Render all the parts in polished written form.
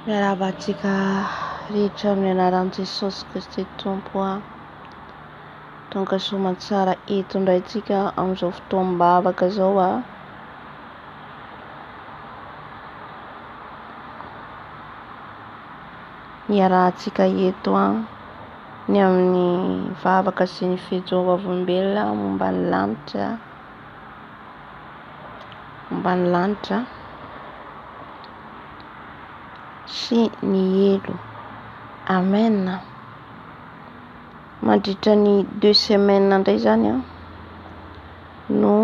Miaravantsika rehetra amin'ny anaran'i Jesosy Kristy Tompo tonga soamantsara eto indray tsika amin'izao fotoam-bavaka izao niarahantsika eto ny amin'ny vavaka sy ny fiajovam-olombelona momba ny lanitra sy ny elo. Amen. Mandritra ny 2 semaines indray zany no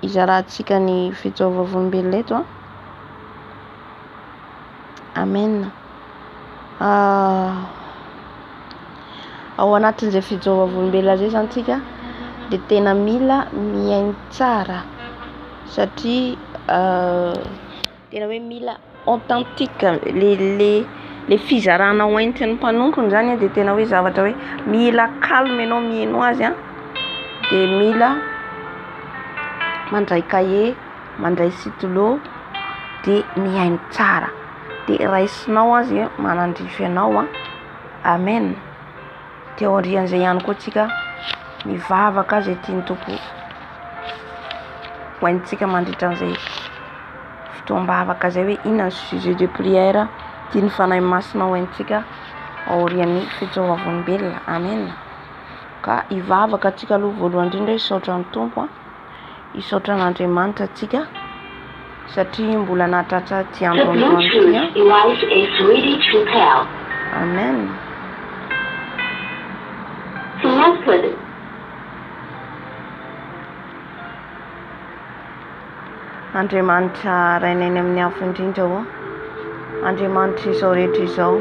izarantsika ny fiajovam-olombelona eto. Amen. Ao anatin'izay fiajovam-olombelona zay zany tsika dia tena mila miainy tsara satria tena hoe mila authentique le fizarana ho entin'ny mpanompony zany dia tena hoe zavatra hoe mila calme ianao mihaino azy dia mila mandray cahier, mandray stylo dia mihaino tsara dia raisinao azy manandrify ianao. Amen. Dia ao aorian'izay ihany koa tsika mivavaka zay tiany Tompo ho haintsika mandritra an'izay fotoam-bavaka zay hoe inona ny sujet de prière tiany fanahy masina ho haintsika ao aorian'ny fiajovam-olombelona. Amen. Ka hivavaka tsika aloha voalohany indrindra hisaotra ny Tompo, hisaotra n'Andriamanitra tsika satria mbola nahatratra ty androandroany ty. Amen. Andriamanitra rainay amin'ny afo indrindra Andriamanitra izao rehetra izao,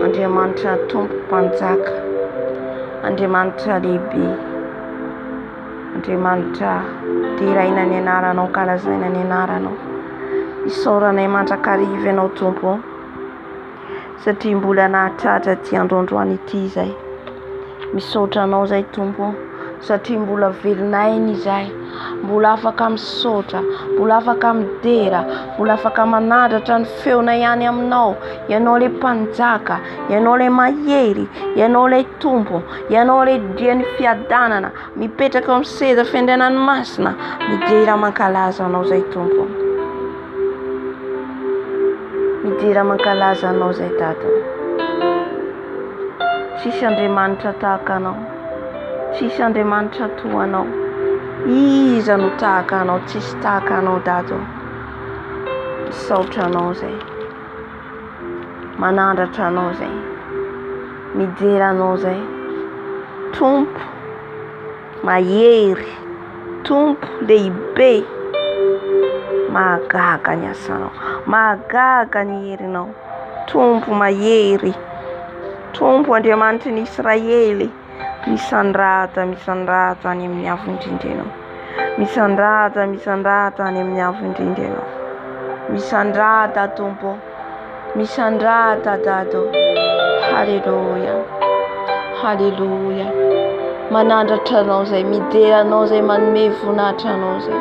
Andriamanitra Tompo mpanjaka, Andriamanitra lehibe, Andriamanitra diraina ny anaranao, kalazaina ny anaranao, isaoranay mandrakariva ianao Tompo satria mbola nahatratra ty androandroany ity izay. Misaotra anao zay Tompo satria mbola velonay izay, mbola afaka misaotra, mbola afaka midera, mbola afaka manandratra ny feona ihany aminao. Ianao le mpanjaka, ianao le mahery, ianao le Tompo, ianao le dian'ny fiadanana, mipetraka amin'ny seza fiandrianany masina, midera mankalaza anao zay Tompo, midera mankalaza anao zay Tata. Tsisy Andriamanitra tahaka anao, tsisy Andriamanitra toa anao. Iza no tahaka anao? Tsisy tahaka anao Dado. Misaotra anao zay, manandratra anao zay, midera anao zay Tompo mahery, Tompo lehibe, mahagaga ny asanao, mahagaga ny herinao Tompo mahery, Tompo Andriamanitra ny Israely. Misandrata any amin'ny afo indrindra ianao, misandrata any amin'ny afo indrindra ianao, misandrata Tompo, misandrata Dado. Halleluja, halleluja. Manandratra anao zay, midera anao zay, manome voninahitra anao zay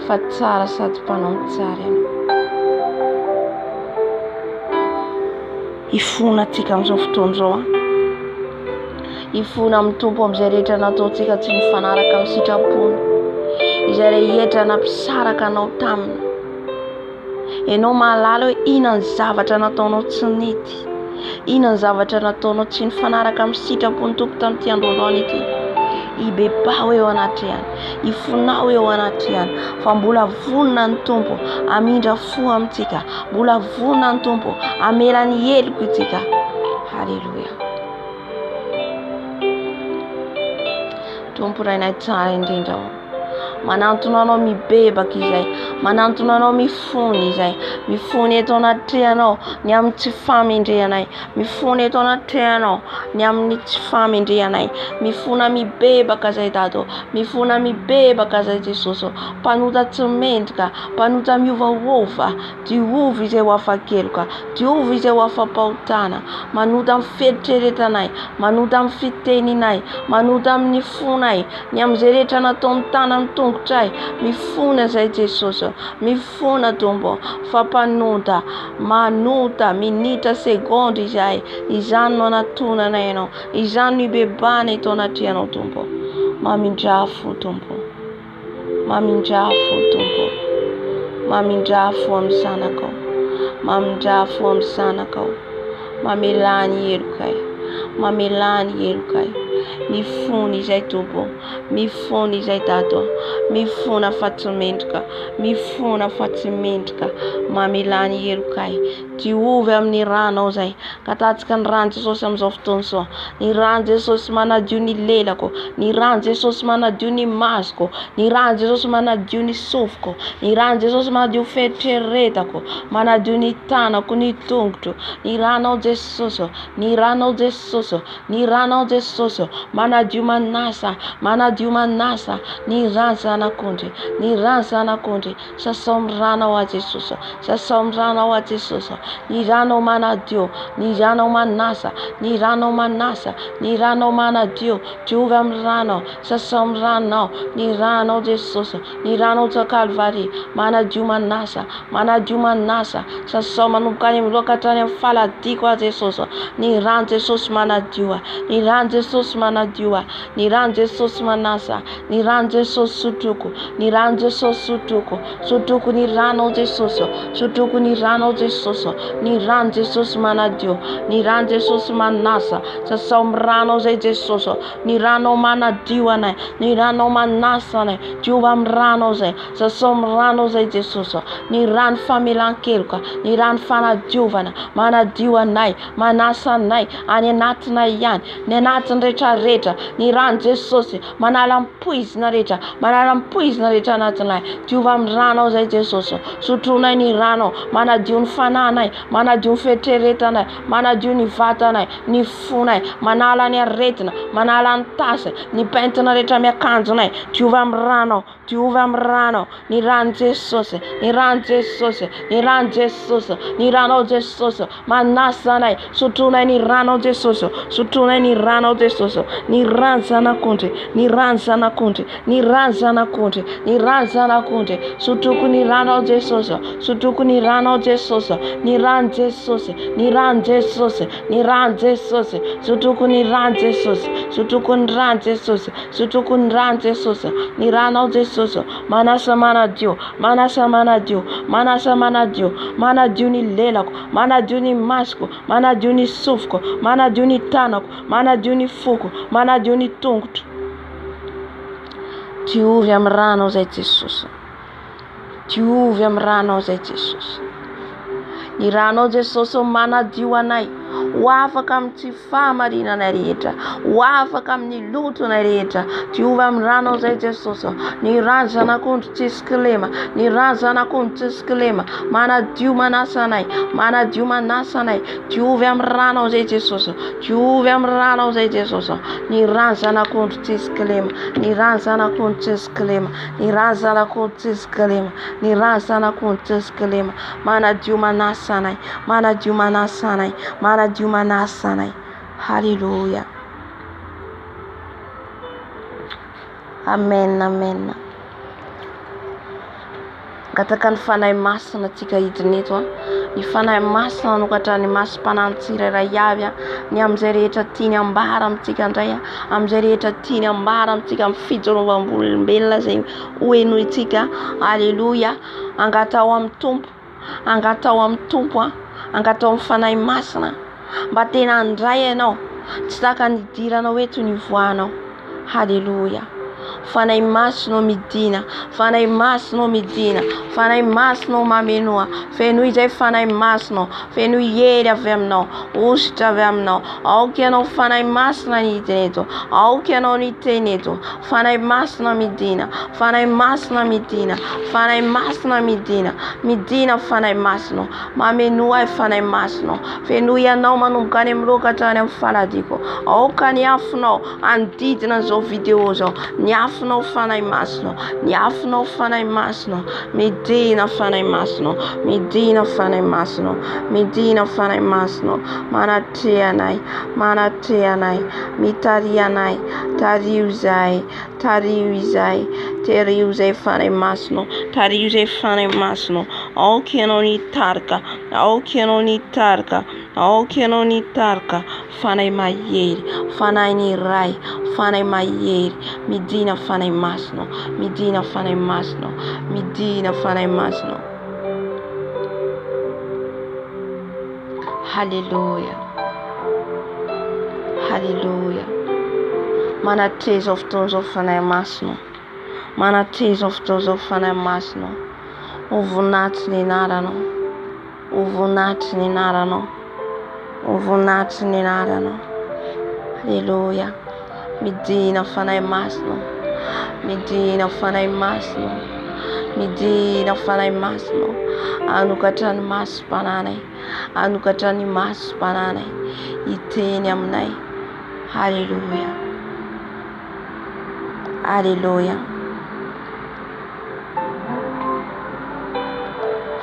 fa tsara sady mpanao tsara ianao. Ifona atsika amin'izao fotoan'izao ifona amin'ny Tompo amin'izay rehetra nataontsika tsy mifanaraka amin'ny sitrapony, izay rehetra nampisaraka anao taminy. Ianao mahalala hoe inona ny zavatra nataonao tsy nety, inona ny zavatra nataonao tsy nifanaraka amin'ny sitrapony Tompo tamin'ity androandroany ity. Ibebao eo anaty any, ifonao eo anaty any, fa mbola vonona ny Tompo amindra fo amintsika, mbola vonona ny Tompo amela ny heliko itsika. Halleluja. Tompo rainay tsara indrindra manantona anao mibebaka izay, manantona anao mifony izay, mifony eto anatrehanao ny amin'ny tsy famendrehanay, mifony eto anatrehanao ny amin'ny tsy famendrehanay, mifona mibebaka zay Dado, mifona mibebaka zay Jesosy, mpanota tsy mendrika, mpanota miovaova, diovy izay ho afakeloka, diovy izay ho afampahotana, manota amin'ny fieritreretanay, manota amin'ny fiteninay, manota amin'ny fonay, ny amin'izay rehetra nataon'ny tanany Tompo tongotra mifona zay Jesosy mifona Tompo fampanota manota minitra segondy izany no anatonana Ianao izany no ibebana eto anaty Ianao Tompo mamindrafo Tompo mamindrafo Tompo mamindrafo amin'ny zanakao mamindrafo amin'ny zanakao mamelany elokay mamelany elokay mifony izay Tompo mifony izay Dato mifona fatimendrika mifona fatimendrika mamelany elokay diovy amin'ny ranao zay katatsika ny rano Jesosy amin'izao fotoana izao ny rano Jesosy manadio ny lelako ny rano Jesosy manadio ny masoko ny rano Jesosy manadio ny sofiko ny rano Jesosy manadio fetreretako manadio ny tanako ny tongotro ny ranao Jesosy ny ranao Jesosy ny ranao Jesosy manadio manasa ny rano zanak'ondry ny rano zanak'ondry sasao amin'ny ranao a Jesosy sasao amin'ny ranao a Jesosy ny ranao manadio ny ranao manasa ny ranao manasa ny ranao manadio diovy amin'ny ranao sasao amin'ny ranao ny ranao Jesosy ny ranao ta Kalvari manadio manasa sasao manomboka any amin'ny loka hatrany amin'ny faladiko a Jesosy ny rano Jesosy manadio ny rano Jesosy manadio ny rano Jesosy manasa ny rano Jesosy sotoko ny rano Jesosy sotoko ny rano Jesosy sotoko ny rano Jesosy ny rano Jesosy manadio ny rano Jesosy manasa sasao amin'ny ranao zay Jesosy ny ranao manadio anay ny ranao manasa anay diovy amin'ny ranao zay sasao amin'ny ranao zay Jesosy ny rano famelan-keloka ny rano fanadiovana manadio anay manasa anay any anatinay ihany ny anatin'ny rehetrarehetra ny rano Jesosy manala ampoizina rehetra anatinay diovy amin'ny ranao zay Jesosy sotronay ny ranao manadio ny fananay manadio ny fetreretanay manadio ny vatanay ny fonay manala ny aretina manala ny tasy ny pentina rehetra miakanjonay diovy amin'ny ranao ny rano Jesosy ny rano Jesosy ny rano Jesosy ny ranao Jesosy manasa anay sotronay ny ranao Jesosy sotronay ny ranao Jesosy ny rano zanak'ondry ny rano zanak'ondry ny rano zanak'ondry ny rano zanak'ondry sotoko ny ranao Jesosy sotoko ny ranao Jesosy ny rano Jesosy ny rano Jesosy ny rano Jesosy sotoko ny rano Jesosy sotoko ny rano Jesosy sotoko ny rano Jesosy ny ranao Jesosy manasa manadio manadio ny lelako manadio ny masoko manadio ny sofiko manadio ny tanako manadio ny foko manadio ny tongotro diovy amin'ny ranao zay Jesosy diovy amin'ny ranao zay Jesosy ny ranao Jesosy manadio anay ho afaka amin'ny tsy fahamarinana rehetra ho afaka amin'ny lotona rehetra diovy amin'ny ranao zay Jesosy ny rano zanak'ondry tsisy kilema ny rano zanak'ondry tsisy kilema manadio manasa anay diovy amin'ny ranao zay Jesosy diovy amin'ny ranao zay Jesosy ny rano zanak'ondry tsisy kilema ny rano zanak'ondry tsisy kilema ny rano zanak'ondry tsisy kilema ny rano zanak'ondry tsisy kilema manadio manasa anay manadio manasa anay haleluya amen gataka ny fanahy masina tsika hidin'eto ny fanahy masina nokatra ny masom-panany tsirairay avy ny am'izay rehetra tiany ambara amintsika indray am'izay rehetra tiany ambara amintsika amin'ny fijorovam-bolombelona zay hoenoitsika haleluya angatao amin'ny tompo angatao amin'ny fanahy masina mba tena andray ianao tsy saka nidiranao eto ny voanao haleluya fanahy masina midina fanahy masina mamenoa fenoy izay fanahy masina fenoy hely avy aminao ositra avy aminao aoka ianao fanahy masina ny hidina eto aoka ianao ny teny eto fanahy masina midina fanahy masina midina fanahy masina mamenoa fanahy masina fenoy ianao manomboka any amin'ny loka hatrany amin'ny faladiko aoka ny afonao andidina zao video zao ny afo afonao fanahy masina, ny afonao fanahy masina, midina fanahy masina, midina fanahy masina, midina fanahy masina, manatrea anay, mitaria anay, tario izay, tario izay fanahy masina, tario izay fanahy masina, aoky ianao nitarika, aoky ianao nitarika, aoky ianao nitarika, fanahy mahery, fanahy ny ray, fanahy mahery, midina fanahy masina, midina fanahy masina, midina fanahy masina. Halleluja, halleluja. Manatrea izao fotoana izao fanahy masina, manatrea izao fotoana izao fanahy masina, ho voninahitry ny anaranao, ho voninahitry ny anaranao, ho voninahitry ny anaranao. Halleluja. Midina fanahy masina, midina fanahy masina, midina fanahy masina, anokatra ny masom-pananay, anokatra ny masom-pananay hiteny aminay. Halleluja, halleluja,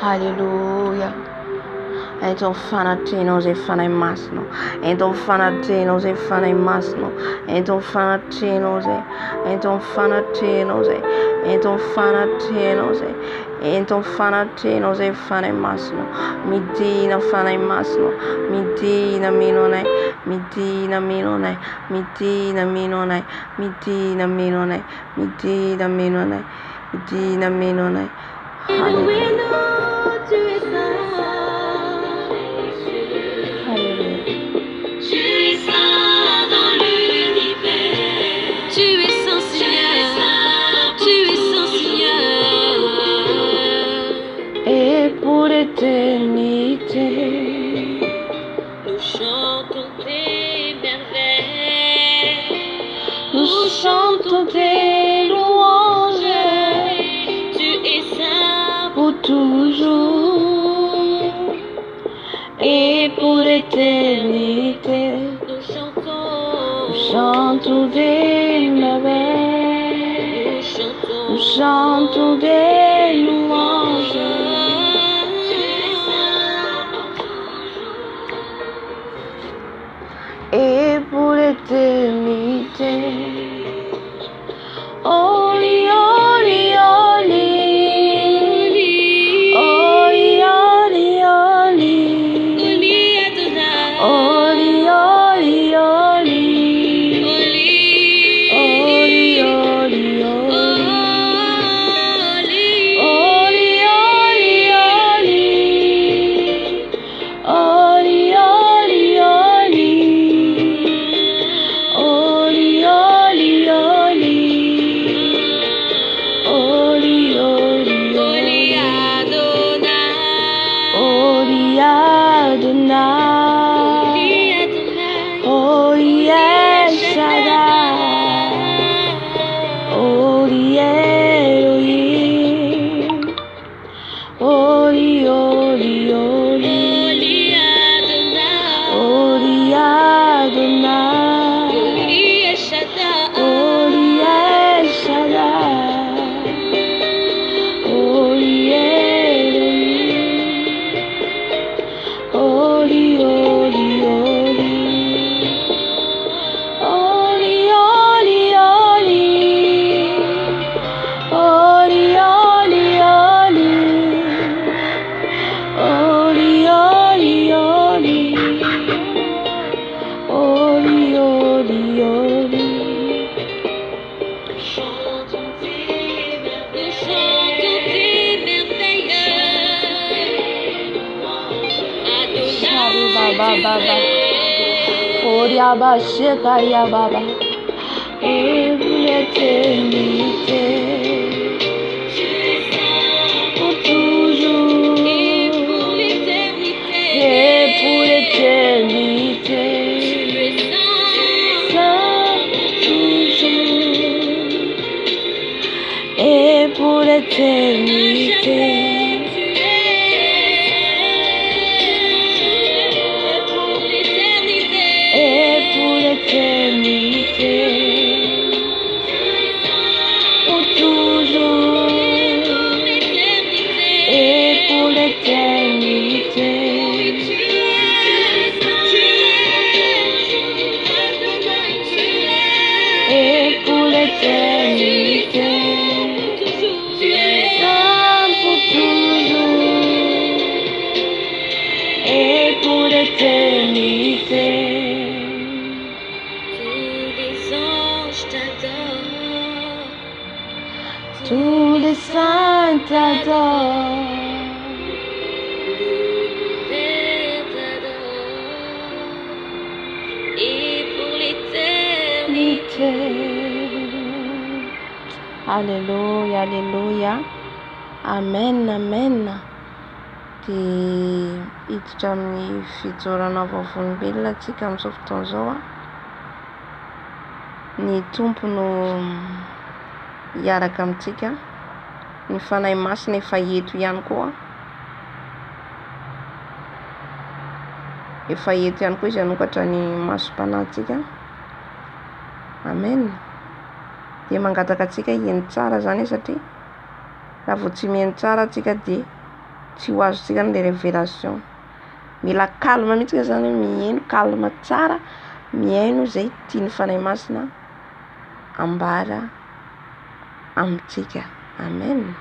halleluja. Ento mifanatrenao izay fanahy masina, ento mifanatrenao izay fanahy masina, ento mifanatrenao izay, ento mifanatrenao izay, ento mifanatrenao izay, ento mifanatrenao izay fanahy masina, midina fanahy masina, midina mino anay, midina mino anay, midina mino anay, midina mino anay, midina mino anay, midina mino anay. Halleluja. L'éternité, nous chantons tes merveilles, nous chantons tes louanges, tu es saint pour toujours et pour l'éternité. nous chantons des merveilles, nous chantons des louanges. Et pour l'éternité, Oli, Oli, Oli, Oli, Oli, Oli, Oli Adonai, Oli, Oli, Oli, Oli, Oli, Baba, Oria Bashekaria Baba, et pour l'éternité, pour toujours, et pour l'éternité, saint toujours, et pour l'éternité. l'éternité. Et pour l'éternité. Tu es saint pour toujours. Et pour l'éternité. Tous les anges t'adorent. Tous les saints t'adorent. L'univers t'adore. Et pour l'éternité. Alléluia, alléluia. Amen, amen. Dia hiditra amin'ny fijorana vavolombelona antsika amin'izao fotoana izao a. Ny tompo no hiaraka amintsika. Ny fanahy masina efa eto ihany koa. Efa eto ihany koa izy hanokatra ny masom-panahintsika. Amen. Dia mangataka antsika hihaino tsara zany satria raha vao tsy mihaino tsara antsika dia tsy ho azontsika ny révélation. Mila calme mihitsy zany mihaino calme tsara, mihaino izay tiany fanahy masina ambara amintsika. Amen.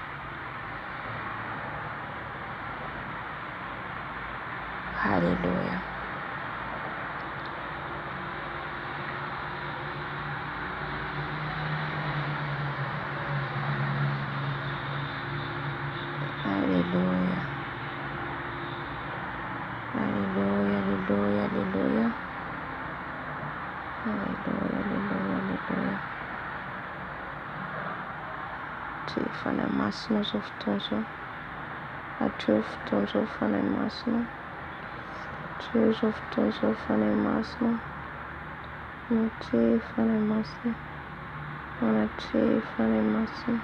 Alléluia. Alléluia. Alléluia, alléluia, alléluia. Alléluia, alléluia, alléluia. Ty fanahy masina zao fotoana zao. Hatreo fotoana zao fanahy masina. Hatreo zao fotoana zao fanahy masina. Hatreo fanahy masina. Hatreo fanahy masina.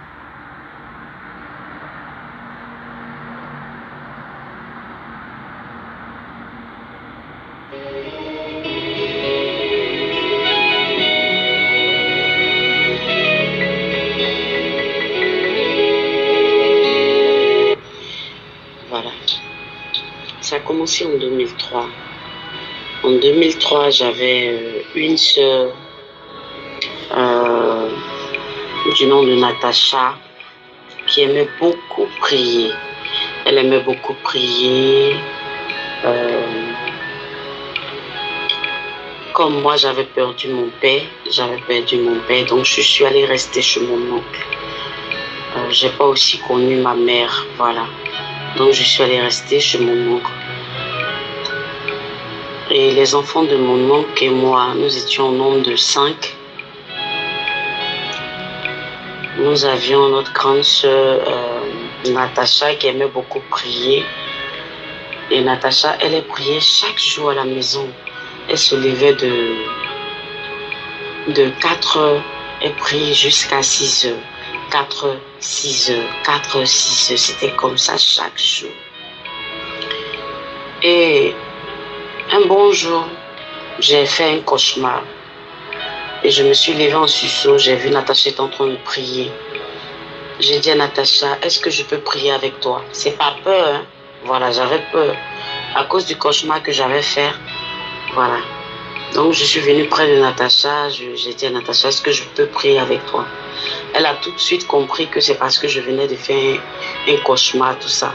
Voilà. Ça a commencé en 2003. En 2003, j'avais une sœur du nom de Natacha qui aimait beaucoup prier. Elle aimait beaucoup prier. Comme moi, j'avais perdu mon père, donc je suis allée rester chez mon oncle. J'ai pas aussi connu ma mère, voilà. Donc je suis allée rester chez mon oncle. Et les enfants de mon oncle et moi, nous étions au nombre de 5. Nous avions notre grande sœur Natacha qui aimait beaucoup prier. Et Natacha, elle priait chaque jour à la maison. Elle se levait de 4 heures, elle priait jusqu'à 6 heures. 4 heures, 6 heures, 4 heures, 6 heures. C'était comme ça chaque jour. Et un bon jour, j'ai fait un cauchemar. Et je me suis levée en sursaut. J'ai vu Natacha être en train de prier. J'ai dit à Natacha, est-ce que je peux prier avec toi? C'est pas peur, hein? Voilà, j'avais peur. À cause du cauchemar que j'avais fait. Voilà. Donc je suis venue près de Natacha. J'ai dit à Natacha, est-ce que je peux prier avec toi? Elle a tout de suite compris que c'est parce que je venais de faire un cauchemar, tout ça.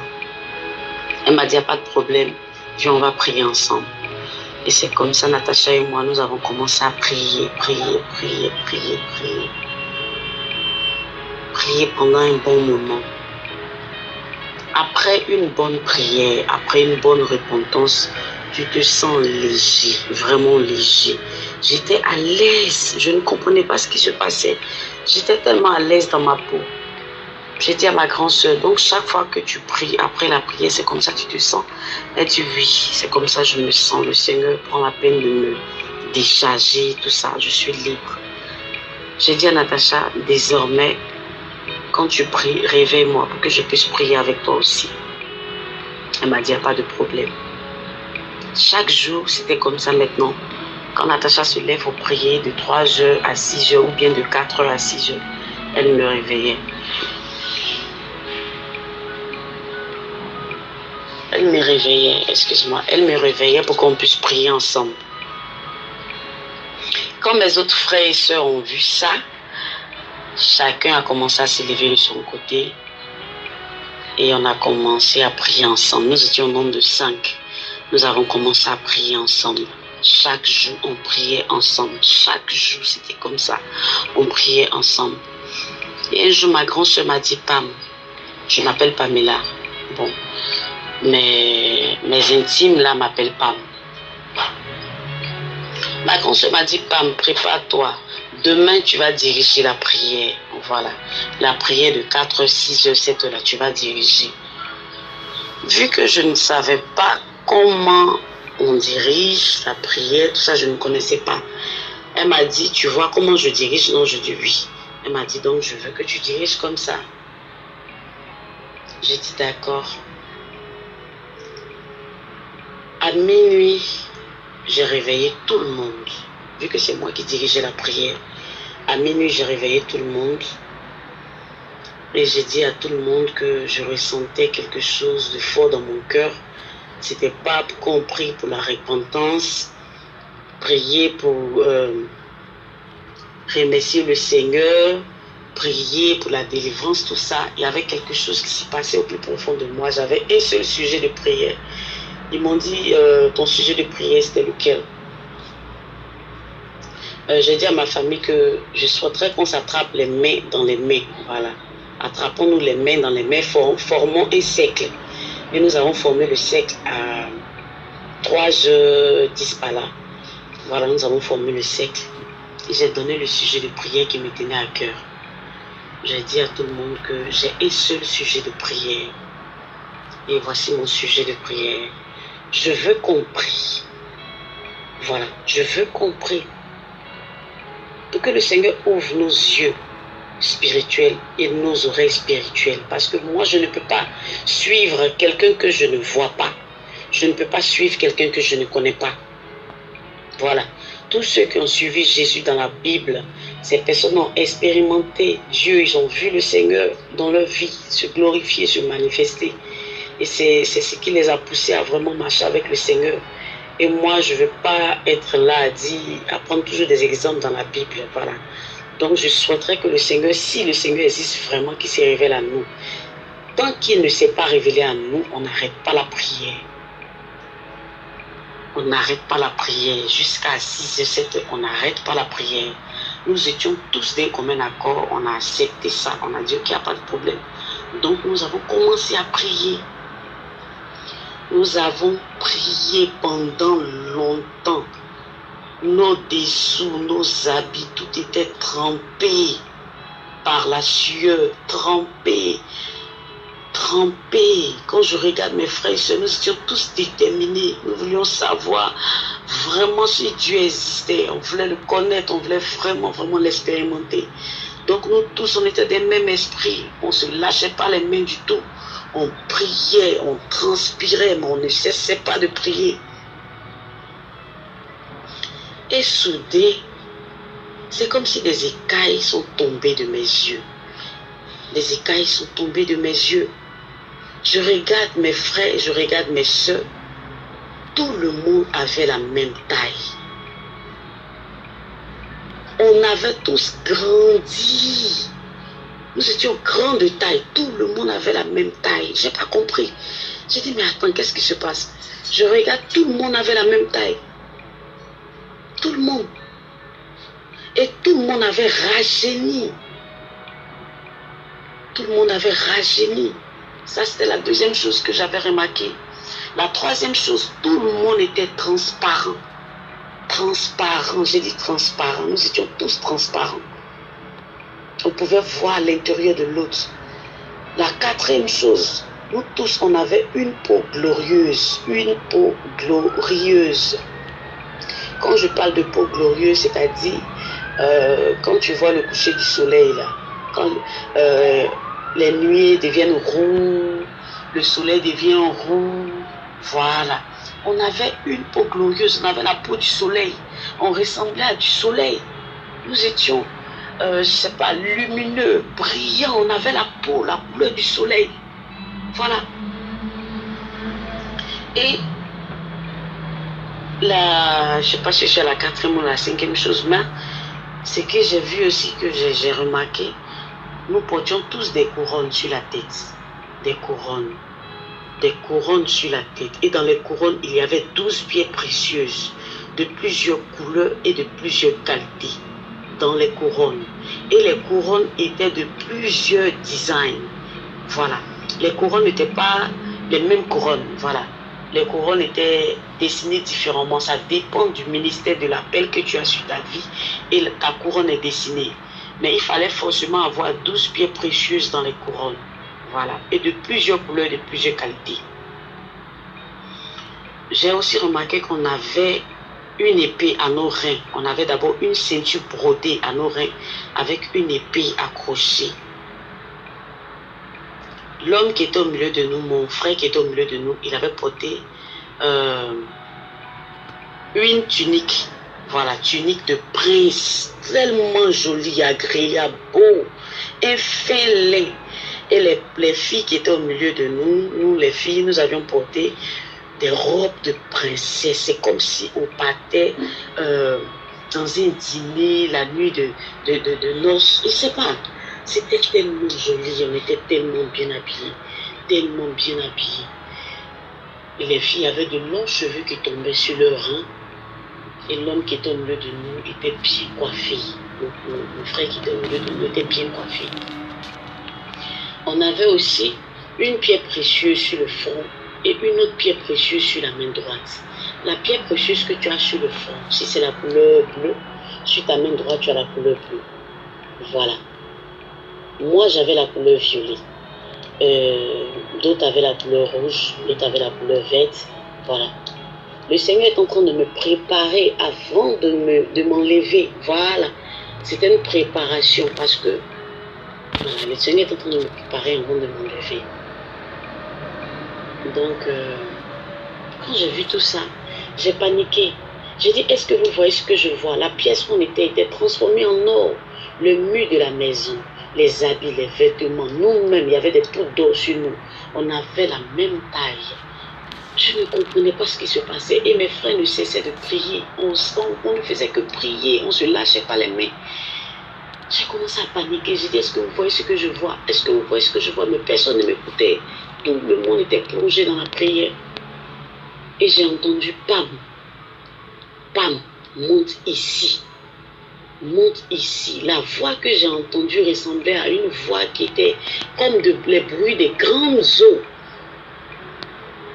Elle m'a dit, il n'y a pas de problème. Viens, on va prier ensemble. Et c'est comme ça, Natacha et moi, nous avons commencé à prier, prier, prier, prier, prier. Prier pendant un bon moment. Après une bonne prière, après une bonne repentance, tu te sens léger, vraiment léger. J'étais à l'aise, je ne comprenais pas ce qui se passait. J'étais tellement à l'aise dans ma peau. J'ai dit à ma grande soeur, donc chaque fois que tu pries, après la prière, c'est comme ça que tu te sens. Elle dit oui, c'est comme ça que je me sens. Le Seigneur prend la peine de me décharger, tout ça, je suis libre. J'ai dit à Natacha, désormais, quand tu pries, réveille-moi pour que je puisse prier avec toi aussi. Elle m'a dit, il n'y a pas de problème. Chaque jour, c'était comme ça maintenant. Quand Natacha se lève pour prier de 3 heures à 6 heures ou bien de 4 heures à 6 heures, elle me réveillait. elle me réveillait, excuse-moi, elle me réveillait pour qu'on puisse prier ensemble. Quand mes autres frères et sœurs ont vu ça, chacun a commencé à se lever de son côté et on a commencé à prier ensemble. Nous étions au nombre de 5. Nous avons commencé à prier ensemble. Chaque jour, on priait ensemble. Chaque jour, c'était comme ça. On priait ensemble. Et un jour, ma grande soeur m'a dit, Pam, je m'appelle Pamela. Bon, mais mes intimes, là, m'appellent Pam. Ma grande soeur m'a dit, Pam, prépare-toi. Demain, tu vas diriger la prière. Voilà. La prière de 4h, 6h, 7h, là, tu vas diriger. Vu que je ne savais pas comment on dirige la prière, tout ça, je ne connaissais pas. Elle m'a dit, tu vois comment je dirige? Non, je dis oui. Elle m'a dit, donc, je veux que tu diriges comme ça. J'ai dit, d'accord. À minuit, j'ai réveillé tout le monde. Vu que c'est moi qui dirigeais la prière. À minuit, j'ai réveillé tout le monde. Et j'ai dit à tout le monde que je ressentais quelque chose de fort dans mon cœur. C'était pas qu'on prie pour la repentance, prier pour remercier le Seigneur, prier pour la délivrance, tout ça. Il y avait quelque chose qui s'est passé au plus profond de moi. J'avais un seul sujet de prière. Ils m'ont dit, ton sujet de prière, c'était lequel? J'ai dit à ma famille que je souhaiterais qu'on s'attrape les mains dans les mains. Voilà. Attrapons-nous les mains dans les mains, formons un cercle. Et nous avons formé le cercle à 3h10 par là. Voilà, nous avons formé le cercle. Et j'ai donné le sujet de prière qui me tenait à cœur. J'ai dit à tout le monde que j'ai un seul sujet de prière. Et voici mon sujet de prière. Je veux qu'on prie. Voilà, je veux qu'on prie. Pour que le Seigneur ouvre nos yeux spirituels et nos oreilles spirituelles. Parce que moi, je ne peux pas suivre quelqu'un que je ne vois pas. Je ne peux pas suivre quelqu'un que je ne connais pas. Voilà. Tous ceux qui ont suivi Jésus dans la Bible, ces personnes ont expérimenté Dieu, ils ont vu le Seigneur dans leur vie se glorifier, se manifester. Et c'est ce qui les a poussés à vraiment marcher avec le Seigneur. Et moi, je ne veux pas être là à prendre toujours des exemples dans la Bible. Voilà. Donc, je souhaiterais que le Seigneur, si le Seigneur existe vraiment, qu'il se révèle à nous. Tant qu'il ne s'est pas révélé à nous, on n'arrête pas la prière. On n'arrête pas la prière. Jusqu'à 6h, 7h, on n'arrête pas la prière. Nous étions tous d'un commun accord. On a accepté ça. On a dit qu'il n'y a pas de problème. Donc, nous avons commencé à prier. Nous avons prié pendant longtemps. Nos dessous, nos habits, tout était trempé par la sueur, trempé. Quand je regarde mes frères et sœurs, nous étions tous déterminés. Nous voulions savoir vraiment si Dieu existait. On voulait le connaître, on voulait vraiment l'expérimenter. Donc nous tous, on était des mêmes esprits. On ne se lâchait pas les mains du tout. On priait, on transpirait, mais on ne cessait pas de prier. Et soudain, c'est comme si des écailles sont tombées de mes yeux. Les écailles sont tombées de mes yeux. Je regarde mes frères, je regarde mes soeurs. Tout le monde avait la même taille. On avait tous grandi. Nous étions grands de taille. Tout le monde avait la même taille. Je n'ai pas compris. J'ai dit, mais attends, qu'est-ce qui se passe? Je regarde, tout le monde avait la même taille. Tout le monde. Et tout le monde avait rajeuni. Tout le monde avait rajeuni. Ça, c'était la deuxième chose que j'avais remarqué. La troisième chose, tout le monde était transparent. Transparent, j'ai dit transparent. Nous étions tous transparents. On pouvait voir l'intérieur de l'autre. La quatrième chose, nous tous, on avait une peau glorieuse. Une peau glorieuse. Quand je parle de peau glorieuse, c'est-à-dire quand tu vois le coucher du soleil, là, quand les nuées deviennent rouges, le soleil devient roux, voilà. On avait une peau glorieuse, on avait la peau du soleil, on ressemblait à du soleil. Nous étions, je ne sais pas, lumineux, brillants, on avait la peau, la couleur du soleil. Voilà. Et je ne sais pas si c'est la quatrième ou la cinquième chose, mais ce que j'ai vu aussi, que j'ai remarqué, nous portions tous des couronnes sur la tête. Des couronnes sur la tête. Et dans les couronnes, il y avait 12 pierres précieuses de plusieurs couleurs et de plusieurs qualités dans les couronnes. Et les couronnes étaient de plusieurs designs. Voilà. Les couronnes n'étaient pas les mêmes couronnes. Voilà. Les couronnes étaient dessinées différemment. Ça dépend du ministère de l'appel que tu as sur ta vie. Et ta couronne est dessinée. Mais il fallait forcément avoir 12 pierres précieuses dans les couronnes. Voilà. Et de plusieurs couleurs, de plusieurs qualités. J'ai aussi remarqué qu'on avait une épée à nos reins. On avait d'abord une ceinture brodée à nos reins avec une épée accrochée. L'homme qui était au milieu de nous, mon frère qui était au milieu de nous, il avait porté une tunique. Voilà, tunique de prince, tellement jolie, agréable, beau, un fin lin. Et les filles qui étaient au milieu de nous les filles, nous avions porté des robes de princesse. C'est comme si on partait dans un dîner la nuit de noces. Je ne sais pas, c'était tellement joli, on était tellement bien habillés, tellement bien habillés. Et les filles avaient de longs cheveux qui tombaient sur leurs reins. Et l'homme qui était au milieu de nous était bien coiffé. Mon frère qui était au milieu de nous était bien coiffé. On avait aussi une pierre précieuse sur le front et une autre pierre précieuse sur la main droite. La pierre précieuse que tu as sur le front, si c'est la couleur bleue, sur ta main droite, tu as la couleur bleue. Voilà. Moi, j'avais la couleur violet. D'autres avaient la couleur rouge, d'autres avaient la couleur verte. Voilà. Le Seigneur est en train de me préparer avant de m'enlever. Voilà. C'était une préparation parce que voilà, le Seigneur est en train de me préparer avant de m'enlever. Donc, quand j'ai vu tout ça, j'ai paniqué. J'ai dit, est-ce que vous voyez ce que je vois? La pièce où on était transformée en or. Le mur de la maison, les habits, les vêtements, nous-mêmes, il y avait des poudres d'or sur nous. On avait la même taille. Je ne comprenais pas ce qui se passait et mes frères ne cessaient de prier. On ne faisait que prier, on ne se lâchait pas les mains. J'ai commencé à paniquer. J'ai dit, est-ce que vous voyez ce que je vois? Est-ce que vous voyez ce que je vois? Mais personne ne m'écoutait. Tout le monde était plongé dans la prière. Et j'ai entendu, pam, pam, monte ici. Monte ici. La voix que j'ai entendue ressemblait à une voix qui était comme les bruits des grandes eaux.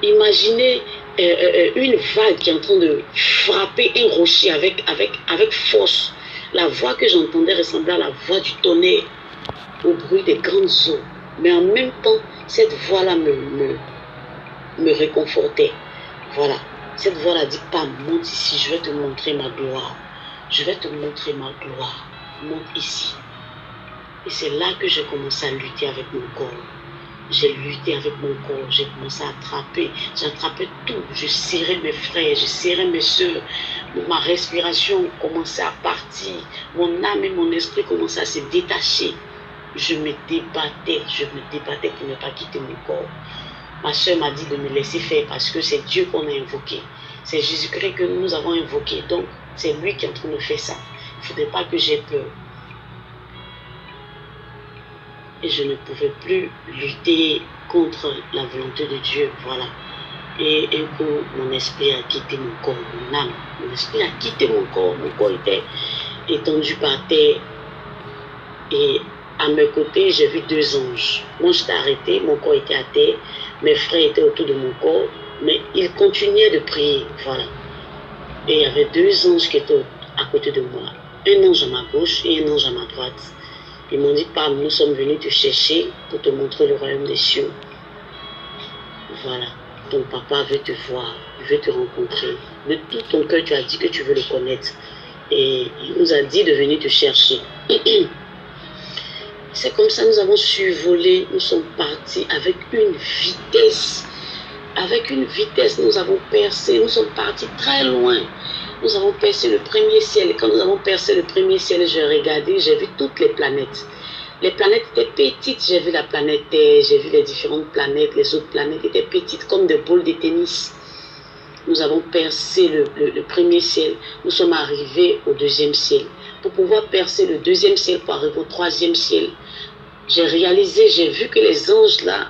Imaginez une vague qui est en train de frapper un rocher avec force. La voix que j'entendais ressemblait à la voix du tonnerre, au bruit des grandes eaux. Mais en même temps, cette voix-là me réconfortait. Voilà. Cette voix-là dit, pam, monte ici, je vais te montrer ma gloire. Je vais te montrer ma gloire. Monte ici. Et c'est là que j'ai commencé à lutter avec mon corps. J'ai lutté avec mon corps, j'ai commencé à attraper, j'attrapais tout, je serrais mes frères, je serrais mes soeurs, ma respiration commençait à partir, mon âme et mon esprit commençaient à se détacher. Je me débattais pour ne pas quitter mon corps. Ma soeur m'a dit de me laisser faire parce que c'est Dieu qu'on a invoqué, c'est Jésus-Christ que nous avons invoqué, donc c'est lui qui est en train de faire ça. Il ne faudrait pas que j'aie peur. Et je ne pouvais plus lutter contre la volonté de Dieu, voilà. Et un coup, mon esprit a quitté mon corps, mon âme. Mon esprit a quitté mon corps était étendu par terre. Et à mes côtés, j'ai vu deux anges. Moi, j'étais arrêté, mon corps était à terre. Mes frères étaient autour de mon corps, mais ils continuaient de prier, voilà. Et il y avait deux anges qui étaient à côté de moi. Un ange à ma gauche et un ange à ma droite. Ils m'ont dit, Pam, nous sommes venus te chercher pour te montrer le royaume des cieux. Voilà, ton papa veut te voir, il veut te rencontrer. De tout ton cœur, tu as dit que tu veux le connaître. Et il nous a dit de venir te chercher. C'est comme ça, nous avons survolé, nous sommes partis avec une vitesse. Avec une vitesse, nous avons percé, nous sommes partis très loin. Nous avons percé le premier ciel. Et quand nous avons percé le premier ciel, j'ai regardé, j'ai vu toutes les planètes. Les planètes étaient petites. J'ai vu la planète Terre, j'ai vu les différentes planètes. Les autres planètes étaient petites comme des boules de tennis. nous avons percé le premier ciel, nous sommes arrivés au deuxième ciel. Pour pouvoir percer le deuxième ciel pour arriver au troisième ciel, j'ai réalisé, j'ai vu que les anges là,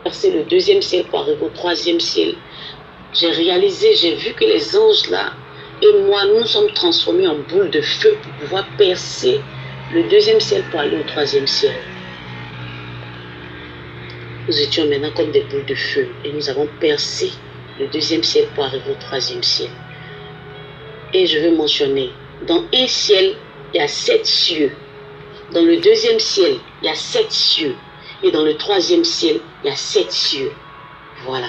percer le deuxième ciel pour arriver au troisième ciel, j'ai réalisé, j'ai vu que les anges là et moi, nous sommes transformés en boules de feu pour pouvoir percer le deuxième ciel pour aller au troisième ciel. Nous étions maintenant comme des boules de feu et nous avons percé le deuxième ciel pour arriver au troisième ciel. Et je veux mentionner, dans un ciel, il y a 7 cieux. Dans le deuxième ciel, il y a 7 cieux. Et dans le troisième ciel, il y a 7 cieux. Voilà.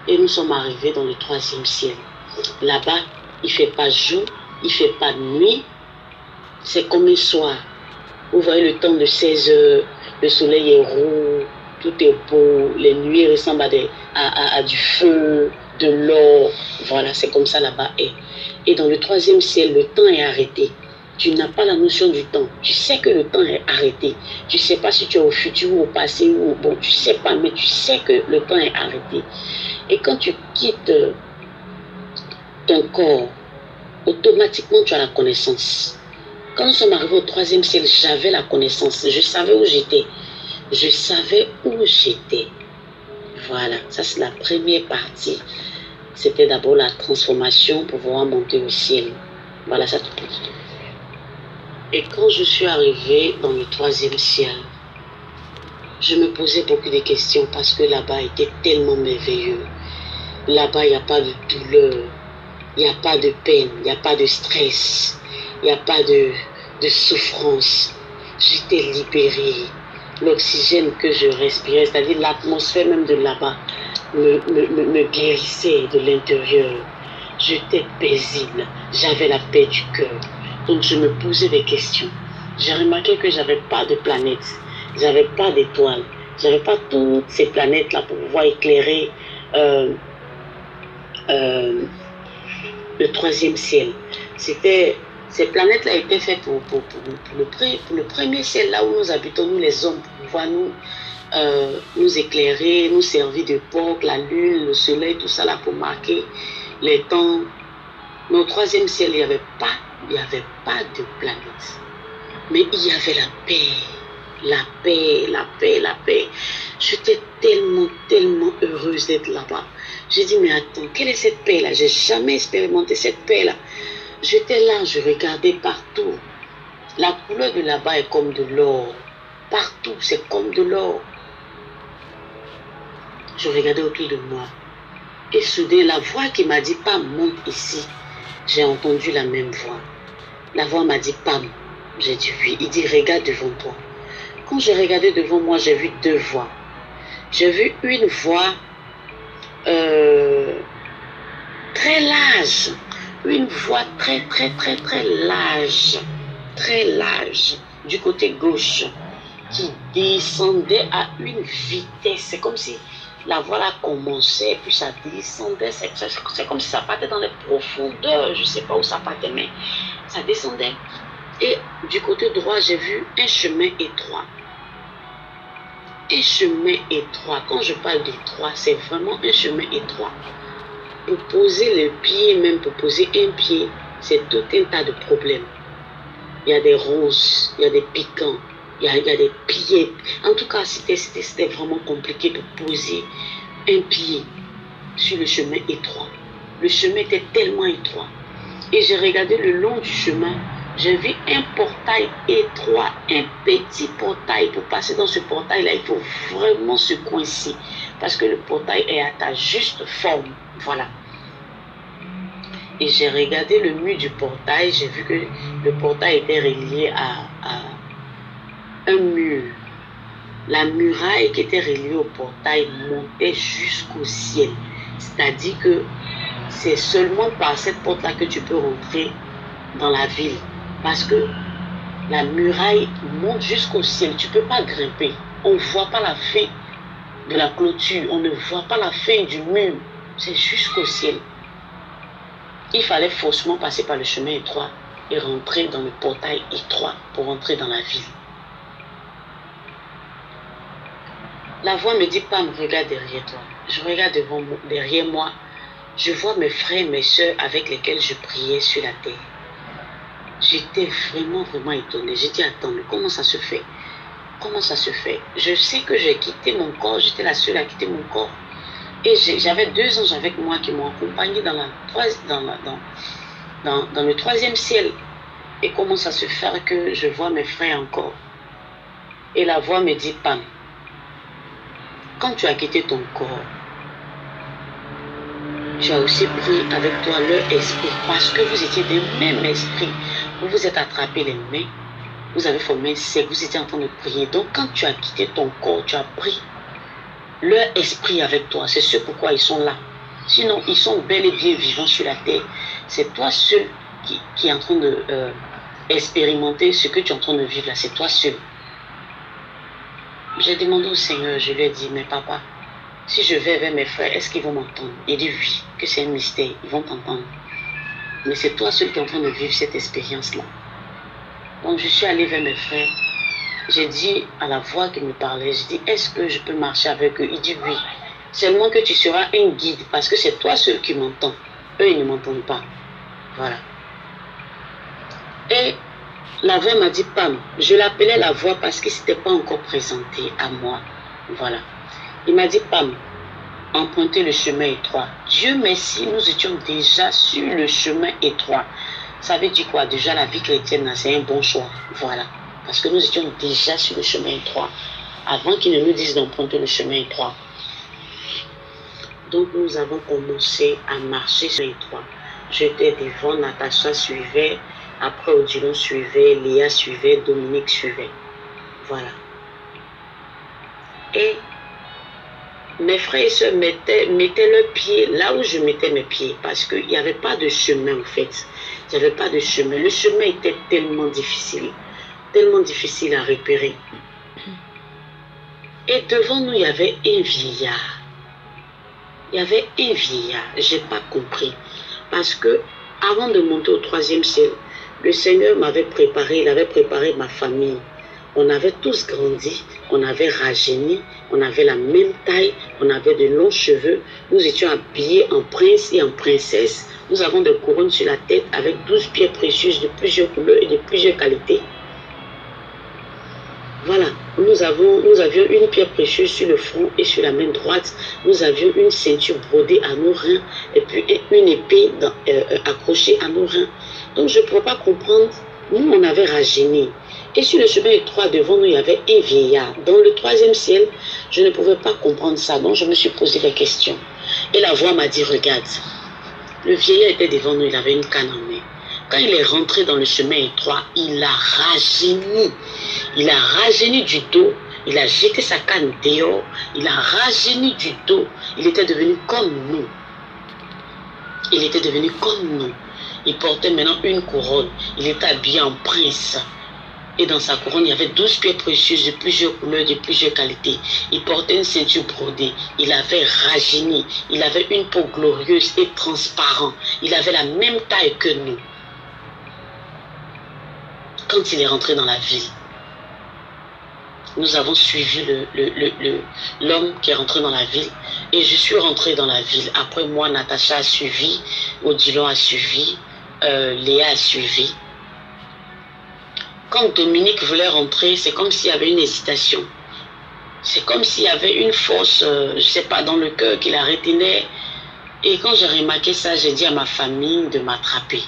Et nous sommes arrivés dans le troisième ciel. Là-bas, il ne fait pas jour, il ne fait pas nuit. C'est comme un soir. Vous voyez le temps de 16 heures, le soleil est roux, tout est beau, les nuits ressemblent à du feu, de l'or. Voilà, c'est comme ça là-bas est. Et dans le troisième ciel, le temps est arrêté. Tu n'as pas la notion du temps. Tu sais que le temps est arrêté. Tu ne sais pas si tu es au futur ou au passé ou bon, tu ne sais pas, mais tu sais que le temps est arrêté. Et quand tu quittes ton corps, automatiquement tu as la connaissance. Quand nous sommes arrivés au troisième ciel, j'avais la connaissance. Je savais où j'étais. Je savais où j'étais. Voilà, ça c'est la première partie. C'était d'abord la transformation pour pouvoir monter au ciel. Voilà, ça tout. Et quand je suis arrivée dans le troisième ciel, je me posais beaucoup de questions parce que là-bas était tellement merveilleux. Là-bas, il n'y a pas de douleur, il n'y a pas de peine, il n'y a pas de stress, il n'y a pas de souffrance. J'étais libérée. L'oxygène que je respirais, c'est-à-dire l'atmosphère même de là-bas, me guérissait de l'intérieur. J'étais paisible, j'avais la paix du cœur. Donc je me posais des questions. J'ai remarqué que je n'avais pas de planète, je n'avais pas d'étoiles, je n'avais pas toutes ces planètes-là pour pouvoir éclairer le troisième ciel. Ces planètes-là étaient faites pour le premier ciel, là où nous habitons, nous les hommes, pour pouvoir nous éclairer, nous servir de porte, la lune, le soleil, tout ça là pour marquer les temps. Mais au troisième ciel, il n'y avait pas de planète. Mais il y avait la paix. La paix, la paix, la paix. J'étais tellement, tellement heureuse d'être là-bas. J'ai dit, mais attends, quelle est cette paix-là? J'ai jamais expérimenté cette paix-là. J'étais là, je regardais partout. La couleur de là-bas est comme de l'or. Partout, c'est comme de l'or. Je regardais autour de moi. Et soudain, la voix qui m'a dit, Pam, monte ici. J'ai entendu la même voix. La voix m'a dit, Pam. J'ai dit oui. Il dit, regarde devant toi. Quand j'ai regardé devant moi, j'ai vu 2 voix. J'ai vu une voix très large. Une voix très, très, très, très large. Très large. Du côté gauche. Qui descendait à une vitesse. C'est comme si la voix là commençait, puis ça descendait. C'est comme si ça partait dans les profondeurs. Je ne sais pas où ça partait, mais ça descendait. Et du côté droit, j'ai vu un chemin étroit. Un chemin étroit. Quand je parle d'étroit, c'est vraiment un chemin étroit. Pour poser le pied, même pour poser un pied, c'est tout un tas de problèmes. Il y a des ronces, il y a des piquants, il y a des pieds. En tout cas, c'était vraiment compliqué pour poser un pied sur le chemin étroit. Le chemin était tellement étroit. Et j'ai regardé le long du chemin. J'ai vu un portail étroit, un petit portail. Pour passer dans ce portail-là, il faut vraiment se coincer. Parce que le portail est à ta juste forme. Voilà. Et j'ai regardé le mur du portail. J'ai vu que le portail était relié à un mur. La muraille qui était reliée au portail montait jusqu'au ciel. C'est-à-dire que c'est seulement par cette porte-là que tu peux rentrer dans la ville. Parce que la muraille monte jusqu'au ciel. Tu ne peux pas grimper. On ne voit pas la fin de la clôture. On ne voit pas la fin du mur. C'est jusqu'au ciel. Il fallait forcément passer par le chemin étroit et rentrer dans le portail étroit pour rentrer dans la ville. La voix me dit, Pam, regarde derrière toi. Je regarde derrière moi. Je vois mes frères et mes soeurs avec lesquels je priais sur la terre. J'étais vraiment étonnée. J'ai dit, attends, mais comment ça se fait? Comment ça se fait? Je sais que j'ai quitté mon corps. J'étais la seule à quitter mon corps. Et j'avais 2 anges avec moi qui m'ont accompagné dans le 3e ciel. Et comment ça se fait que je vois mes frères encore? Et la voix me dit, Pam, quand tu as quitté ton corps, tu as aussi pris avec toi leur esprit, parce que vous étiez des mêmes esprits. Vous vous êtes attrapés les mains, vous avez formé un cercle, vous étiez en train de prier. Donc quand tu as quitté ton corps, tu as pris leur esprit avec toi. C'est ce pourquoi ils sont là. Sinon, ils sont bel et bien vivants sur la terre. C'est toi seul qui est en train de expérimenter ce que tu es en train de vivre là. C'est toi seul. J'ai demandé au Seigneur, je lui ai dit, mais papa, si je vais vers mes frères, est-ce qu'ils vont m'entendre? Il dit oui, que c'est un mystère, ils vont t'entendre. Mais c'est toi seul qui es en train de vivre cette expérience-là. Donc je suis allée vers mes frères. J'ai dit à la voix qui me parlait, je dis, est-ce que je peux marcher avec eux? Il dit oui. Seulement que tu seras un guide, parce que c'est toi seul qui m'entends. Eux, ils ne m'entendent pas. Voilà. Et la voix m'a dit, Pam, je l'appelais la voix parce qu'il ne s'était pas encore présenté à moi. Voilà. Il m'a dit, Pam, empruntez le chemin étroit. Dieu merci, nous étions déjà sur le chemin étroit. Ça veut dire quoi? Déjà, la vie chrétienne, c'est un bon choix. Voilà. Parce que nous étions déjà sur le chemin étroit. Avant qu'ils ne nous disent d'emprunter le chemin étroit. Donc, nous avons commencé à marcher sur l'étroit. J'étais devant, Natacha suivait. Après, Odilon suivait, Léa suivait, Dominique suivait. Voilà. Et mes frères et soeurs mettaient leurs pieds là où je mettais mes pieds. Parce qu'il n'y avait pas de chemin, en fait. Il n'y avait pas de chemin. Le chemin était tellement difficile à repérer. Et devant nous, il y avait un vieillard. Il y avait un vieillard. Je n'ai pas compris. Parce que avant de monter au 3e ciel, le Seigneur m'avait préparé, il avait préparé ma famille. On avait tous grandi, on avait rajeuni, on avait la même taille, on avait de longs cheveux. Nous étions habillés en prince et en princesse. Nous avons des couronnes sur la tête avec 12 pierres précieuses de plusieurs couleurs et de plusieurs qualités. Voilà, nous avions une pierre précieuse sur le front et sur la main droite. Nous avions une ceinture brodée à nos reins et puis une épée accrochée à nos reins. Donc je ne pouvais pas comprendre. Nous, on avait rajeuni. Et sur le chemin étroit devant nous, il y avait un vieillard. Dans le 3e ciel, je ne pouvais pas comprendre ça. Donc je me suis posé des questions. Et la voix m'a dit, regarde. Le vieillard était devant nous, il avait une canne en main. Quand il est rentré dans le chemin étroit, il a rajeuni. Il a rajeuni du dos. Il a jeté sa canne dehors. Il a rajeuni du dos. Il était devenu comme nous. Il était devenu comme nous. Il portait maintenant une couronne. Il était habillé en prince. Et dans sa couronne, il y avait 12 pierres précieuses de plusieurs couleurs, de plusieurs qualités. Il portait une ceinture brodée. Il avait rajeuni. Il avait une peau glorieuse et transparente. Il avait la même taille que nous. Quand il est rentré dans la ville, nous avons suivi l'homme qui est rentré dans la ville. Et je suis rentré dans la ville. Après moi, Natacha a suivi. Odilon a suivi. Léa a suivi. Quand Dominique voulait rentrer, c'est comme s'il y avait une hésitation. C'est comme s'il y avait une force, je ne sais pas, dans le cœur qui la retenait. Et quand j'ai remarqué ça, j'ai dit à ma famille de m'attraper.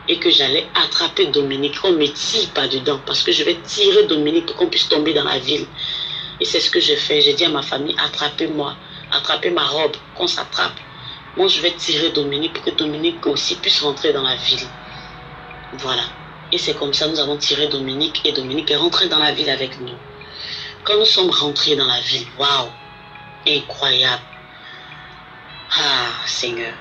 Et que j'allais attraper Dominique. On ne me tire pas dedans parce que je vais tirer Dominique pour qu'on puisse tomber dans la ville. Et c'est ce que j'ai fait. J'ai dit à ma famille, attrapez-moi. Attrapez ma robe, qu'on s'attrape. Moi, je vais tirer Dominique pour que Dominique aussi puisse rentrer dans la ville. Voilà. Et c'est comme ça, nous avons tiré Dominique et Dominique est rentré dans la ville avec nous. Quand nous sommes rentrés dans la ville, waouh, incroyable. Ah, Seigneur.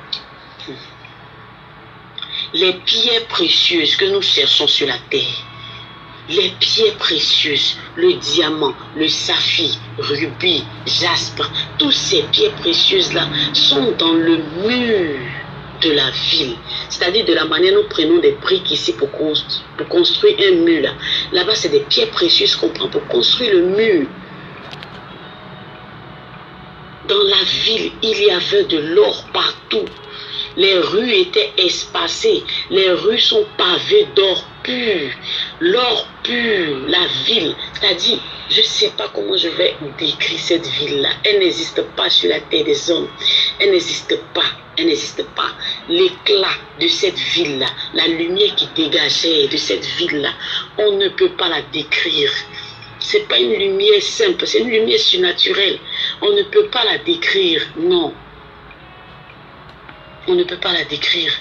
Les pierres précieuses que nous cherchons sur la terre, les pierres précieuses, le diamant, le saphir, rubis, jaspe, toutes ces pierres précieuses-là sont dans le mur de la ville. C'est-à-dire de la manière nous prenons des briques ici pour construire un mur là. Là-bas, c'est des pierres précieuses qu'on prend pour construire le mur. Dans la ville, il y avait de l'or partout. Les rues étaient espacées. Les rues sont pavées d'or pur. L'or pur, la ville. C'est-à-dire, je ne sais pas comment je vais décrire cette ville-là. Elle n'existe pas sur la terre des hommes. Elle n'existe pas. Elle n'existe pas. L'éclat de cette ville-là, la lumière qui dégageait de cette ville-là, on ne peut pas la décrire. Ce n'est pas une lumière simple, c'est une lumière surnaturelle. On ne peut pas la décrire, non. On ne peut pas la décrire.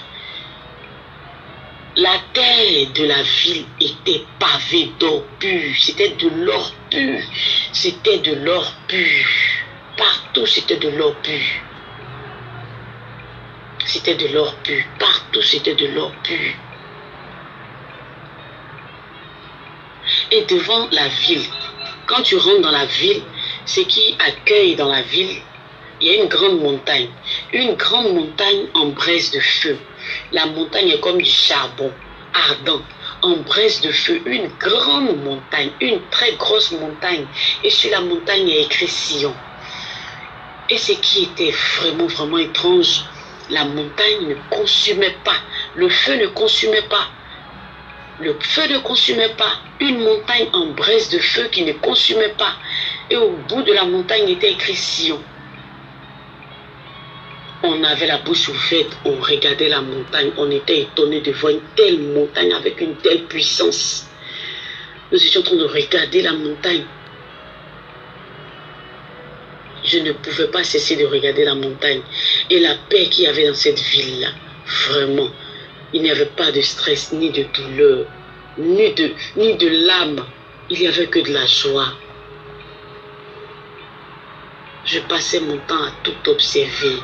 La terre de la ville était pavée d'or pur. C'était de l'or pur. C'était de l'or pur. Partout, c'était de l'or pur. C'était de l'or pur. Partout, c'était de l'or pur. Et devant la ville, quand tu rentres dans la ville, ce qui accueille dans la ville, il y a une grande montagne en braise de feu. La montagne est comme du charbon ardent, en braise de feu, une grande montagne, une très grosse montagne. Et sur la montagne, il y a écrit Sion. Et ce qui était vraiment, vraiment étrange, la montagne ne consumait pas, le feu ne consumait pas. Le feu ne consumait pas, une montagne en braise de feu qui ne consumait pas. Et au bout de la montagne il était écrit Sion. On avait la bouche ouverte, on regardait la montagne, on était étonné de voir une telle montagne avec une telle puissance. Nous étions en train de regarder la montagne. Je ne pouvais pas cesser de regarder la montagne. Et la paix qu'il y avait dans cette ville-là, vraiment, il n'y avait pas de stress, ni de douleur, ni de larmes. Il n'y avait que de la joie. Je passais mon temps à tout observer.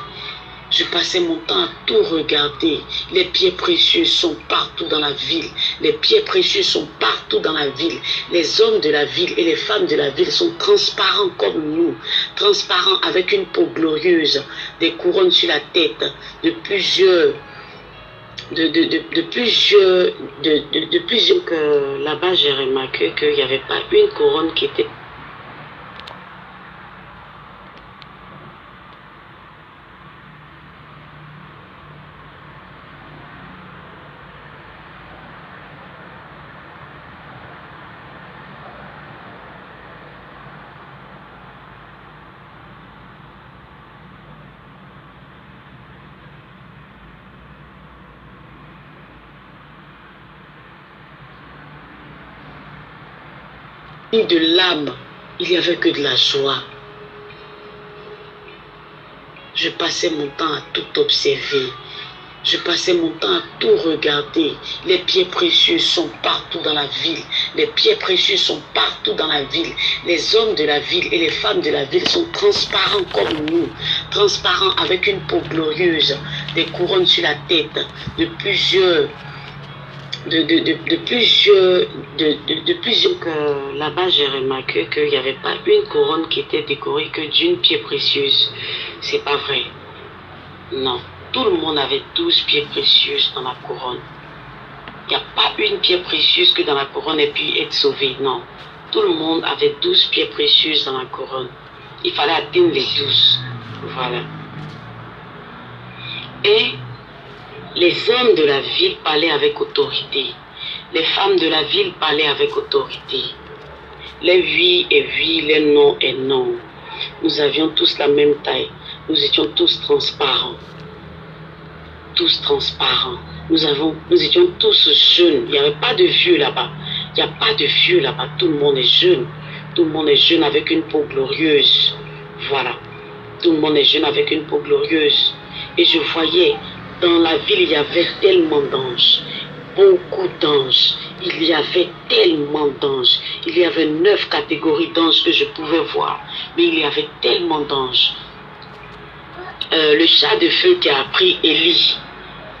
Je passais mon temps à tout regarder. Les pierres précieuses sont partout dans la ville. Les pierres précieuses sont partout dans la ville. Les hommes de la ville et les femmes de la ville sont transparents comme nous. Transparents avec une peau glorieuse, des couronnes sur la tête, de plusieurs que là-bas j'ai remarqué qu'il n'y avait pas une couronne qui était de l'âme, il n'y avait que de la joie. Je passais mon temps à tout observer. Je passais mon temps à tout regarder. Les pierres précieuses sont partout dans la ville. Les pierres précieuses sont partout dans la ville. Les hommes de la ville et les femmes de la ville sont transparents comme nous. Transparents avec une peau glorieuse, des couronnes sur la tête, de plusieurs que là-bas j'ai remarqué qu'il n'y avait pas une couronne qui était décorée que d'une pierre précieuse. C'est pas vrai. Non. Tout le monde avait 12 pierres précieuses dans la couronne. Il n'y a pas une pierre précieuse que dans la couronne ait pu être sauvée. Non. Tout le monde avait 12 pierres précieuses dans la couronne. Il fallait atteindre les 12. Voilà. Et les hommes de la ville parlaient avec autorité. Les femmes de la ville parlaient avec autorité. Les oui et oui, les non et non. Nous avions tous la même taille. Nous étions tous transparents. Tous transparents. Nous étions tous jeunes. Il n'y avait pas de vieux là-bas. Il n'y a pas de vieux là-bas. Tout le monde est jeune. Tout le monde est jeune avec une peau glorieuse. Voilà. Tout le monde est jeune avec une peau glorieuse. Et je voyais, dans la ville, il y avait tellement d'anges. Beaucoup d'anges. Il y avait tellement d'anges. Il y avait 9 catégories d'anges que je pouvais voir. Mais il y avait tellement d'anges. le chat de feu qui a pris Élie.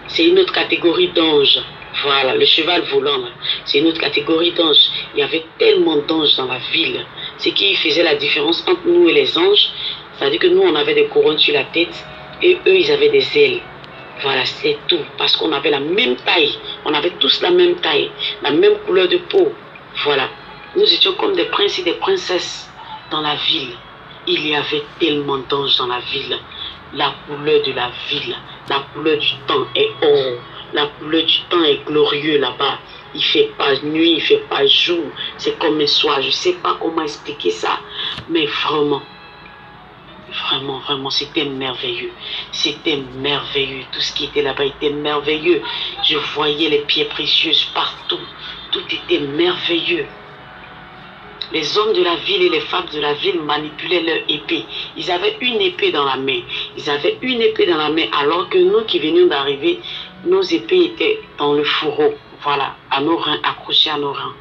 C'est une autre catégorie d'anges. Voilà, le cheval volant, c'est une autre catégorie d'anges. Il y avait tellement d'anges dans la ville. Ce qui faisait la différence entre nous et les anges, c'est-à-dire que nous, on avait des couronnes sur la tête et eux, ils avaient des ailes. Voilà, c'est tout. Parce qu'on avait la même taille. On avait tous la même taille, la même couleur de peau. Voilà. Nous étions comme des princes et des princesses dans la ville. Il y avait tellement d'anges dans la ville. La couleur de la ville, la couleur du temps est or. La couleur du temps est glorieux là-bas. Il ne fait pas nuit, il ne fait pas jour. C'est comme un soir. Je ne sais pas comment expliquer ça. Mais vraiment, vraiment, vraiment, c'était merveilleux. C'était merveilleux. Tout ce qui était là-bas était merveilleux. Je voyais les pierres précieuses partout. Tout était merveilleux. Les hommes de la ville et les femmes de la ville manipulaient leur épée. Ils avaient une épée dans la main. Ils avaient une épée dans la main alors que nous qui venions d'arriver, nos épées étaient dans le fourreau. Voilà, à nos reins, accrochées à nos reins.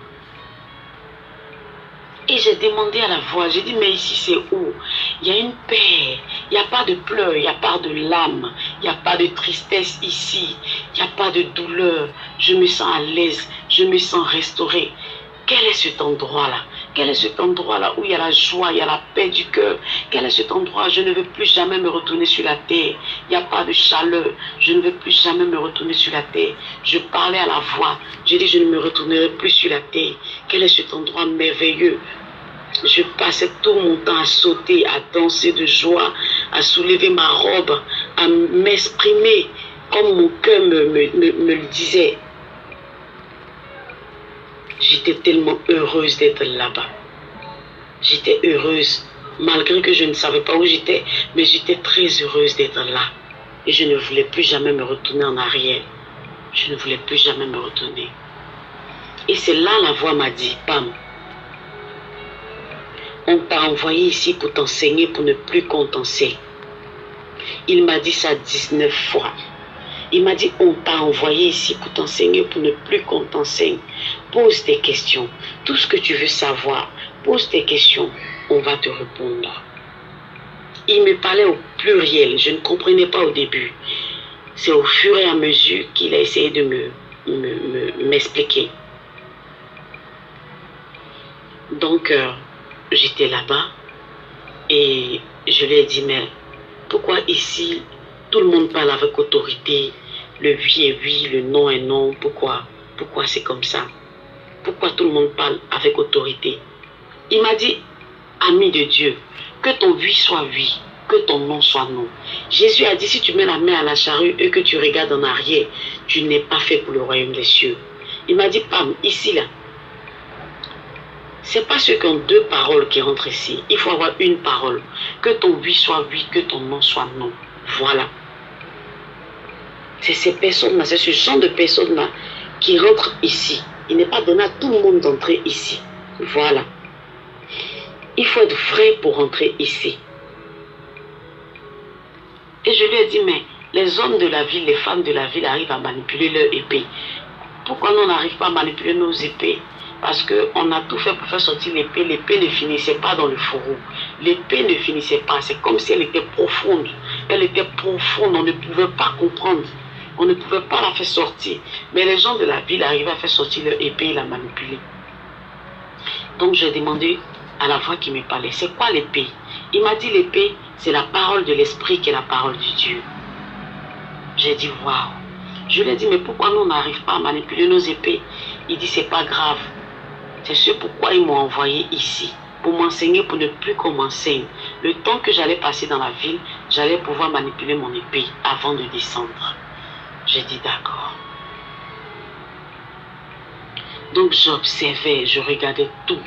Et j'ai demandé à la voix, j'ai dit, mais ici c'est où? Il y a une paix, il n'y a pas de pleurs, il n'y a pas de larmes, il n'y a pas de tristesse ici, il n'y a pas de douleur. Je me sens à l'aise, je me sens restaurée. Quel est cet endroit-là? Quel est cet endroit-là où il y a la joie, il y a la paix du cœur? Quel est cet endroit? Je ne veux plus jamais me retourner sur la terre. Il n'y a pas de chaleur. Je ne veux plus jamais me retourner sur la terre. Je parlais à la voix. J'ai dit, je ne me retournerai plus sur la terre. Quel est cet endroit merveilleux? Je passais tout mon temps à sauter, à danser de joie, à soulever ma robe, à m'exprimer comme mon cœur me le disait. J'étais tellement heureuse d'être là-bas. J'étais heureuse, malgré que je ne savais pas où j'étais, mais j'étais très heureuse d'être là. Et je ne voulais plus jamais me retourner en arrière. Je ne voulais plus jamais me retourner. Et c'est là la voix m'a dit, Pam, on t'a envoyé ici pour t'enseigner, pour ne plus qu'on t'enseigne. Il m'a dit ça 19 fois. Il m'a dit, on t'a envoyé ici pour t'enseigner, pour ne plus qu'on t'enseigne. Pose tes questions. Tout ce que tu veux savoir, pose tes questions. On va te répondre. Il me parlait au pluriel. Je ne comprenais pas au début. C'est au fur et à mesure qu'il a essayé de m'expliquer. Donc, j'étais là-bas et je lui ai dit, mais pourquoi ici, tout le monde parle avec autorité? Le oui est oui, le non est non. Pourquoi? Pourquoi c'est comme ça? Pourquoi tout le monde parle avec autorité? Il m'a dit, ami de Dieu, que ton oui soit oui, que ton non soit non. Jésus a dit, si tu mets la main à la charrue et que tu regardes en arrière, tu n'es pas fait pour le royaume des cieux. Il m'a dit, Pam, ici là, c'est pas ceux qui ont deux paroles qui rentrent ici. Il faut avoir une parole. Que ton oui soit oui, que ton non soit non. Voilà. C'est ces personnes-là, c'est ce genre de personnes-là qui rentrent ici. Il n'est pas donné à tout le monde d'entrer ici. Voilà. Il faut être vrai pour rentrer ici. Et je lui ai dit, mais les hommes de la ville, les femmes de la ville arrivent à manipuler leur épée. Pourquoi nous n'arrivons pas à manipuler nos épées? Parce qu'on a tout fait pour faire sortir l'épée. L'épée ne finissait pas dans le fourreau. L'épée ne finissait pas. C'est comme si elle était profonde. Elle était profonde. On ne pouvait pas comprendre. On ne pouvait pas la faire sortir. Mais les gens de la ville arrivaient à faire sortir leur épée et la manipuler. Donc j'ai demandé à la voix qui me parlait, c'est quoi l'épée? Il m'a dit, l'épée, c'est la parole de l'esprit qui est la parole de Dieu. J'ai dit, waouh. Je lui ai dit, mais pourquoi nous n'arrivons pas à manipuler nos épées? Il dit, c'est pas grave. C'est ce pourquoi ils m'ont envoyé ici. Pour m'enseigner, pour ne plus qu'on m'enseigne. Le temps que j'allais passer dans la ville, j'allais pouvoir manipuler mon épée avant de descendre. J'ai dit, d'accord. Donc j'observais, je regardais tout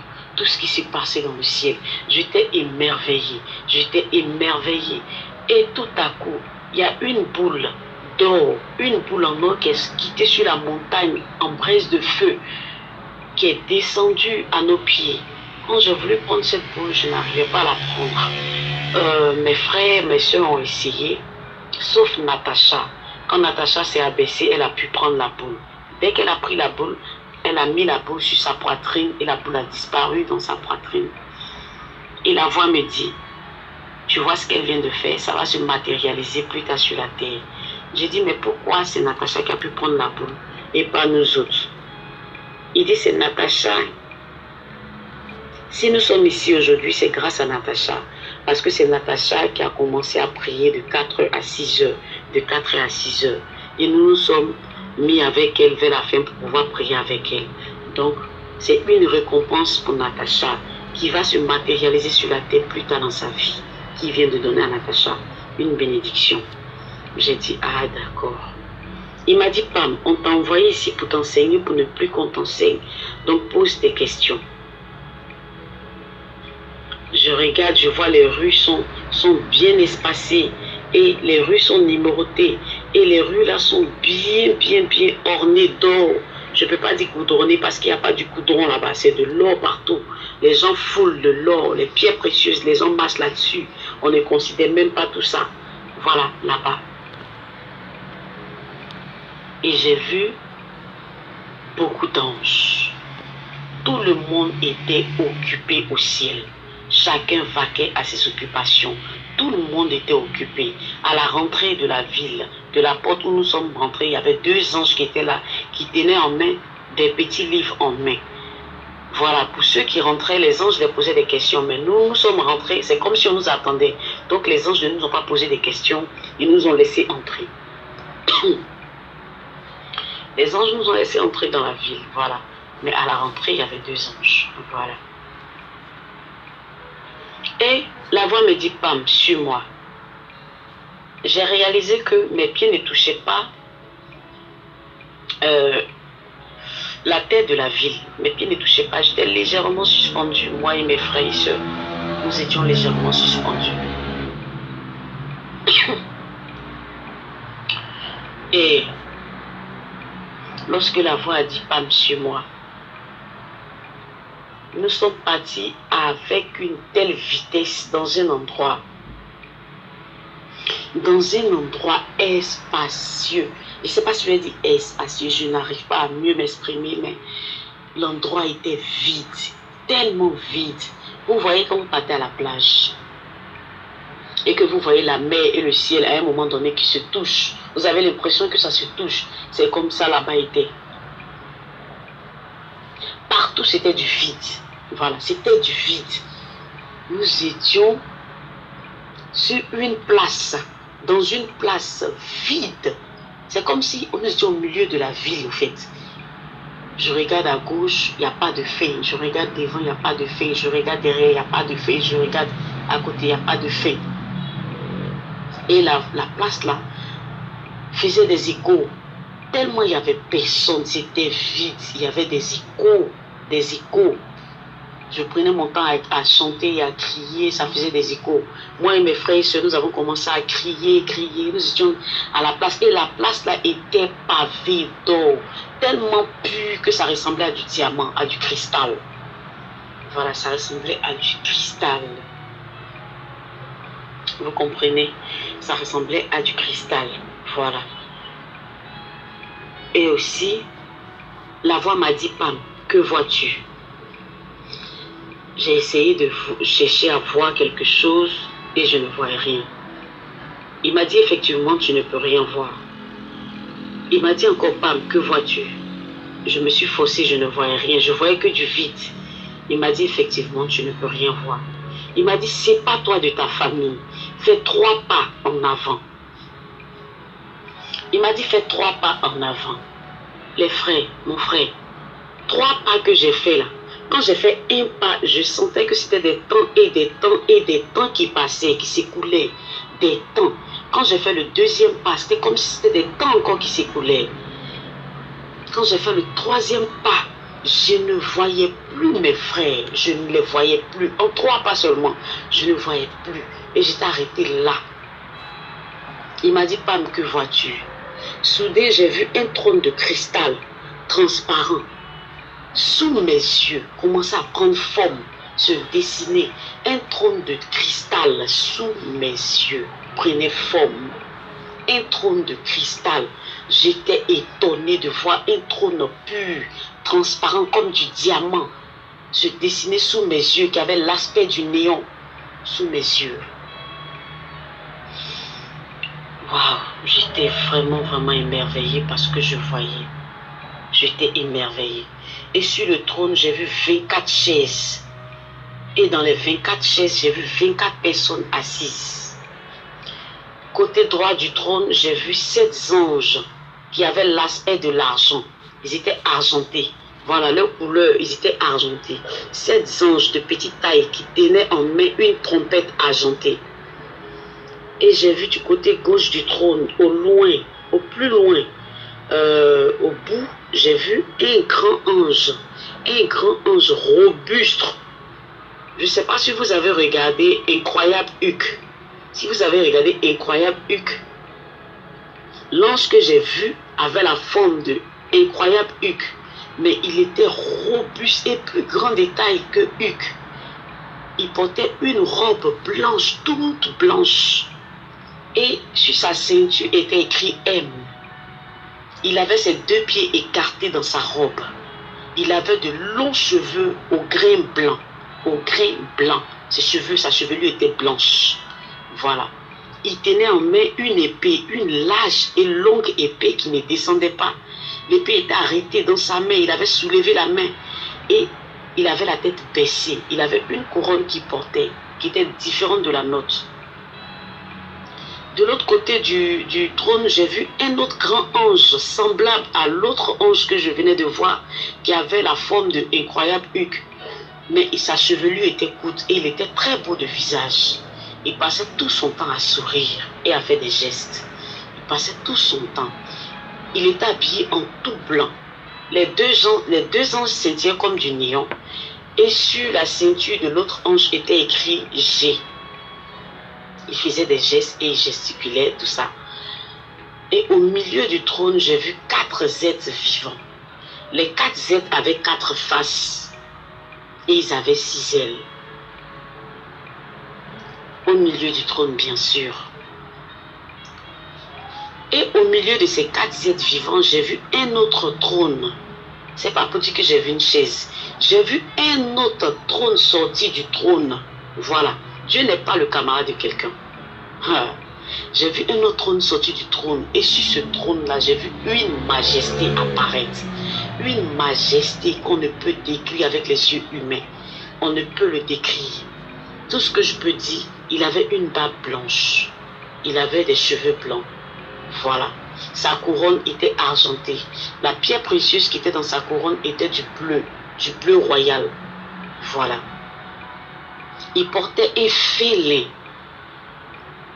ce qui s'est passé dans le ciel. J'étais émerveillée. J'étais émerveillée. Et tout à coup, il y a une boule d'or, une boule en or qui était sur la montagne en braise de feu, qui est descendue à nos pieds. Quand j'ai voulu prendre cette boule, je n'arrivais pas à la prendre. Mes frères, mes soeurs ont essayé, sauf Natacha. Quand Natacha s'est abaissée, elle a pu prendre la boule. Dès qu'elle a pris la boule, elle a mis la boule sur sa poitrine et la boule a disparu dans sa poitrine. Et la voix me dit, tu vois ce qu'elle vient de faire, ça va se matérialiser plus tard sur la terre. J'ai dit, mais pourquoi c'est Natacha qui a pu prendre la boule et pas nous autres? Il dit, c'est Natacha. Si nous sommes ici aujourd'hui, c'est grâce à Natacha. Parce que c'est Natacha qui a commencé à prier de 4h à 6h. De 4h à 6h. Et nous nous sommes mis avec elle vers la fin pour pouvoir prier avec elle. Donc, c'est une récompense pour Natacha qui va se matérialiser sur la terre plus tard dans sa vie. Qui vient de donner à Natacha une bénédiction. J'ai dit, ah d'accord. Il m'a dit, Pam, on t'a envoyé ici pour t'enseigner, pour ne plus qu'on t'enseigne. Donc pose tes questions. Je regarde, je vois les rues sont bien espacées. Et les rues sont numérotées. Et les rues là sont bien ornées d'or. Je ne peux pas dire goudronnées parce qu'il n'y a pas du goudron là-bas. C'est de l'or partout. Les gens foulent de l'or, les pierres précieuses, les gens marchent là-dessus. On ne considère même pas tout ça. Voilà, là-bas. Et j'ai vu beaucoup d'anges. Tout le monde était occupé au ciel. Chacun vaquait à ses occupations. Tout le monde était occupé. À la rentrée de la ville, de la porte où nous sommes rentrés, il y avait 2 anges qui étaient là, qui tenaient en main des petits livres en main. Voilà, pour ceux qui rentraient, les anges les posaient des questions, mais nous sommes rentrés, c'est comme si on nous attendait. Donc les anges ne nous ont pas posé des questions, ils nous ont laissé entrer. Les anges nous ont laissé entrer dans la ville, voilà. Mais à la rentrée, il y avait 2 anges, voilà. Et la voix me dit, Pam, suis-moi. J'ai réalisé que mes pieds ne touchaient pas la terre de la ville. Mes pieds ne touchaient pas, j'étais légèrement suspendu. Moi et mes frères et sœurs, nous étions légèrement suspendus. Et lorsque la voix a dit, Pam, suis-moi, nous sommes partis avec une telle vitesse dans un endroit espacieux. Je ne sais pas si je vais dire espacieux, je n'arrive pas à mieux m'exprimer, mais l'endroit était vide, tellement vide. Vous voyez quand vous partez à la plage et que vous voyez la mer et le ciel à un moment donné qui se touchent, vous avez l'impression que ça se touche. C'est comme ça là-bas était. Partout c'était du vide. Voilà, c'était du vide. Nous étions sur une place, dans une place vide. C'est comme si on était au milieu de la ville, en fait. Je regarde à gauche, il n'y a pas de feu. Je regarde devant, il n'y a pas de feu. Je regarde derrière, il n'y a pas de feu. Je regarde à côté, il n'y a pas de feu. Et la place là faisait des échos. Tellement il n'y avait personne, c'était vide. Il y avait des échos, des échos. Je prenais mon temps à chanter et à crier, ça faisait des échos. Moi et mes frères et sœurs, nous avons commencé à crier. Nous étions à la place. Et la place là était pavée d'or. Tellement pur que ça ressemblait à du diamant, à du cristal. Voilà, ça ressemblait à du cristal. Vous comprenez? Ça ressemblait à du cristal. Voilà. Et aussi, la voix m'a dit, Pam, que vois-tu? J'ai essayé de chercher à voir quelque chose et je ne voyais rien. Il m'a dit, effectivement, tu ne peux rien voir. Il m'a dit encore, Pam, que vois-tu? Je me suis forcée, je ne voyais rien. Je voyais que du vide. Il m'a dit, effectivement, tu ne peux rien voir. Il m'a dit, sépare-toi de ta famille. Fais 3 pas en avant. Il m'a dit, fais 3 pas en avant. Les frères, mon frère, 3 pas que j'ai fait là. Quand j'ai fait un pas, je sentais que c'était des temps et des temps et des temps qui passaient, qui s'écoulaient. Des temps. Quand j'ai fait le 2e pas, c'était comme si c'était des temps encore qui s'écoulaient. Quand j'ai fait le 3e pas, je ne voyais plus mes frères. Je ne les voyais plus. En 3 pas seulement, je ne voyais plus. Et j'étais arrêtée là. Il m'a dit, Pam, que vois-tu? Soudain, j'ai vu un trône de cristal transparent. Sous mes yeux, commençait à prendre forme, se dessiner. Un trône de cristal sous mes yeux prenait forme. Un trône de cristal. J'étais étonnée de voir un trône pur, transparent comme du diamant, se dessiner sous mes yeux, qui avait l'aspect du néon sous mes yeux. j'étais vraiment, vraiment émerveillée parce que je voyais. J'étais émerveillée. Et sur le trône, j'ai vu 24 chaises. Et dans les 24 chaises, j'ai vu 24 personnes assises. Côté droit du trône, j'ai vu 7 anges qui avaient l'aspect de l'argent. Ils étaient argentés. Voilà, leur couleur, ils étaient argentés. 7 anges de petite taille qui tenaient en main une trompette argentée. Et j'ai vu du côté gauche du trône, au loin, au plus loin, au bout, j'ai vu un grand ange robuste. Je ne sais pas si vous avez regardé Incroyable Hulk. Si vous avez regardé Incroyable Hulk, l'ange que j'ai vu avait la forme de Incroyable Hulk, mais il était robuste et plus grand de taille que Hulk. Il portait une robe blanche, toute blanche. Et sur sa ceinture était écrit M. Il avait ses 2 pieds écartés dans sa robe. Il avait de longs cheveux au grain blanc. Sa chevelure était blanche. Voilà. Il tenait en main une épée, une large et longue épée qui ne descendait pas. L'épée était arrêtée dans sa main. Il avait soulevé la main et il avait la tête baissée. Il avait une couronne qu'il portait, qui était différente de la nôtre. De l'autre côté du trône, j'ai vu un autre grand ange, semblable à l'autre ange que je venais de voir, qui avait la forme de Incroyable Hulk. Mais sa chevelure était courte et il était très beau de visage. Il passait tout son temps à sourire et à faire des gestes. Il passait tout son temps. Il était habillé en tout blanc. Les deux anges scintillaient comme du néon. Et sur la ceinture de l'autre ange était écrit G. Il faisait des gestes et il gesticulait, tout ça. Et au milieu du trône, j'ai vu 4 êtres vivants. Les 4 êtres avaient 4 faces. Et ils avaient 6 ailes. Au milieu du trône, bien sûr. Et au milieu de ces 4 êtres vivants, j'ai vu un autre trône. C'est pas pour dire que j'ai vu une chaise. J'ai vu un autre trône sorti du trône. Voilà. Dieu n'est pas le camarade de quelqu'un. J'ai vu un autre trône sorti du trône. Et sur ce trône-là, j'ai vu une majesté apparaître. Une majesté qu'on ne peut décrire avec les yeux humains. On ne peut le décrire. Tout ce que je peux dire, il avait une barbe blanche. Il avait des cheveux blancs. Voilà. Sa couronne était argentée. La pierre précieuse qui était dans sa couronne était du bleu royal. Voilà. Il portait un félin.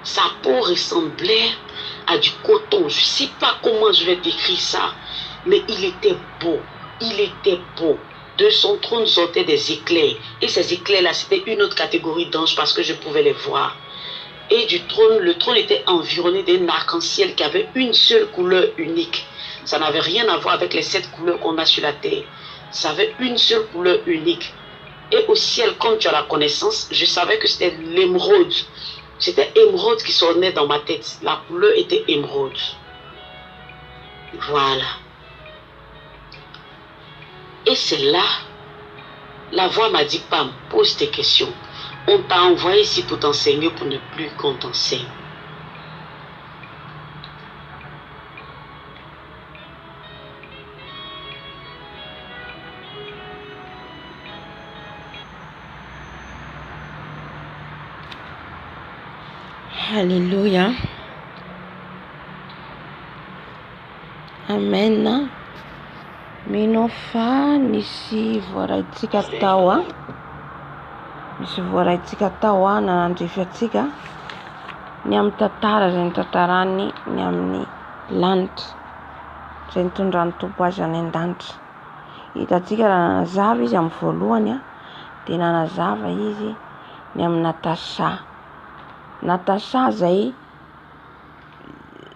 Sa peau ressemblait à du coton. Je ne sais pas comment je vais décrire ça. Mais il était beau. Il était beau. De son trône sortaient des éclairs. Et ces éclairs-là, c'était une autre catégorie d'anges parce que je pouvais les voir. Et du trône, le trône était environné d'un arc-en-ciel qui avait une seule couleur unique. Ça n'avait rien à voir avec les 7 couleurs qu'on a sur la terre. Ça avait une seule couleur unique. Et au ciel, comme tu as la connaissance, je savais que c'était l'émeraude. C'était émeraude qui sonnait dans ma tête. La couleur était émeraude. Voilà. Et c'est là, la voix m'a dit, Pam, pose tes questions. On t'a envoyé ici pour t'enseigner, pour ne plus qu'on t'enseigne. Alléluia. Amen. Minofa nisy voaraitsika tao misy voaraitsika tao nanandrifatsika ny amin'ny tantara izay nitantarany ny amin'ny lanitra izay nitondrany tompo azy any an-danitra. Hitatsika raha nanazava izy amin'ny voalohany dia nanazava izy ny amin'ny Natasha izay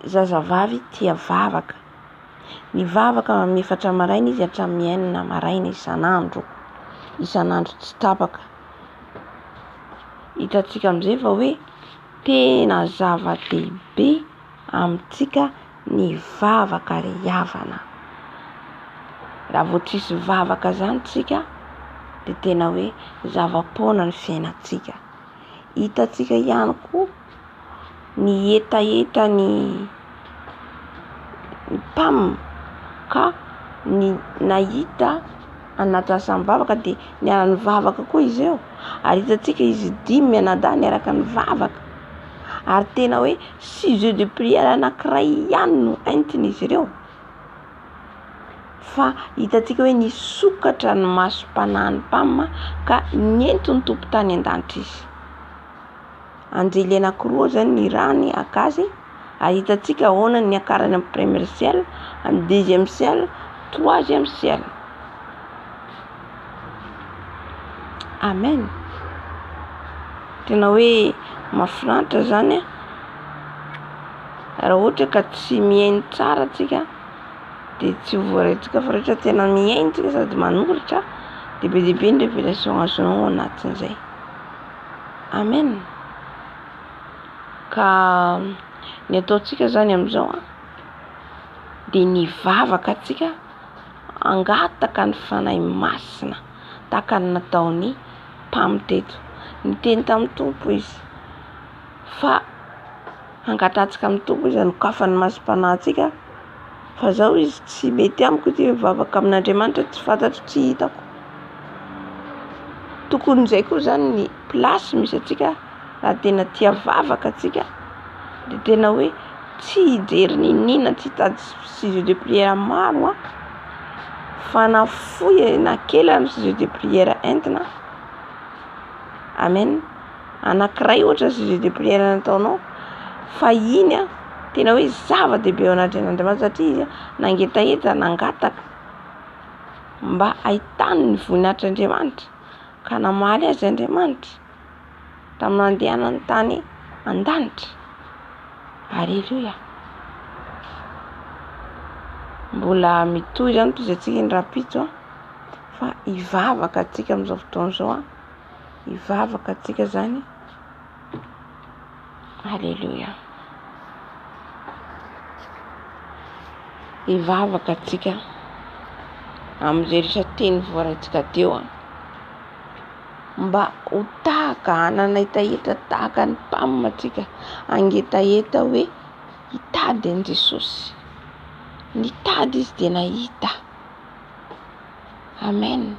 zazavavy tia vavaka. Ny vavaka amin'ny 4 maraina izy hatramin'ny 9 maraina isan'andro tsy tapaka. Hitatsika amin'izay fa hoe tena zava-dehibe amintsika ny vavaka ry havana. Raha vao tsisy vavaka zany tsika dia tena hoe zava-poana ny fiainantsika. Hitatsika ihany koa ny etaeta ny pam ka ny nahita anaty asa mivavaka dia niara nivavaka koa izy eo ary hitantsika izy dimy anadà niaraka nivavaka ary tena hoe sujet de prière anankiray ihany no entiny izy ireo fa hitantsika hoe nisokatra ny masom-panahy ny pam ka nientiny tompo tany an-danitra izy anjely anankiroa zany ny rany akazy ary hitantsika ahoana ny akarany amin'ny premier ciel amin'ny deuxième ciel troisième ciel. Amen. Tena hoe mahafinaritra zany raha ohatra ka tsy miainy tsara antsika dia tsy voaretrika fa rehetra tena miainy tsika sady manoratra dia be dia be ny révélation azonao anatin'izay. Amen. Ka ny ataontsika zany amin'izao dia nivavaka antsika angataka ny fanahy masina tahaka ny nataony pam teto. Niteny tamin'ny tompo izy fa angatatsika amin'ny tompo izy anokafa ny masom-panahintsika fa zao izy tsy mety amiko ity mivavaka amin'Andriamanitra tsy fantatro tsy hitako. Tokony izay koa zany ny plasy misy antsika raha tena tia vavaka antsika dia tena hoe tsy hijery ninina tsy hitady sujet de prière maro fa na fohy na kely ny sujet de prière entina. Amen. Anankiray ohatra sujet de prière nataonao fa iny tena hoe zava-dehibe ao anatin'Andriamanitra satria izy nangetaheta nangataka mba ahitany ny voninahitran'Andriamanitra ka namaly azy Andriamanitra tamin'ny nandehanany tany an-danitra. Alleluia. Mbola mitohy zany toizantsika ny rapito fa hivavaka antsika amin'izao fotoana izao hivavaka antsika zany. Alleluia. Hivavaka antsika amin'izay rehetra teny voaraintsika teo mba ho tahaka hananaitaita tahaka ny pam antsika angetaheta hoe hitady an' Jesosy. Nitady izy dia nahita. Amen.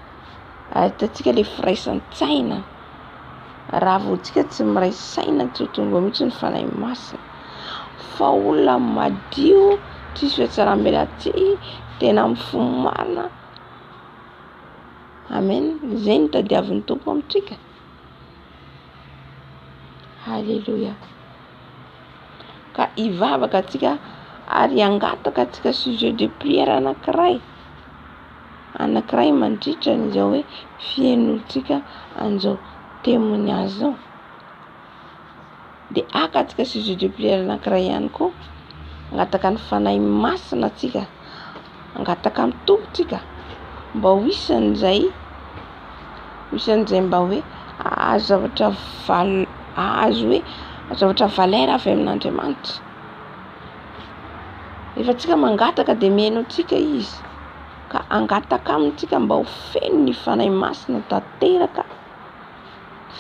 Hitantsika ilay firaisan-tsaina raha voantsika tsy miray saina tsy ho tonga mihitsy ny fanahy masina fa olona madio tsisy fiatsaram-belatsy tena mifono marina. Amen. Izay ny tadiavin'ny tompo amintsika. Halleluja. Ka hivavaka antsika ary angataka antsika sujet de prière anankiray mandritra n'izao hoe fiainontsika an'izao témoignage zao. Dia aka antsika sujet de prière anankiray ihany koa angataka ny fanahy masina antsika angataka amin'ny tompontsika mba ho isan'izay mba hoe azo zavatra zavatra valera avy amin'Andriamanitra. Rehefa tsika mangataka dia miaino antsika izy ka angataka amintsika mba ho feno ny fanahy masina tanteraka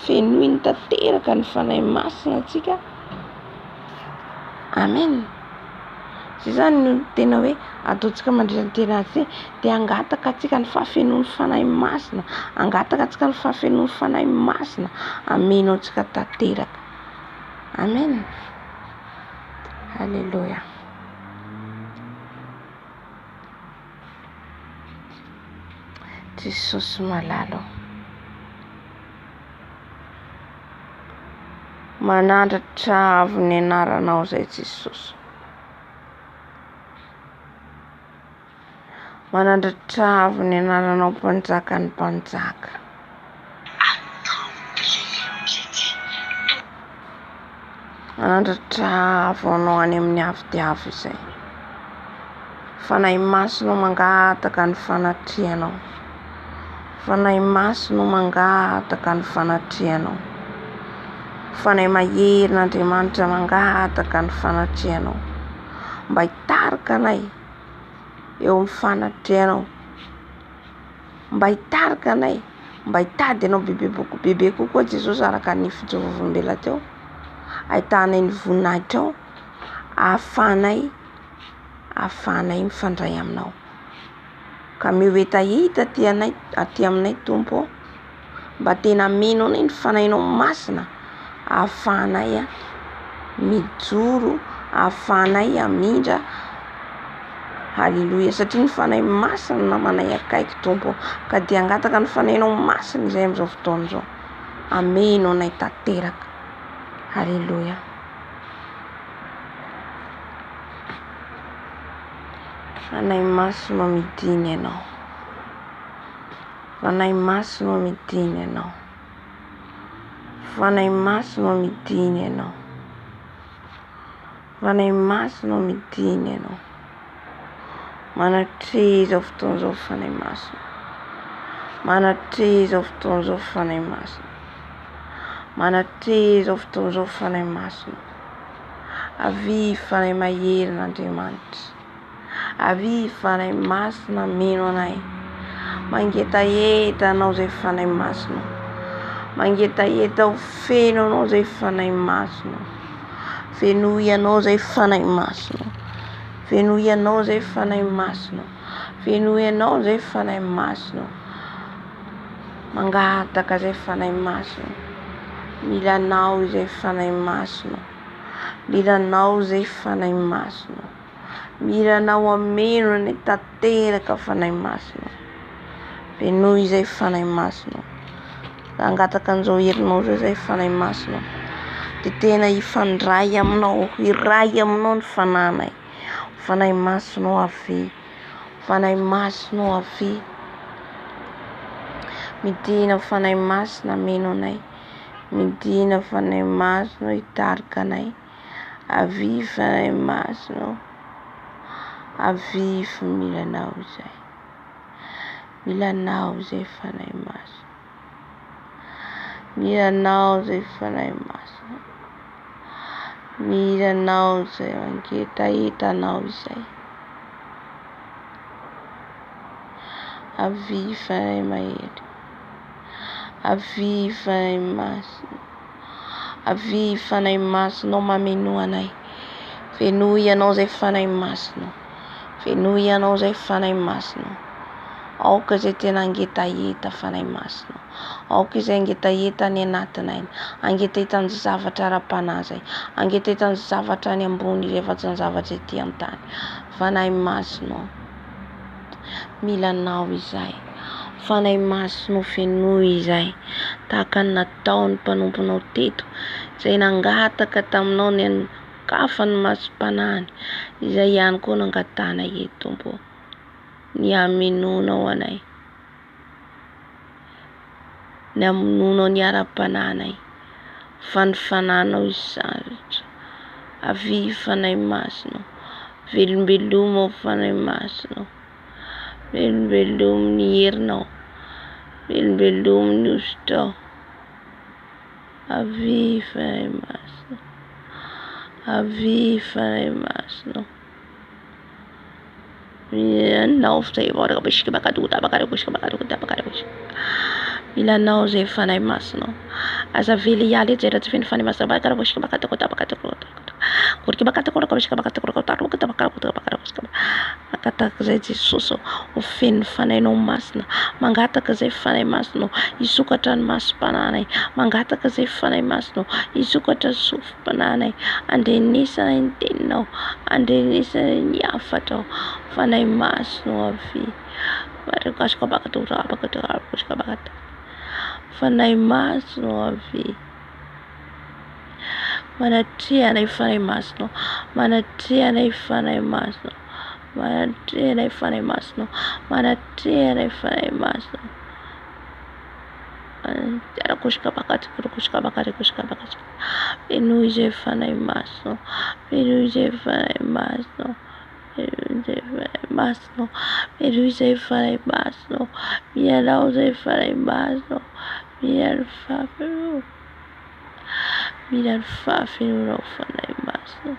fenoiny tanteraka ny fanahy masina antsika. Amen. Zay zany no tena hoe ataontsika mandritra azy dia angataka antsika ny fahafenoan'ny fanahy masina angataka antsika ny fahafenoan'ny fanahy masina ameno antsika tanteraka. Amen. Halleluja. Jesosy malalo. Manandratra avy ny anaranao zay Jesosy. Manandratra avy ny anaranao mpanjaka ny mpanjaka. Manandratra avy anao any amin'ny avy dia avy izay. Fanahy masina mangataka ny fanatrianao. Fanahy masina mangataka ny fanatrianao. Fanahy maherin'Andriamanitra mangataka ny fanatrianao. Mba hitarika anay eo amin'ny fanatrianao. Mba hitarika anay, mba hitady anao bebe kokoa Jesosy araka ny fijorovam-bela teo. Ahitanay ny voninahitra ao, ahafahanay ahafahanay mifandray aminao. Ka mioetahita aty aminay Tompo, mba tena mino ny fanahinao masina, ahafahanay mijoro, ahafahanay amindra. Haleloia, satria ny fanahy masina namanay akaiky Tompo, ka dia angataka ny fanahinao masina izay amin'izao fotoana izao. Ameno anay tanteraka. Haleloia. Fanahy masina midiny ianao. Fanahy masina midiny ianao. Fanahy masina midiny ianao. Fanahy masina midiny ianao. Manatreza fotoana izao fanahy masina. Manatreza fotoana izao fanahy masina. Manatreza fotoana izao fanahy masina. Avy fanahy maherin'Andriamanitra. Avy fanahy masina mino anay. Mangetaeta anao zay fanahy masina. Mangetaeta ho feno anao zay fanahy masina. Fenoy anao zay fanahy masina. Fenoy anao zay fanahy masina. Fenoy anao zay fanahy masina. Mangataka zay fanahy masina. Milanao zay fanahy masina. Milanao zay fanahy masina. Milanao ameno ny tanteraka fanahy masina. Fenoy zay fanahy masina. Angataka an'izao herinao zay fanahy masina. Dia tena hifandray aminao, hiray aminao ny fananay. Fanahy masina avy. Fanahy masina avy. Midina fanahy masina meno anay. Midina fanahy masina hitarika anay. Avy fanahy masina. Avy milanao zay. Milanao zay fanahy masina. Milanao zay fanahy masina. Milanao zay mangetaetanao zay. Avy fanahy mahery. Avy fanahy masina. Avy fanahy masina mameno anay. Fenoy anao zay fanahy masina. Fenoy anao zay fanahy masina. Aoka zay tena angetaeta fanahy masina. Aoka izay angetaeta ny anatinay. Angetaeta ny zavatra ara-panazay. Angetaeta ny zavatra any ambony izay efa-tsy ny zavatra ety an-tany. Fanahy masina. Milanao izay. Fanahy masina fenoy izay. Tahaka ny nataon'ny mpanomponao teto. Izay nangataka taminao ny kafany masom-panany. Izay ihany koa nangatanay eto Tompo. Ny aminonao anay. Ny aminonao ny ara-pananay. Fanifananao izaritra. Avy fanahy masina. Velombelomo fanahy masina. Velombelomo ny herinao. Velombelomo ny ositao. Avy fanahy masina. Avy fanahy masina. Milanao zay milanao zay fanahy masina. Aza vely ialy eto zay raha tsy feno fanahy masina. Mangataka zay Jesosy ho feno fanahinao masina. Mangataka zay fanahy masina hisokatra ny masom-pananay. Mangataka zay fanahy masina hisokatra ny sofim-pananay. Andrenesana ny teninao. Andrenesana ny hafatrao. Fanahy masina avy. Fanahy masina avy. Manatrehanay fanahy masina. Manatrehanay fanahy masina. Manatrehanay fanahy masina. Manatrehanay fanahy masina. Fenoy zay fanahy masina. Fenoy zay fanahy masina. Masina. Fenoy zay fanahy masina. Milanao zay fanahy masina. Milany fafenao. Milany fafenao fanahy masina.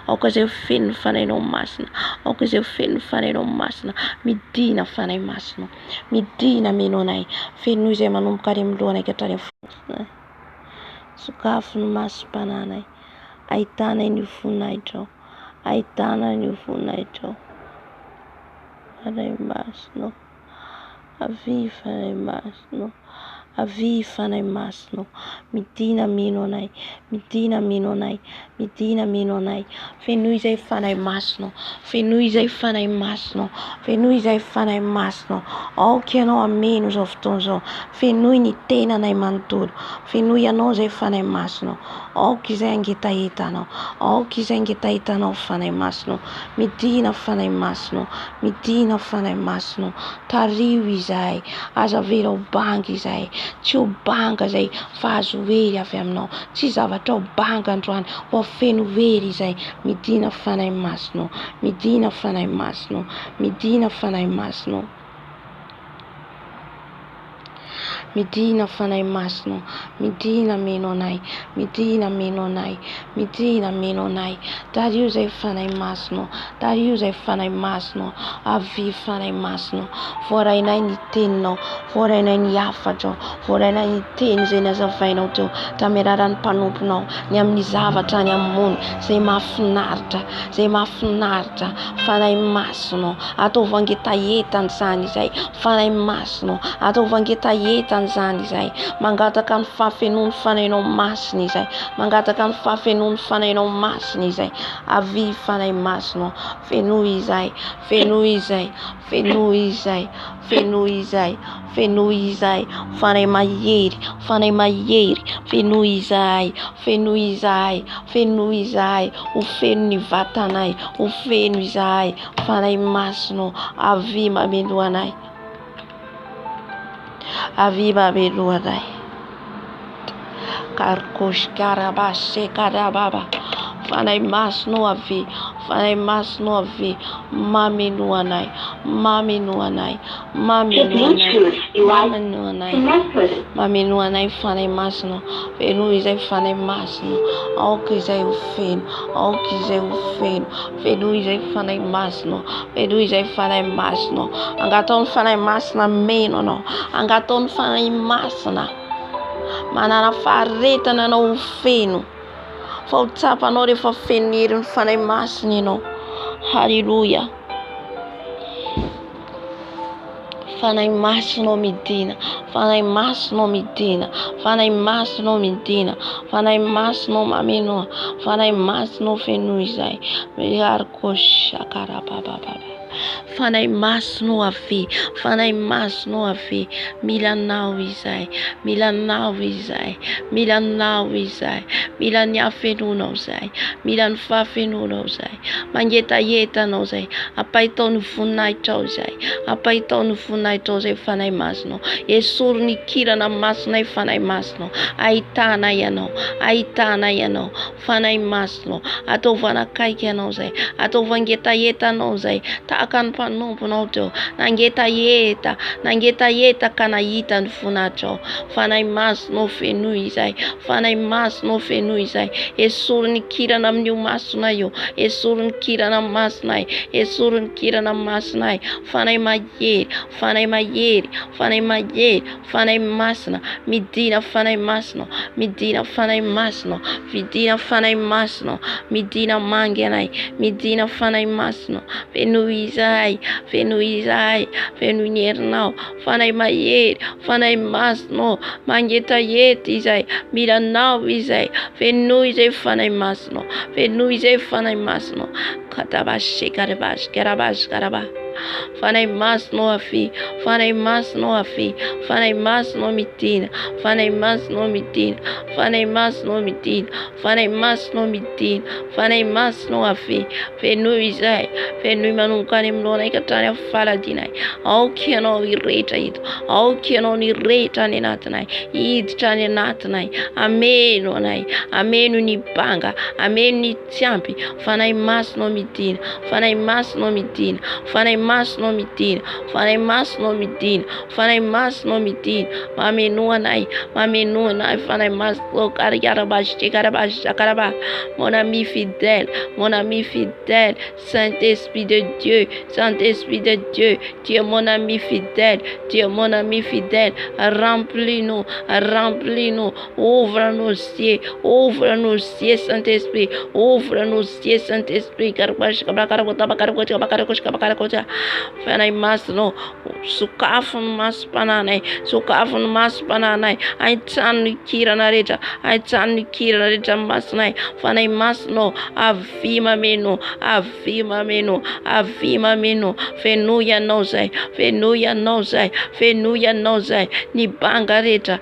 Aoka zay feno fanahinao masina. Aoka zay feno fanahinao masina. Midina fanahy masina. Midina meno anay. Fenoy zay manomboka any amin'ny lohanay ka hatrany amin'ny fofona. Sokafo ny masom-pananay. Ahitana iny voninahitra. Ahitana iny voninahitra. Fanay masonao. Avy fanay masonao. Avy fanay masonao. Midina mino anay. Midina mino anay. Midina mino anay. Fenoy izay fanay masonao. Fenoy izay fanay masonao. Fenoy izay fanay masonao. Aoka ianao ameno izao fotoana izao. Fenoy ny tenanay manontolo. Fenoy ianao izay fanay masonao. Aoka izay angetahetanao. Aoka izay angetahetanao fanay masonao. Midina fanay masonao. Midina fanay masonao. Tario izay. Aza vera ho banga izay. Tsy ho banga izay fa azo hery avy aminao. Tsy zavatra ho banga androany. Ho feno hery izay. Midina fanay masonao. Midina fanay masonao. Midina fanay masonao. Midina fanay masonao. Midina meno anay. Midina meno anay. Midina meno anay. Tario izay fanay masonao. Tario izay fanay masonao. Avy fanay masonao. Voarainay ny teninao. Voarainay ny hafatrao. Voarainay ny teny izay nazavainao teo tamin'ny raran'ny mpanomponao. Ny amin'ny zavatra ny amony. Izay mahafinaritra. Izay mahafinaritra. Fanay masonao. Ataovy angetahetany izany izay. Fanay masonao. Ataovy angetahetany izany izay. Mangataka ny fahafenoany fanainao masina izay. Mangataka ny fahafenoany fanainao masina izay. Avy fanay masonao. Fenoy izay. Fenoy izay. Fenoy izay. Fenoy izay. Fenoy izay. Fanay mahery. Fanay mahery. Fenoy izay. Fenoy izay. Fenoy izay. Ho feno ny vatanay. Ho feno izay. Fanay masonao. Avy mamelo anay. Avy mamelo anay. Karkosh karabashe karababa. Fanay masonao avy. Fanay masonao avy. Mamelo anay. Mamelo anay. Mamelo anay. Mamelo anay. Mamelo anay fanay masonao. Fenoy izay fanay masonao. Aoka izay ho feno. Aoka izay ho feno. Fenoy izay fanay masonao. Fenoy izay fanay masonao. Angataony fanay masina meno anao. Angataony fanay masina. Manana faharetana anao ho feno. Fa ho tsapanao rehefa feno herin'ny fanay masina ianao. Halleluja. Fanay masonao midina. Fanay masonao midina. Fanay masonao midina. Fanay masonao mameno. Fanay masonao fenoy izay. Miarikosha karabababa. Fanay masonao avy. Fanay masonao avy. Milanao izay. Milanao izay. Milanao izay. Mila ny hafenonao izay. Mila ny fahafenonao izay. Mangetahetanao izay. Ampahitao ny voninahitrao izay. Ampahitao ny voninahitrao izay fanay masonao. Esory ny kirana masonay fanay masonao. Ahitana ianao. Ahitana ianao. Fanay masonao. Ataovy anakaiky ianao izay. Ataovy angetahetanao izay. Tahaka ny mpanomponao teo. Nangetaheta. Nangetaheta ka nahita ny voninahitrao. Fanay masonao fenoy izay. Fanay masonao fenoy izay. Esory ny kirana amin'io masonay io. Esory ny kirana masonay. Esory ny kirana masonay. Fanay mahery. Fanay mahery. Fanay mahery. Fanay masina. Midina fanay masonao. Midina fanay masonao. Vidina fanay masonao. Midina mangy anay. Midina fanay masonao. Fenoy izay. Fenoy izay. Fenoy ny herinao. Fanay mahery. Fanay masonao. Mangetahety izay. Milanao izay. Fenoy izay fanay masonao. Fenoy izay fanay masonao. Katabashe karabash karabash karaba. Fanay masonao avy. Fanay masonao avy. Fanay masonao midina. Fanay masonao midina. Fanay masonao midina. Fanay masonao midina. Fanay masonao avy. Fenoy izay. Fenoy manomboka any aminao anay ka hatrany amin'ny faladinay. Aoka ianao hirehetra eto. Aoka ianao ny rehetra any anatinay. Hiditra any anatinay. Ameno anay. Ameno ny banga. Ameno ny tsiampy. Fanay masonao midina. Fanay masonao midina. Fanay masina midina, fanay masina midina, fanay masina midina, mameno anay, fanay masina karaba. Mon ami fidèle, Saint-Esprit de Dieu, tu es mon ami fidèle, remplis-nous, ouvre nos cieux, Saint-Esprit, ouvre nos cieux, Saint-Esprit, fanay masno, sukafun mas pananay, ay tanu kira na reja masnay, fanay masno, avima meno, fenuya nozay, ni banga reja,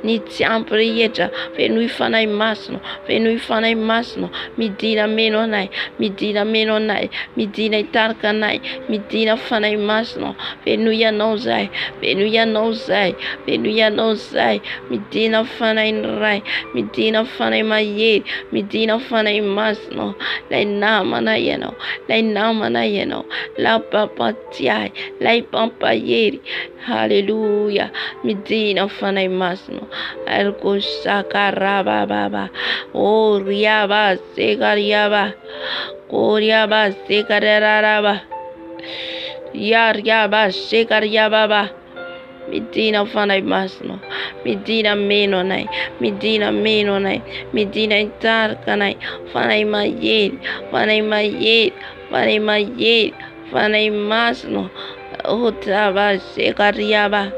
ni tiampre reja, fenui fanay masno, midina meno nay, midina itarkanay, midina fanay masno, fenuya nozay, midina fanay ray, midina fanay mayer, midina fanay masno, lay nama na yeno, la papa tiay, lay pampa yeri, hallelujah, midina fanay masno, alko sakaraba baba, oh riaba segariaba, Koriaba sekararaba, Yariaba sekariaba, Medina fanay masno, Medina menonay, Medina intarkanay, fanay mayer, fanay masno, Otaba sekariaba,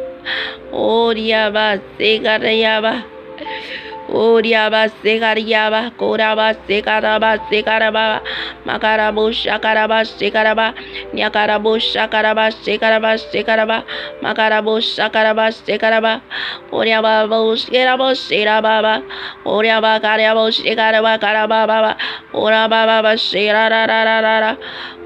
Oriaba sekariaba, Oriaba segariaba, Koraba sekaraba, Makarabo shakaraba sekaraba, Nyakarabo shakaraba sekaraba, Makarabo shakaraba sekaraba, Oriaba boskerabo serababa, Oriaba karabo sekaraba karababa, Orababa serararara,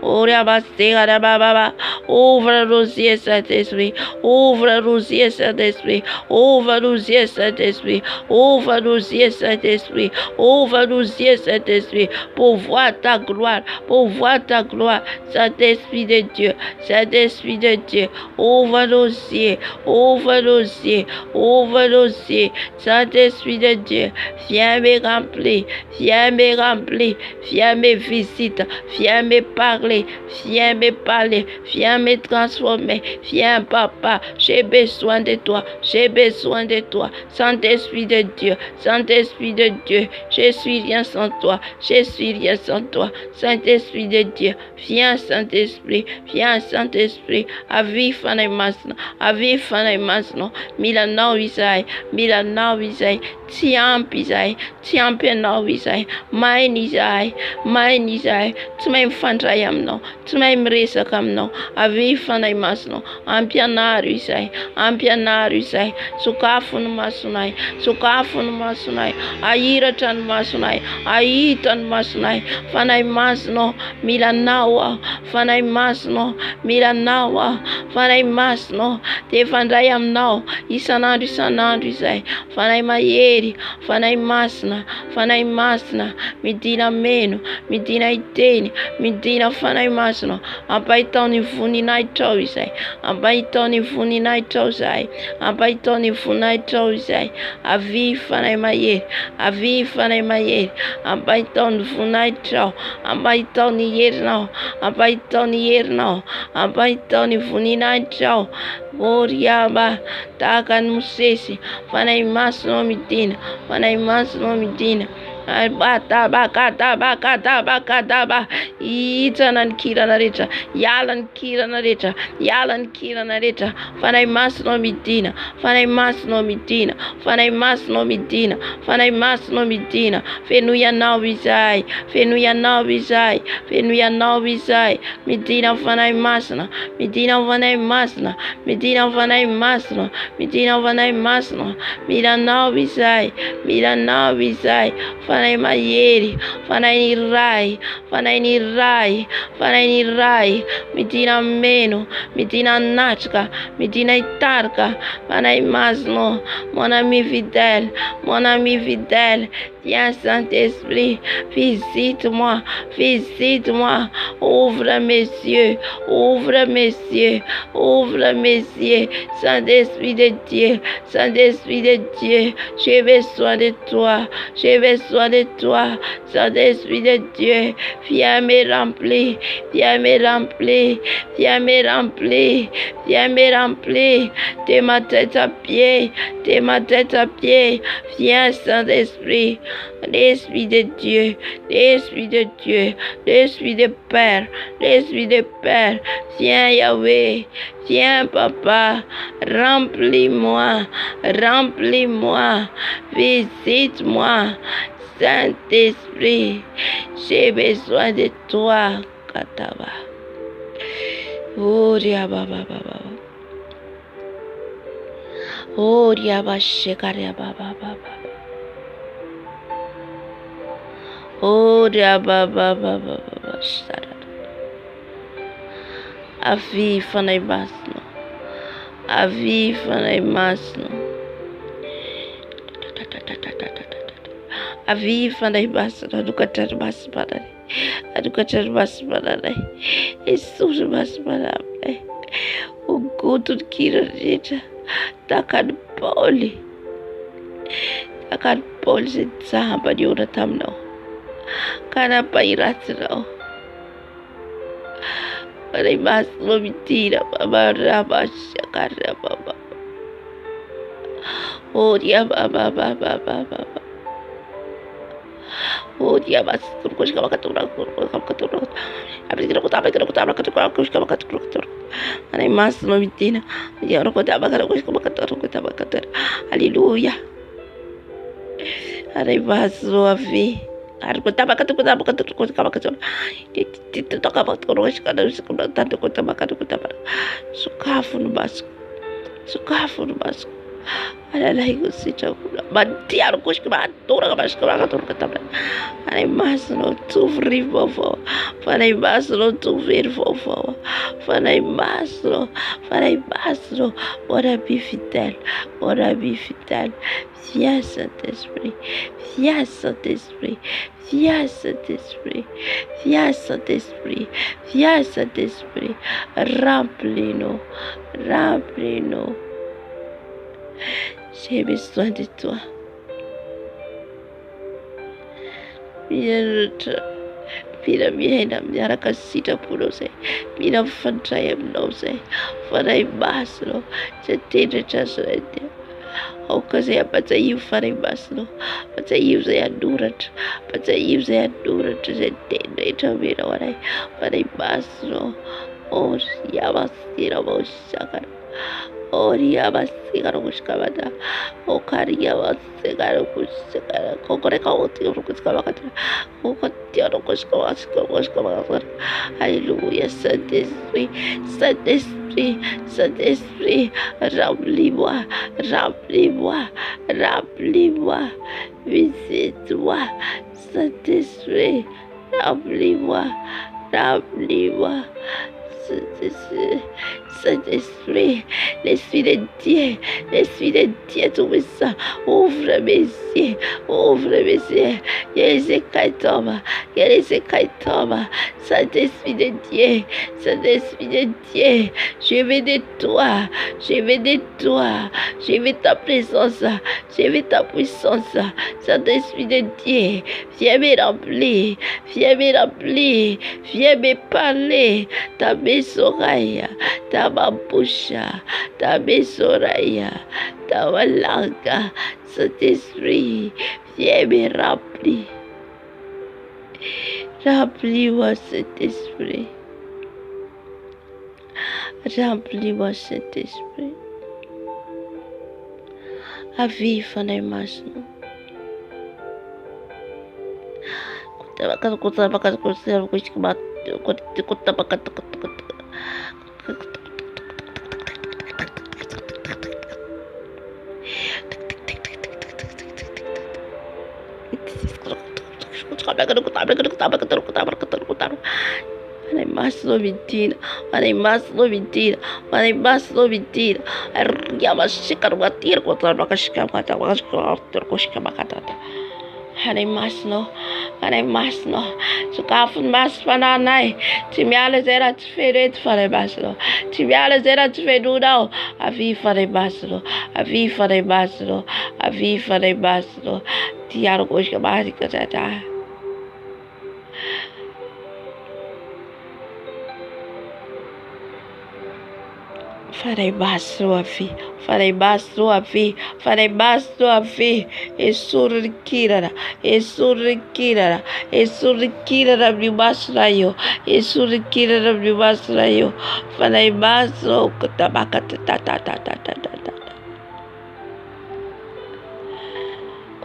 Oriaba sekaraba, ouvre nos yeux Saint-Esprit, ouvre nos yeux Saint-Esprit, ouvre nos yeux Saint-Esprit, ouvre nos yeux Saint-Esprit, ouvre nos yeux Saint-Esprit, pour voir ta gloire, Saint-Esprit de Dieu, ouvre nos yeux, Saint-Esprit de Dieu, viens me remplir, viens me visiter, viens me parler, viens me transformer, viens papa, j'ai besoin de toi, Saint-Esprit de Dieu, je suis rien sans toi, Saint-Esprit de Dieu, viens Saint-Esprit, aviv fanay masno, milana wisai, tiampe na wisai, mainizai, tumay fantrayam no, tumay mresa kam no, aviv fanay masno, ampianar wisai, sukafun masunay, ayiratan masunay, ayitan masunay, fanay masno, milanawa, fanay masno, te fandrayam no, isanandu zay, fanay mayeri, fanay masna, midina meno, midina iteni, midina fanay masno, apaitoni funinay tawizay, apaitoni funay tawizay, aviv fanay mayeri, apaiton funay taw, apaitoni yer no, apaitoni funinay taw, Oriaba takan musesi, fanay masno midina, bakataba, itanan kira na recha, yalan kira na recha, fanay masno midina, fenuya nawizai, midina fanay masna, Medina vanai masno, Medina vanai masno, Milanau bizai, vanai maieri, vanai rai, Medina meno, Medina natka, Medina itarka, vanai masno, mon ami fidèle, viens Saint-Esprit, visite-moi, ouvre mes yeux, Saint-Esprit de Dieu, j'ai besoin de toi, Saint-Esprit de Dieu, viens me remplir, de ma tête à pied, viens Saint-Esprit, l'Esprit de Dieu, l'Esprit de Père, viens Yahweh, viens Papa, remplis-moi, visite-moi, Saint-Esprit, j'ai besoin de toi, Kataba. Oh, Baba. Oh, Shekaria Baba. Oh, Baba. Aviva na masno. Aviva na masno. Adukatar maspada. Jesus maspada. O guto kira rita. Takan poli sit sahaba di ora tamno. Kana pairat no. Pada mas momitira baba rabasha karra baba. Oh dia baba. Oh dia mas kurus kama katura. Abis kita kutaba katura. Ana mas momitina. Dia ora kutaba katura. Haleluya. Ana mas avi. Harus kutaba katura. Toka bakorosh kada tanto kutaba. Sukafu no basco. Alalahi gusita kula. Mati harus kuskaba tora katura. Ana mas no tu frivo. Fanai mas no tu virvo. Fanai mas no. Ora bi fidèle. Viens Saint-Esprit. Remplis-nous. J'ai besoin de toi. Mira miara kasita purose. Mira fantayem nose. Fanai maslo. Cetera chasrete. O kasi apa tayo fanai maslo. Patayo saya durat. Cetera ito mira waray. Fanai maslo. O yamas tira mo sakar. Oria basigaro kushkabada. Okaria basigaro kushkabada. Kokore kauti kushkabada. Kokotia kushkabada. Hallelujah. Saint-Esprit. Remplis-moi. Visite-moi. Saint-Esprit. Remplis-moi. Saint-Esprit, l'Esprit de Dieu, tout ça, ouvre mes yeux, Saint-Esprit de Dieu, je veux de toi, je veux ta présence, je veux ta puissance, Saint-Esprit de Dieu, viens me remplir, viens me parler, ta mes oreilles, ta ma bouche, ta mes oreilles, ta ma langue, Saint-Esprit, viens me remplir. Remplis-moi, Saint-Esprit. Aviva na imagem. Pane maslo vitina, pane maslo vitina, pane maslo vitina. Yama shikar watir kotar bakashka mata wakashka koshka makatata. Pane masno, sukafun mas pananai. Timiale zera tferet fare baslo. Timiale zera tfedudao. Avi fare baslo, avi fare baslo, avi fare baslo. Tiaro koshka barika tata. Farei baixo a fi, farei baixo a fi, farei baixo a fi, e surikirara, e surikirara, e surikirara bibasrayo, e surikirara bibasrayo, farei baixo, tabaka ta.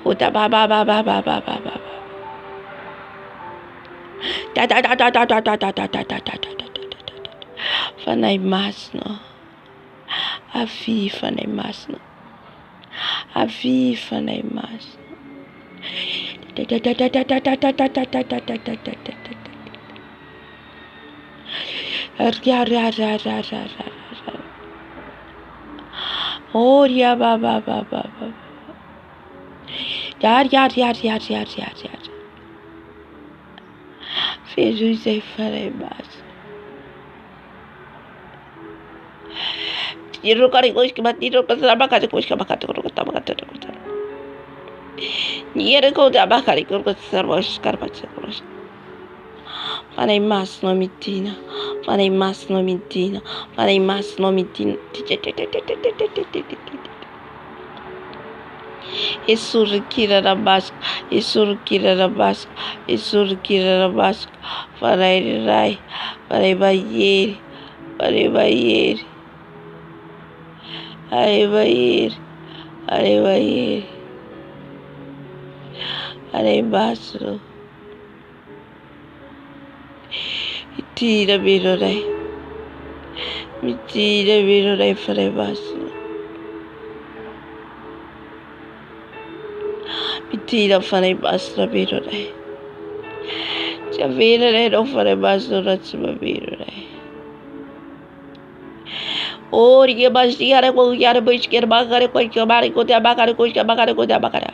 Kuta ba. Ta. Fanai masno. Aviva nei masno. Aviva nei masno. Oria ba. Yar. Jesus ei farei masno. Yirukari koshka matiro pasabaka koshka bakata bakata. Yereko da bakari korko sarvosh karpacha kosh. Panai mas no mitina. Esurkira rabask. Farai rai. Farai bayer. Are basro. Mitira biro rai fare basro. Mitira fare basro biro rai. Chavira rai no fare basro ratsuma biro rai. Or ye bashiare ko yare bishker bagare ko kabare ko tabakare ko tabakare.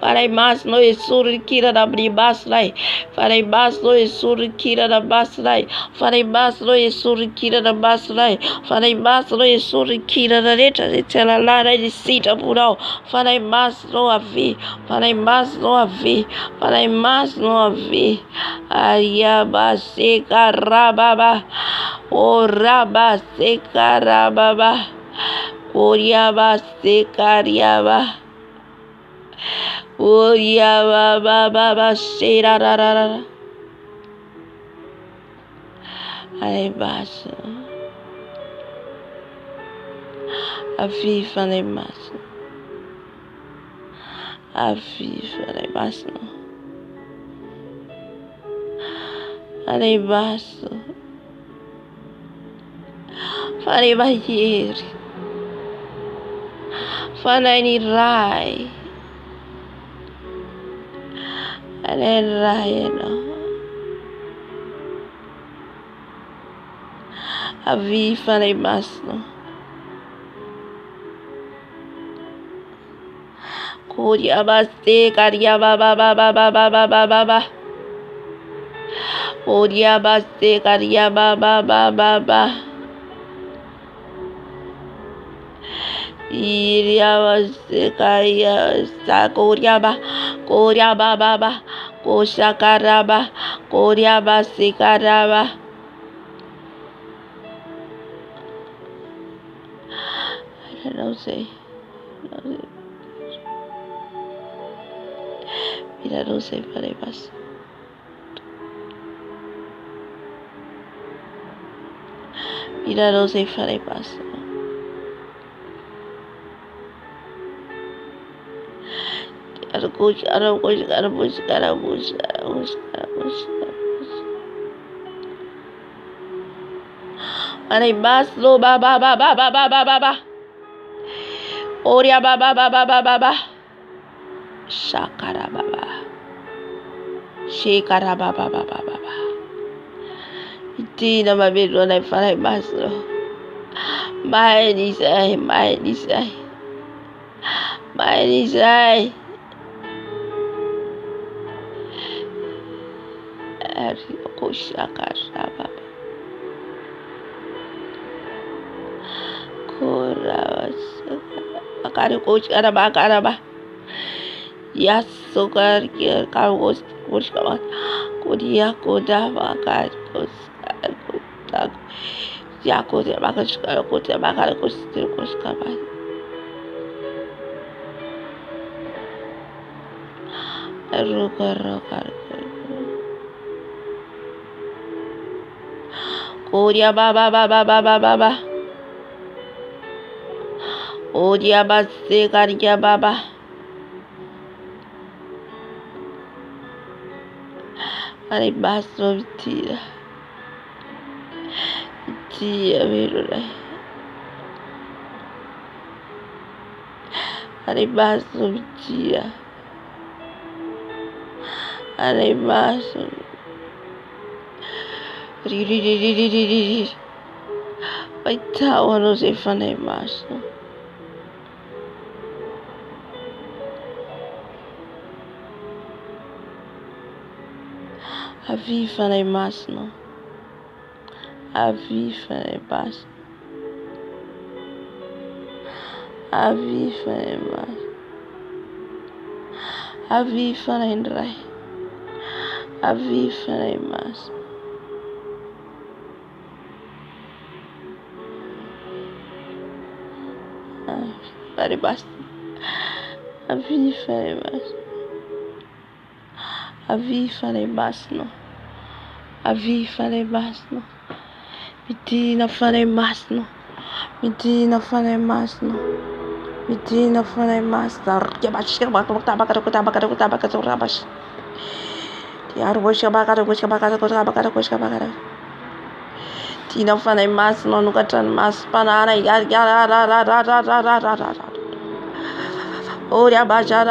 Farai mas no esur kira da bribaslai. Farai mas no esur kira da baslai. Farai mas no esur kira da baslai. Farai mas no esur kira da reta tela la de sita purao. Farai mas no avi. Farai mas no avi. Aya base karababa. Oraba sekarababa. Oriaba sekariaba. Oriaba shirarara. Alebaso. Aviva alebaso. Alebaso. Farei bayer. Farei rai. Rai no. Avi farei masno. Koria baste karia ba. Koria baste karia ba. Iria kaya sakoriaba baba koshakaraba koriaba sikaraba. I don't say. Mira, no sé para más. Mira, no sé para más. Arabush. Anay maslo ba. Oria ba. Shakara baba. Shekara baba baba baba. Itina mabelo na fala masno. Mighty say, mighty say. Mighty say. Koshakara baba. Kora akare koshara ba karaba. Yes, so good. Here, car was Kushkaba. Kodia Koda Bakar Kodak. Yakodia Bakashka, Kodia Bakar Koskaba. Roka. Kodia Baba. Odia Basse Karja Baba. Are basso vitira. Tia vero. Are basso vitira. Are basso. Vai tau non si fa nei masso. Aviva nei masno. Aviva nei basso. Aviva nei mas. Aviva nei rai. Aviva nei mas. Pare basta. Aviva nei mas. Aviva nei masno. Aviva nei masno. Mitina fare masno. Mitina fare masno. Mitina fare masno. Yabash tabaka. Tiar Tina fare masno nunca tan mas panara. Oria baja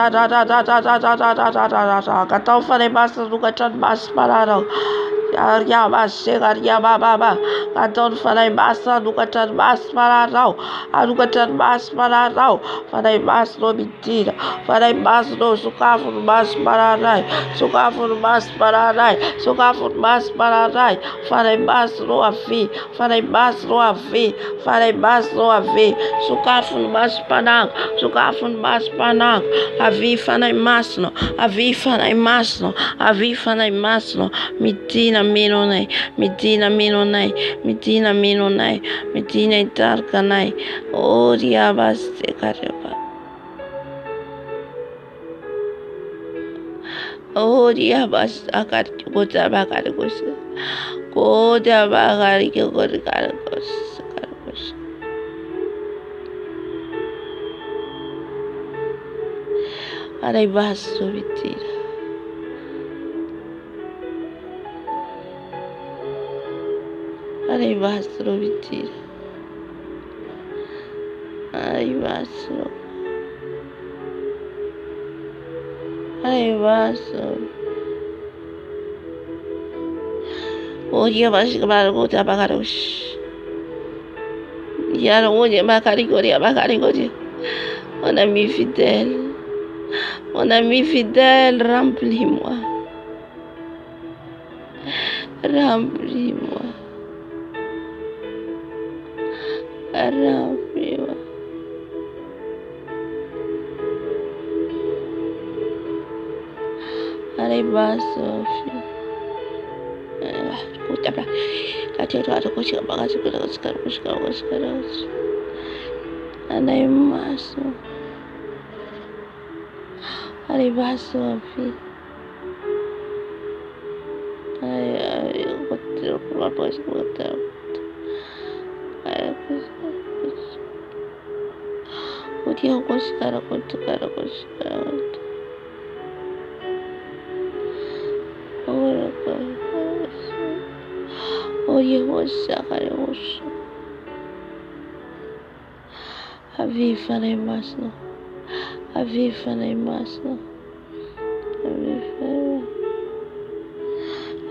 Catão fare masno nunca tan mas panara. Ya baba. Catão fare masno nunca tan mas panara. Nunca tan mas panara. Fare masno mentira. Fare masno sucafo mas panara. Sucafo mas panara. Sucafo mas panara. Fare masno a fi. Fare masno a fi. Fare masno a fi. Sucafo mas panara. Sucafo mas panara. Avi fare masno. Avi fare masno. Avi fare masno. Mitina minonai. Mitina itarkanai. Oria baste kareba. Oria bas akar kota bakar kos. Kota bakar ke kar kos. Arai basso vitira. Arai basso vitira. Arai basso. Oye vas a kota bakar kos. Yar oye bakari koria. Mon ami fidèle. Mon ami fidèle, remplis-moi. Remplis-moi. Allez, basso. Allez, basso, fi. Aviva nei masno. Aviva nei masno. Aviva.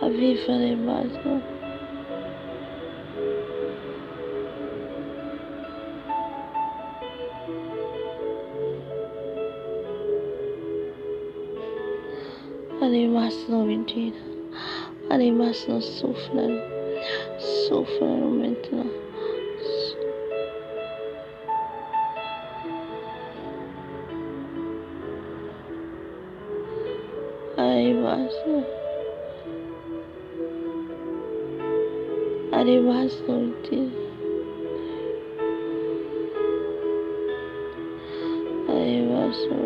Aviva le maso. Además no mentira. Además no sufren. Sufren un momento. Además no. Además no mentira. Además no.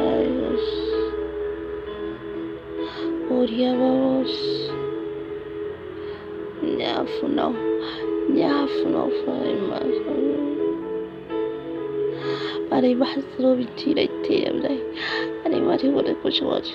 Adiós. Odiábamos. Nyafuno. Nyafuno fue más. Además no mentira. Además no te escucho más.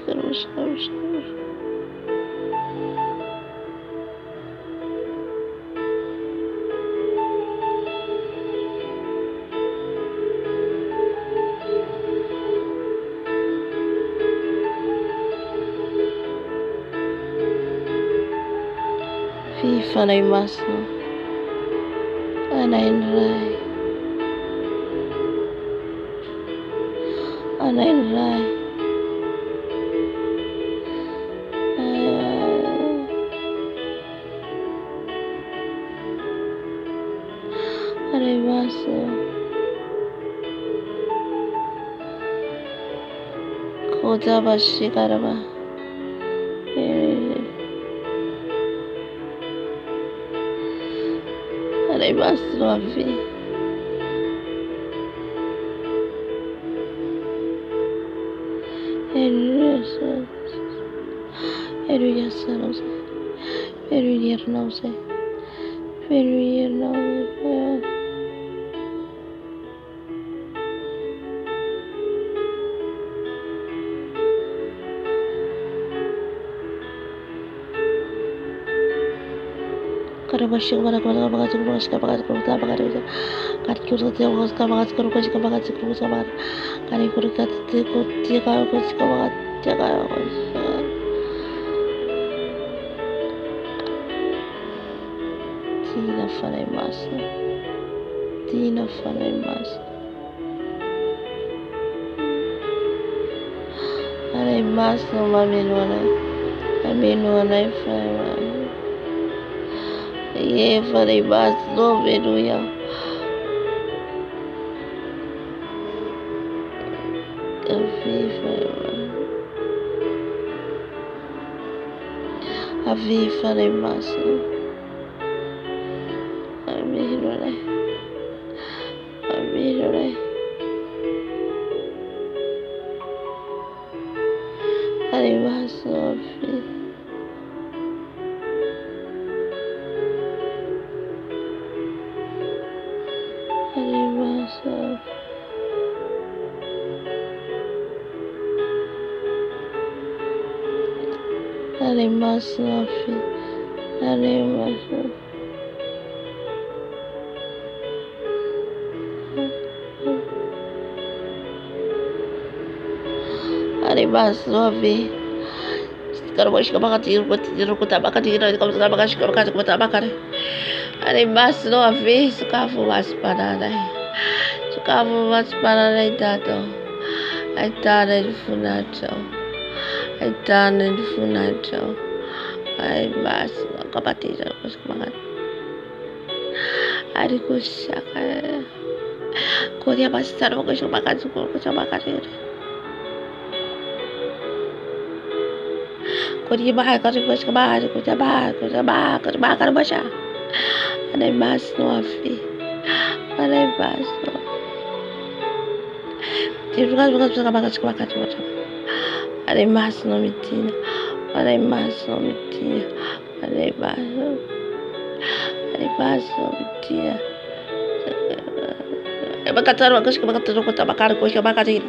FIFA na imaso. Anainrai. Anainrai. Anaimaso. Kodaba shikaraba. Además no había. Cara baixinho, para agora, para agora, para agora, para agora, para agora, cara que usa teu rosto, para agora, para agora, para agora, para agora, cara que usa teu rosto, para agora, para agora, Tina farei massa, Tina farei massa, farei massa, uma menina, a menina farei massa. Ye farei bas no veruya. Avi farei bas. Amirore. Amirore. Farei bas no avi. Además, no fi. Además, además, no vi. Kalau mau sikap makan tidur ku tak makan tidur kalau tak makan sikap makan ku tak makan. Además, no vi. Suka fumas pada dai. Suka fumas pada dai tato. Ai tada di funato. Ai tada di funato. Ai mas kapatid ako sa mga ari ko siya kaya ko dia basta ko siya makan ko siya makan ko dia bahal ko siya bahal ko siya bahal ba siya anay mas no afi anay mas no tirukan makan anay mas no mitina anay mas no mitina anay mas no mitina Bakataro kushka bakataro kota bakar kushka bakatira.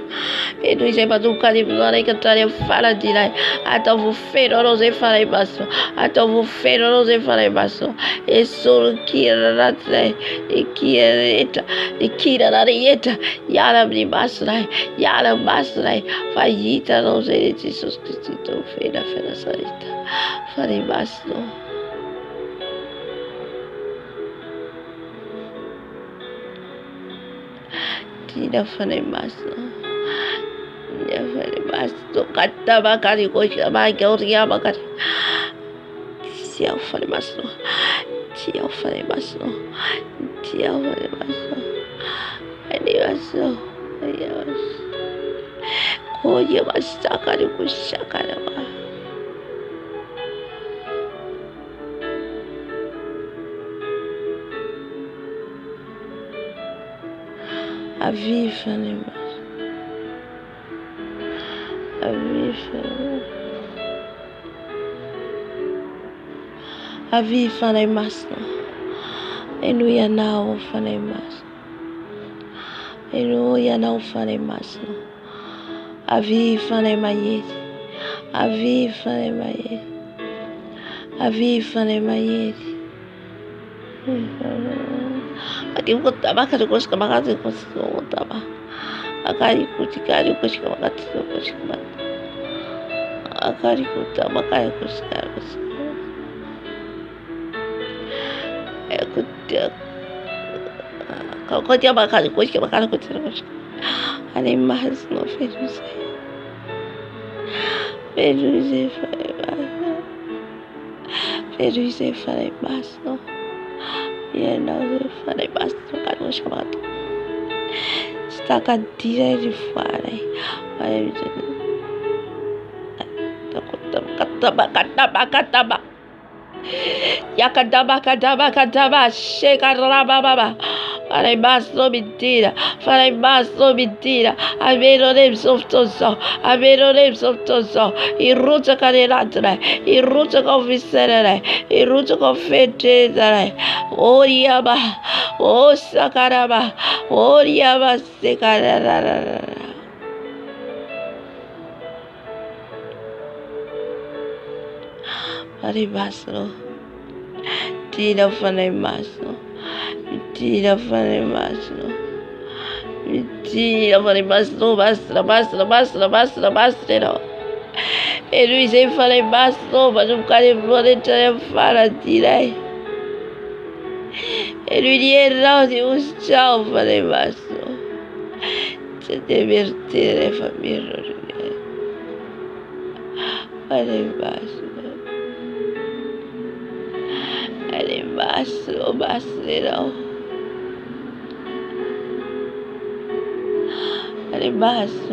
Pedro e bazuka de blora que tare fala de lá. Até o feiro rose fala basso. Até o feiro rose fala basso. E sol kira ratre e kira e kira rarieta. Yala bri basrai. Yala basrai. Fajita rose de Jesus Cristo feira feira sarita. Fale basso. Tira fale basso. Kata bakari koshka baki orya bakari. Tia fale basso. Tia fale basso. Tia fale basso. Ani basso. Ani basso. Koye basta kari kusha karaba. A viva lembra. A viva. A viva lembra. Enu ya nao lembra. Enu ya nao lembra. A viva lembra yet. A viva lembra yet. A viva lembra yet. Aqui vou tabar que eu gosto de bagar de coisa vou tabar. A cari cuticari eu gosto de bagar de coisa. A cari cutaba cai coisa. É cutia. Qual dia bagar de coisa que bagar de coisa. Ali mais não fez isso. Fez isso falei basta. E não falei basta trocar no chamado. Está cadira de fora. Vai Kataba. Yakadaba. Shekarababa. Falei basta mentira. Falei basta mentira. Averorem softoso. E ruta caderatra. E ruta confessere. E ruta confettere. Oriaba. O sacaraba. Oriaba secarara. Falei basta. Tira falei basta. Mentira, falei baixo. Mentira, falei basta. Ele disse, falei basta, mas o cara pode falar direito. Ele disse, não, de um tchau, falei basta. Se divertir, família. Falei baixo. Ele baixo. Ele baixo, a filha. Ele baixo.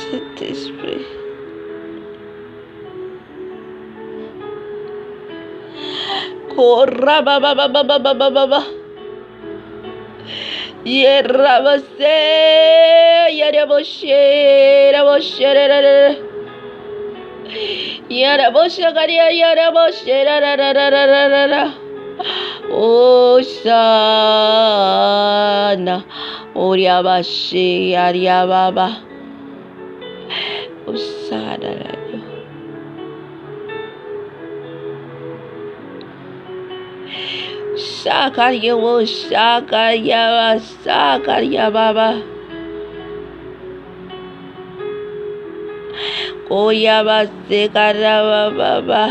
Saint-Esprit. Corra, ba. Yerra você, yere você. Yere você, garia, yere você, Osana, Oriabashi, Ariababa, Osana. Sakaria baba. Oyaba sekaraba baba.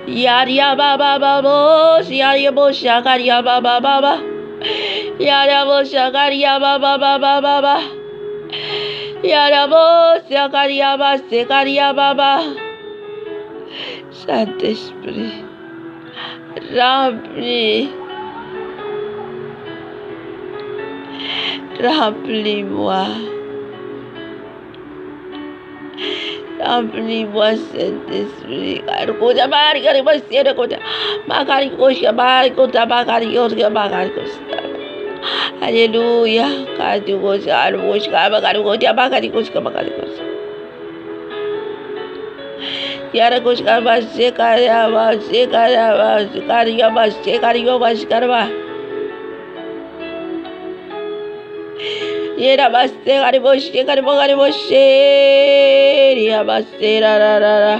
Yaria baba baba. Yaria bo sakaria baba baba. Yaria bo sakaria baba baba. Yaria bo sakaria baba. Saint-Esprit. Remplis-moi, Saint-Esprit. Alléluia. Kadigosi arbosh kabakadigosi abakadigosi kabakadigosi. Yara kush karba sekaraba sekariyaba sekaraba. Yera baste karibosh karibosh ya baste ra ra ra ra.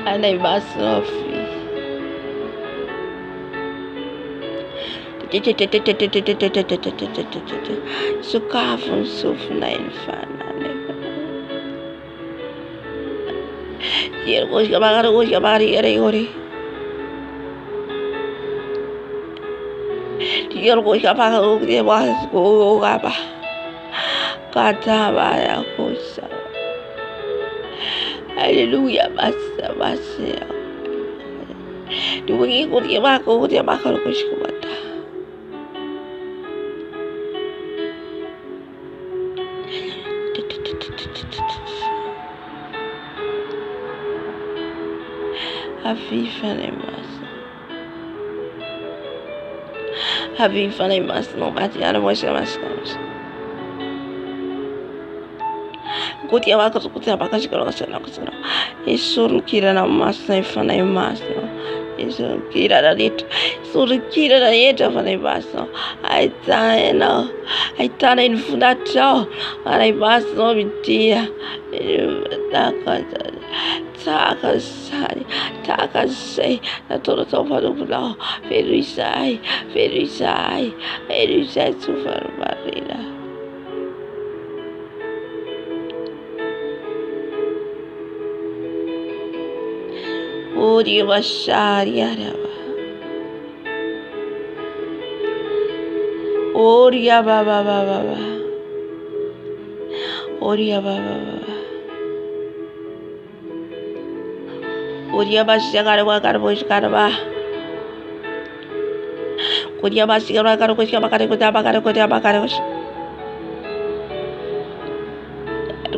Animasofi. Sukafu sufna infana. Yer gosh kabari yere yori. Yer gosh kabari de was go gaba. Kata baya kosa. Hallelujah, basa. Duwingi ko dia bako kush kumata. Havifa nemas no batiana moisha maskamos. Kutia bakashi kana kusana. Isuru kira na masna ifana imasno. Isuru kira na yeta fana imasno. Aitana infundacho. Ana imasno bitia. Takasai, na todo topa do blau. Ferisai, sufar barila. Odi bashari araba. Oria baba. Oria basya karbosh karba. Oria basya karbosh kabakare.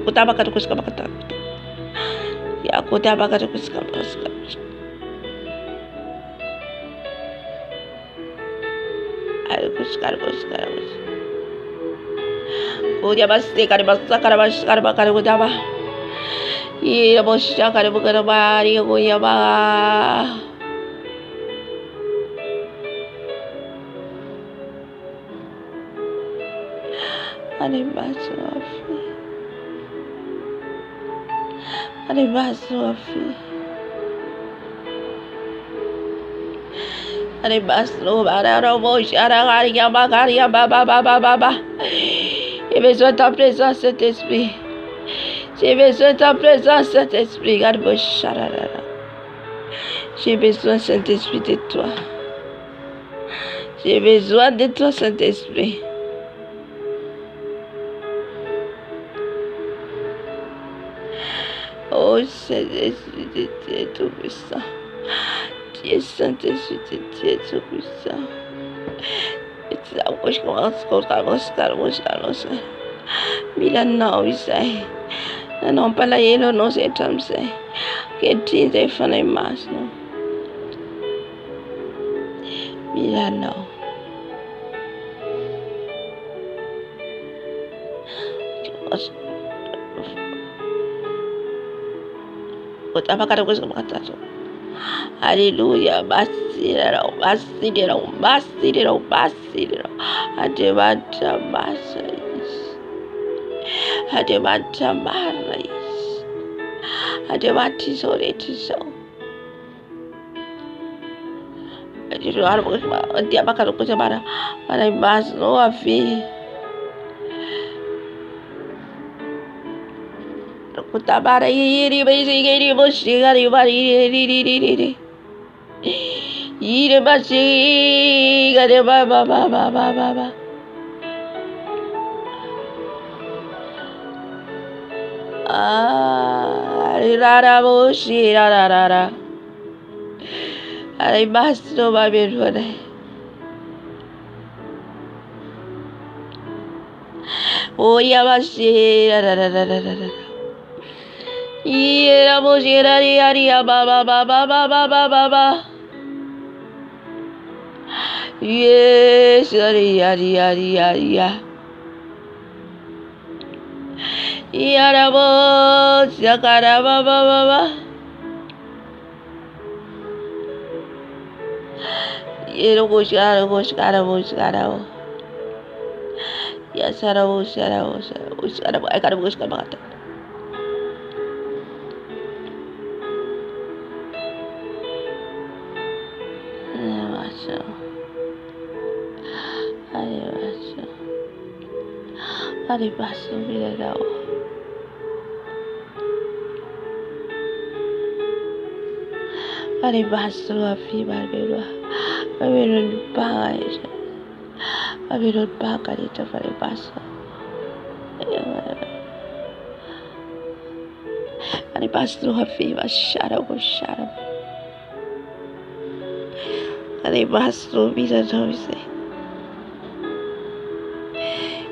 Kutabakarikush kabakata. Ya kutabakarikush kabakata. Karbosh. Oria basya karabakare kutaba. Ira bosya karabukara goya ba. Baslo barara boshara garia baba. J'ai besoin de ta présence, Saint-Esprit. J'ai besoin de ta présence, Saint-Esprit. J'ai besoin, Saint-Esprit, de toi. J'ai besoin de toi, Saint-Esprit. Oh, Saint-Esprit de Dieu tout-puissant. Dieu, Saint-Esprit de Dieu tout-puissant. Milana Isai. Non pala yelo no se tamse. Che tinte fane masno. Milano. Apa kata gue sama kata so. Haleluya, basirero. Ademata marais. Ademati soretiso. Dia bakal aku sebara. Mana bas no afi. Aku tabara iri boshi gari bari. Ire basi gari ba. Rara boshi rara. Ay bastro ba berfone. Oh ya basi rara. Yera boshera ria ba ba ba ba ba ba ba ba ba. Yes, ria. Yara bo shakara ba ba ba ba. Yero boshara. Yes, I gotta wish about that. Ari basu biladaw. Ari basu afi barbero. Barbero bangay. Barbero bangay dito ari basu. Ari basu afi masyaraw. Ari basu biladaw ise.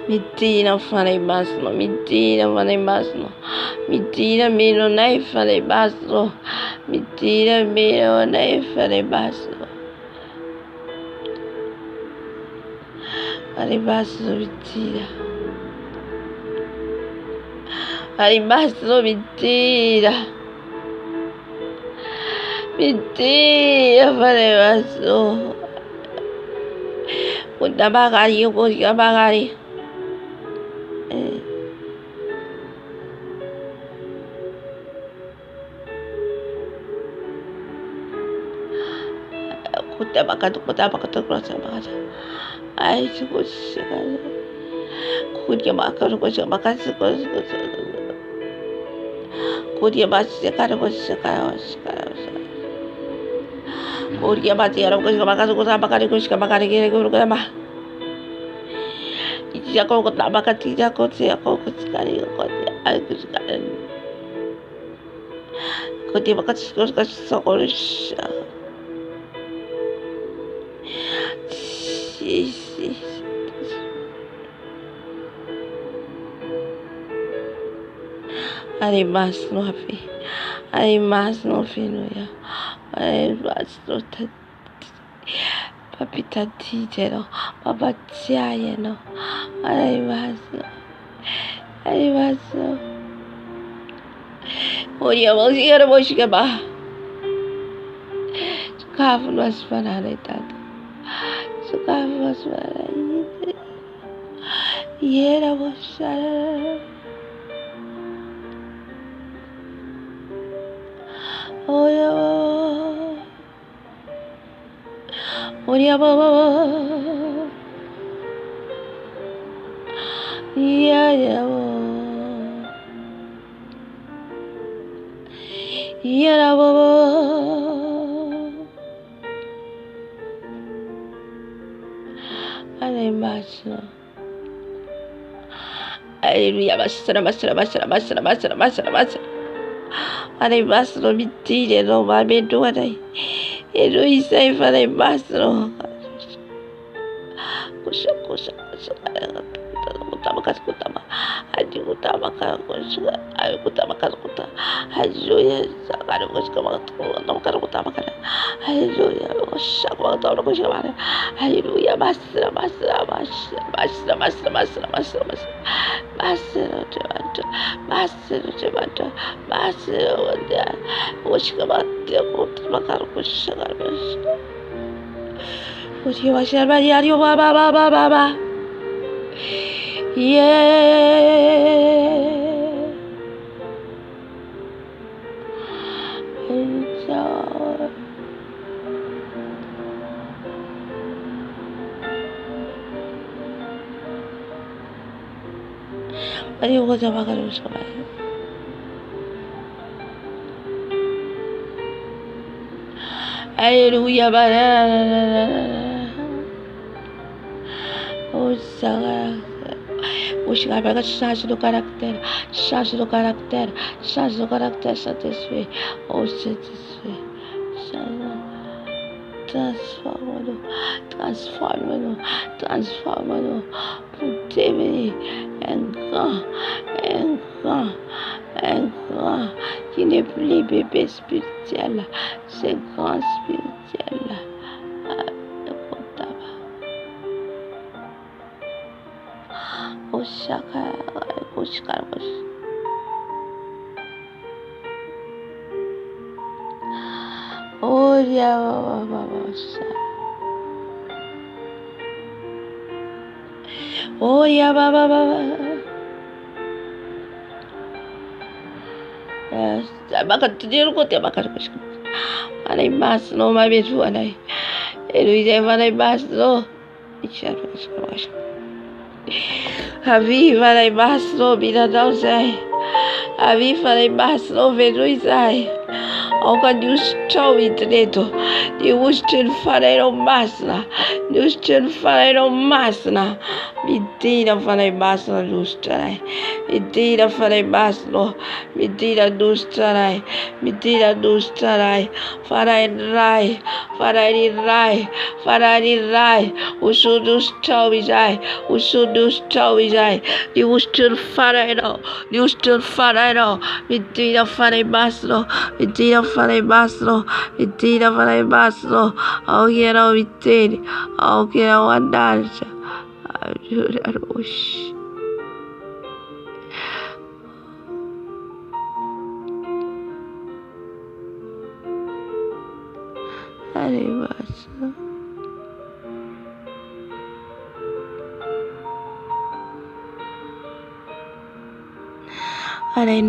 Medina fanay basno, Medina mino nay fanay basno, Medina mino nay fanay basno. Fanay basno Medina. Fanay basno Medina. Medina fanay basno. Punta bakari. Kuta baka. Ay, suko. Kuya baka. Kuya baka. Ako Ari mas no fino ya. Ari mas no papita tijero, papa tiaye no. Ari mas no. Oye, vamos a ba. Sukafu was panare tato. Sukafu was panare. Yera was shara. Oya baba. Ya. Yera baba. Ay macho. Aleluya, basra. Ay basro bitire no va bedo dai. Ero isai fare basro. Kusha. Kutama. Aji kutama kusha. Ay kutama. Hajoya sakaro kusha no karo kutama. Hallelujah. Hallelujah. Basra. Hallelujah. Oh, Saga. Buscar para change do caráter, satisfait, oh satisfait, transforme-nous, pour devenir un grand grand, qui n'est plus bébé spirituel, c'est grand spirituel. Oh, yeah, oh, yeah, yes, bakit tidak ko tiap bakal ko. Anay mas no mabisu anay. Eluise anay mas no. Ichar ko. Aviva anay mas no binadaw say. Aviva anay mas no veduisay. Ao kan du stå i treto. Du måste fara i de massorna. Du måste fara i de massorna. Medida fara i massorna dustarai. Medida fara i massorna. Medida dustarai. Medida dustarai. Fara i rai. Fara i rai. Fara i rai. Usu dustå i sig. Usu dustå i sig. Du måste fara i dag. Du måste fara i dag. Medida fara i massorna. Medida fara i massorna. Medida fara i massorna. Ao quiero viter. Ao quiero andarse. Ayudaros. Además,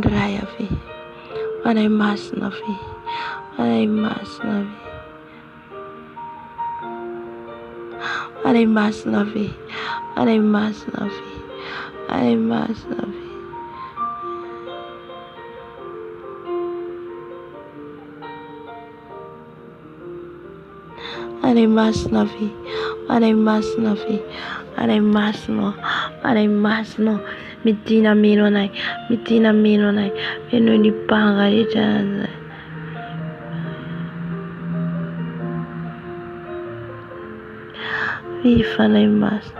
Raya fi, mas na fi, mas na fi, mas na fi, mas na fi, mas na fi. Mas no, mitina mino nai, peno ni panga di chana. Viva nai mas.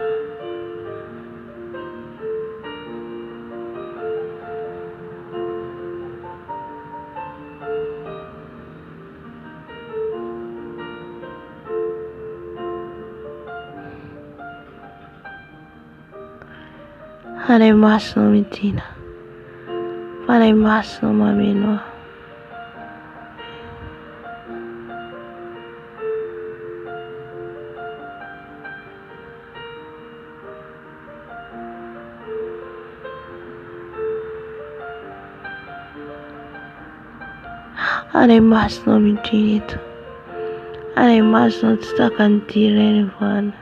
Mas no mitina. Mas no mamino. Mas no mitinito. Mas no sta cantire fan.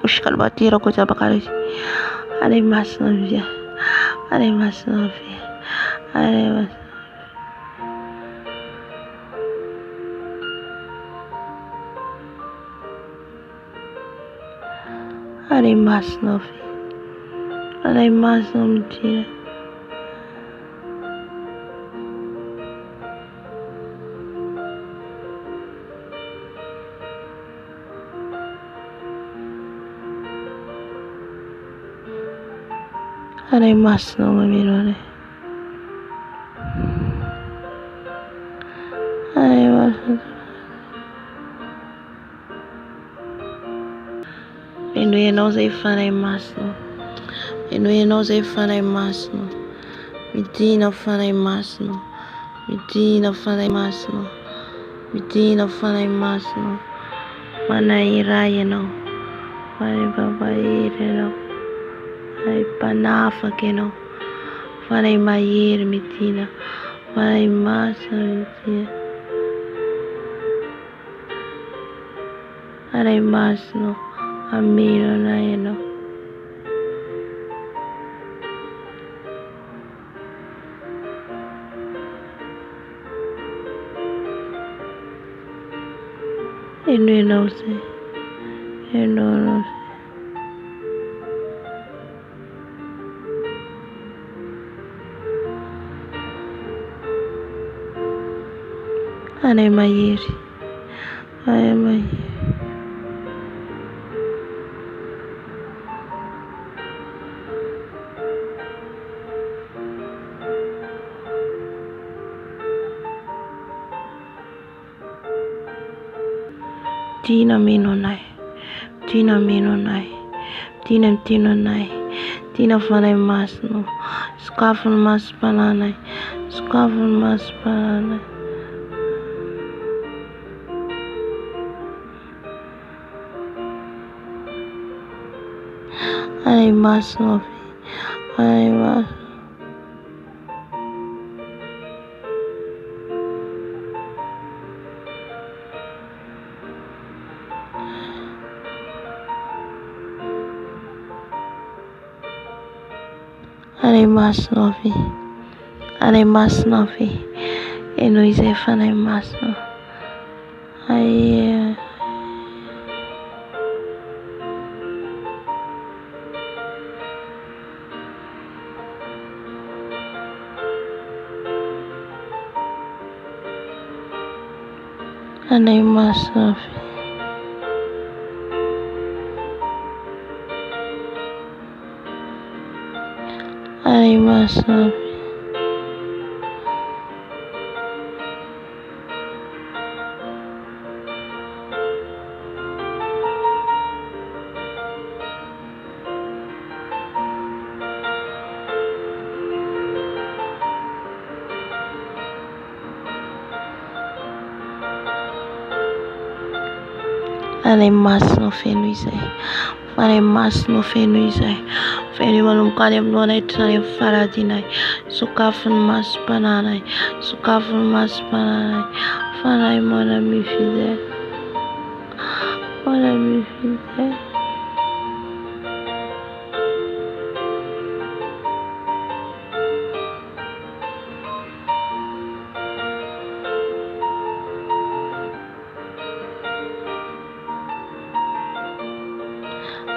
Sekali batira ko sa bakal. Mas no via. Mas no via. Mas no via. Mas no mentira. Mas no mamino. Eno não sei falar mais não. Eno não sei falar mais não. Medina falar mais não. Medina falar mais não. Medina falar mais não. Mana iraya não. Mana babaire não. Ai panafa que não. Falar maier medina. Falar mais medina. Falar mais não. Amino na eno. Enu não sei. Enu não sei. Ane mayiri. Ane mayiri. Tina minonai. Tina minonai. Tina tinonai. Tina fanai masno. Skafun mas pananai. Skafun mas pananai. Ane masno. Ane mas. Ane mas novi. Enu isai fanai masno. Ai. Ane mas novi. Ane mas novi. Ane mas no fenu isai. Ane mas no fenu isai. Fenu malum kane mnonai tane faradinai. Sukafun mas pananai. Sukafun mas pananai. Fanai mana mi fidel. Mana mi fidel.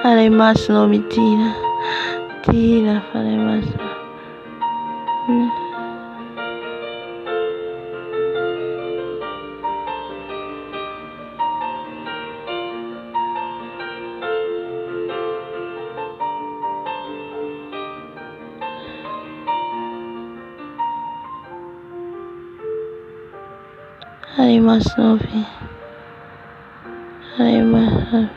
Ane mas no mi Tina. Tina fanai mas. Ane mas novi. Ane mas novi.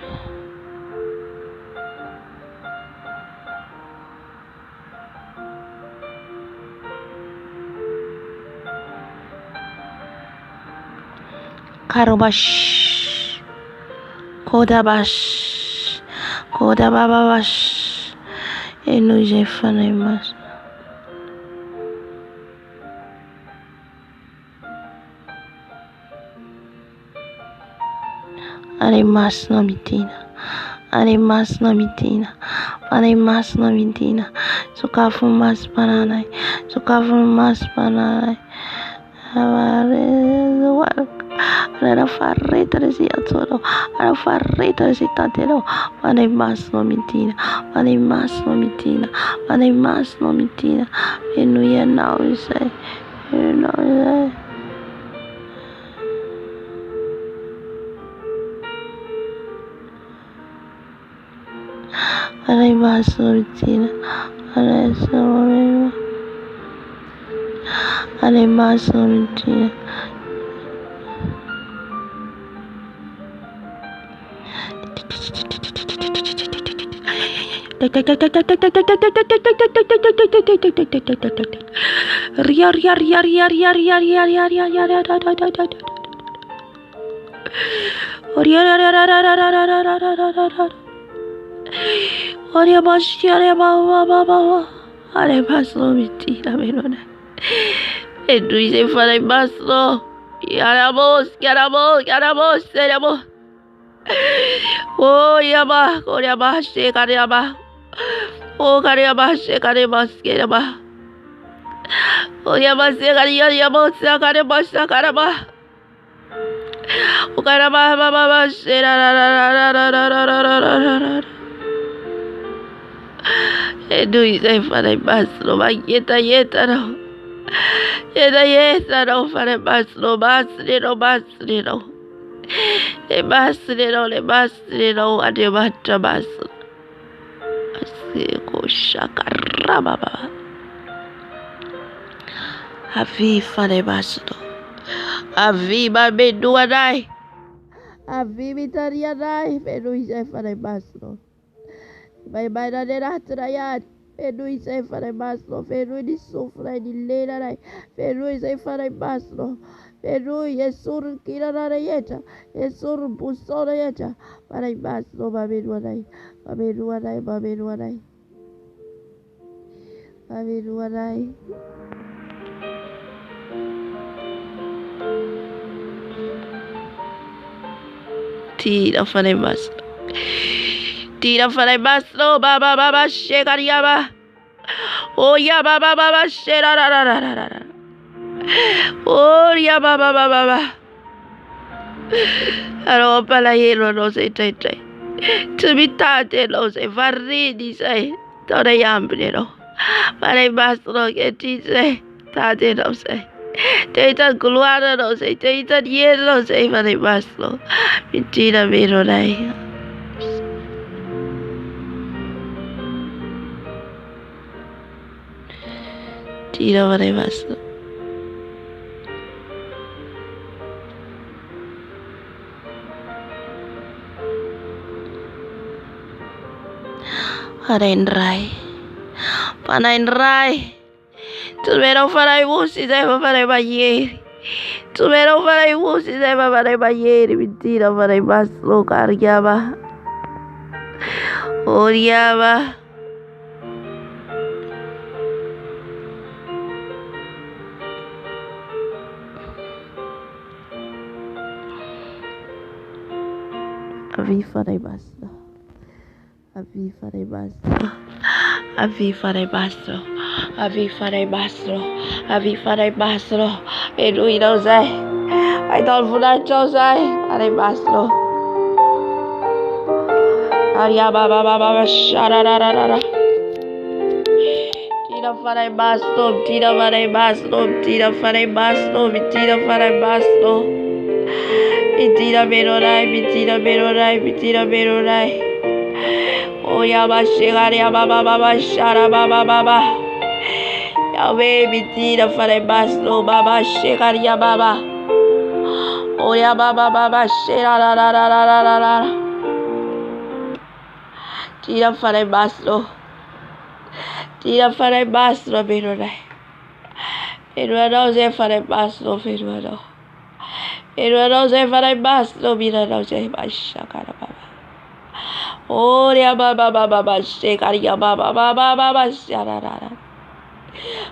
Karubash. Kodabash. Kodababash. Enu isai fanai mas. Ane mas no mi Tina. Ane mas no mi Tina. Ane mas no mi Tina. Sukafun mas pananai. Sukafun mas pananai. Era farreta desi atoro. Era farreta desi tatero. Ane mas no mi Tina. Ane mas no mi Tina. Ane mas no mi Tina. Enu ya now isai. Enu isai. Ane mas no mi Tina. Ane so. Ane mas no mi Tina. Ria ria ria ria ria ria ria ria ria ria ria da da da da da. Ria ria ria ria ria ria ria ria ria ria. Ria bas ria ba ba ba ba. Are bas no mi Tina menona. Edu isai fanai mas no. Yaramos, yaramos, yaramos, yaramos. Oh yama, koryama, shekariyama. Oh kariyama, shekariyama, skeriyama. Oh yama, shekariyama, shekariyama, shekariyama. Edui fare baslo, ma yeta no. Yeta no fare baslo, basri no. Le basri no, ade batra baslo. Asiko shakaraba baba. Avi fare baslo. Avi babedu adai. Avi bitaria dai. Edui fare baslo. Bye bye da ratrayat. Ferui sai fare baslo, ferui di soffra di lera rai, ferui sai fare baslo, ferui e sur kira raieta, e sur busso raieta, fare baslo, babedu rai, babedu rai. Tira fare baslo. Tira fare baslo, baba, shekariaba. Oh ya baba, shera. Oh ya baba. Allora palaero no sei tai. Tubitate no sei farridi sei. Tore yambre no. Fare baslo che ti sei. Tate no sei. Teita gluara no sei. Teita dietro sei fare baslo. Mentira vero dai. Tira fare baslo. Panain rai. Tuvero farai usi deve fare ieri. Tuvero farai usi deve fare ieri. Mentira farai baslo cariava. Oriava. Avi farei basta. E lui non sai. Hai tolto una cosa, farei basta. Aria baba shararara. Tira farei basto. Mentira berorai. Oh ya ba shegari ya baba shara baba. Ya be mentira farei basto baba shegari ya baba. Oh ya baba shera. Tira farei basto berorai. Peruano se farei basto peruano. Peruano se farei basto mirano se basha cara baba. Oh ya baba shekari ya baba sharara.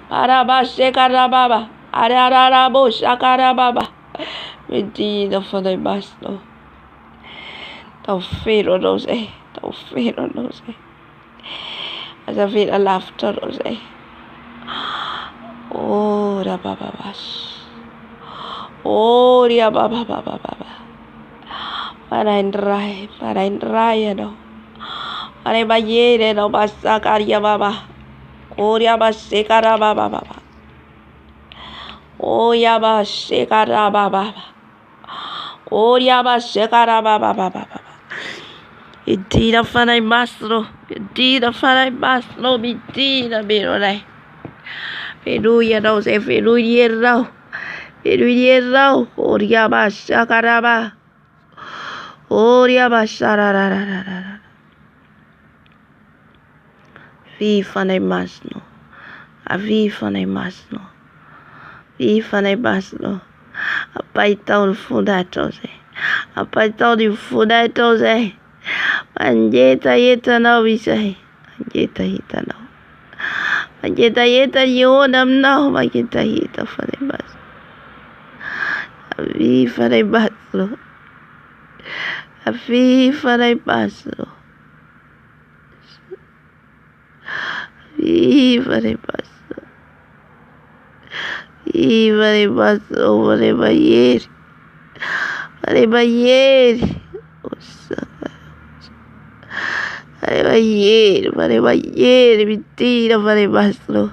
Para shekara baba. Arara bo shakara baba. Mentira farei basto. Tofero no sé. As I feel a laughter no sé. Oh ya baba. Oh ya baba. Para entrar no. Para bayere no basakar ya baba. Oh ya basekara baba. Oh ya basekara baba. Oh ya basekara baba. Mentira farai mastro. Mentira berorai. Peruia no se peruierau. Oria bashakaraba. Oria bashararararara. Viva nei masno. Aviva nei masno. Apaitau di fundatose. Manjeta no visai. Manjeta no. Manjeta yonam no. Manjeta farai masno. Aviva nei masno. Viva nei basso. Voleva ieri. Fare banheiro. Fare banheiro. Mentira, fare bastro.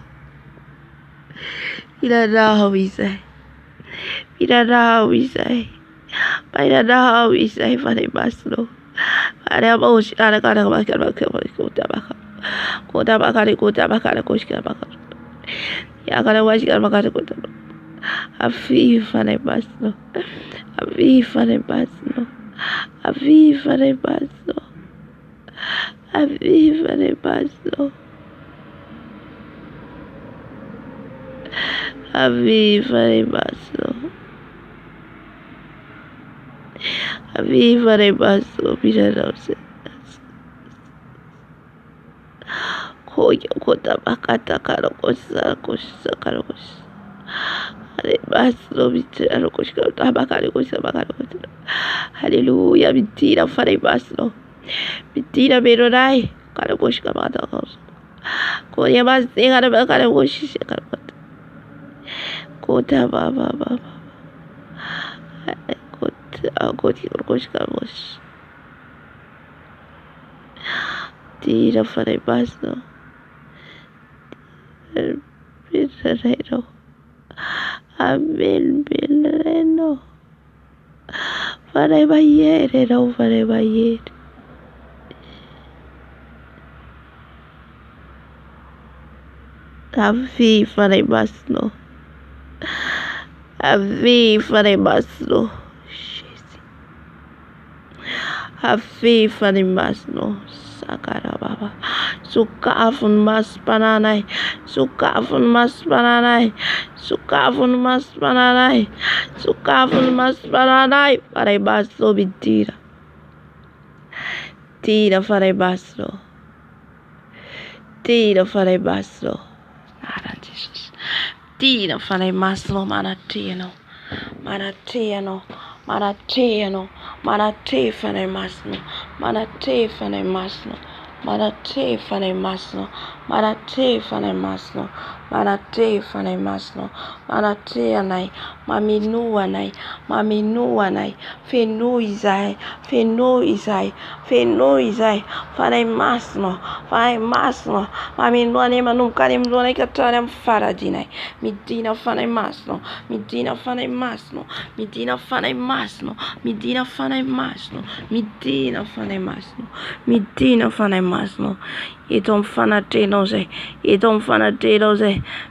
Mira não, Isai. Mira não, Isai. Mira não, Isai, fare bastro. Fare a moça, cara, ya kana washika makati kuti afifa nebasno afifa nebasno afifa nebasno afifa nebasno afifa nebasno afifa nebasno birarose koya kota bakata karo kosa karo kosa ale baslo bitira koshka tabakare kosa bakare kosa haleluya bitira fare baslo bitira berorai karo koshka bakata kosa koya bas ngara bakare koshka karo kota baba kota koshka kosa tira fare baslo Bilreno, Amen Bilreno, fare banheiro, não fare banheiro. Avi fare basno, avi fare basno, avi fare basno. Sakara baba sukafun mas pananai sukafun mas pananai sukafun mas pananai sukafun mas pananai fare baslo bitira tira fare baslo nada Jesus tira fare baslo manatieno Manate fane masno, manate fane masno, manate fane masno, manate fane masno, manate fane masno, manate anai, maminu anai, fenu izai, fane masno, maminu anai manum karim donai katarem faradinai, midina fane masno, midina fane masno, midina fane masno, midina fane masno, midina fane masno, midina fane masno, etom fanatenoze,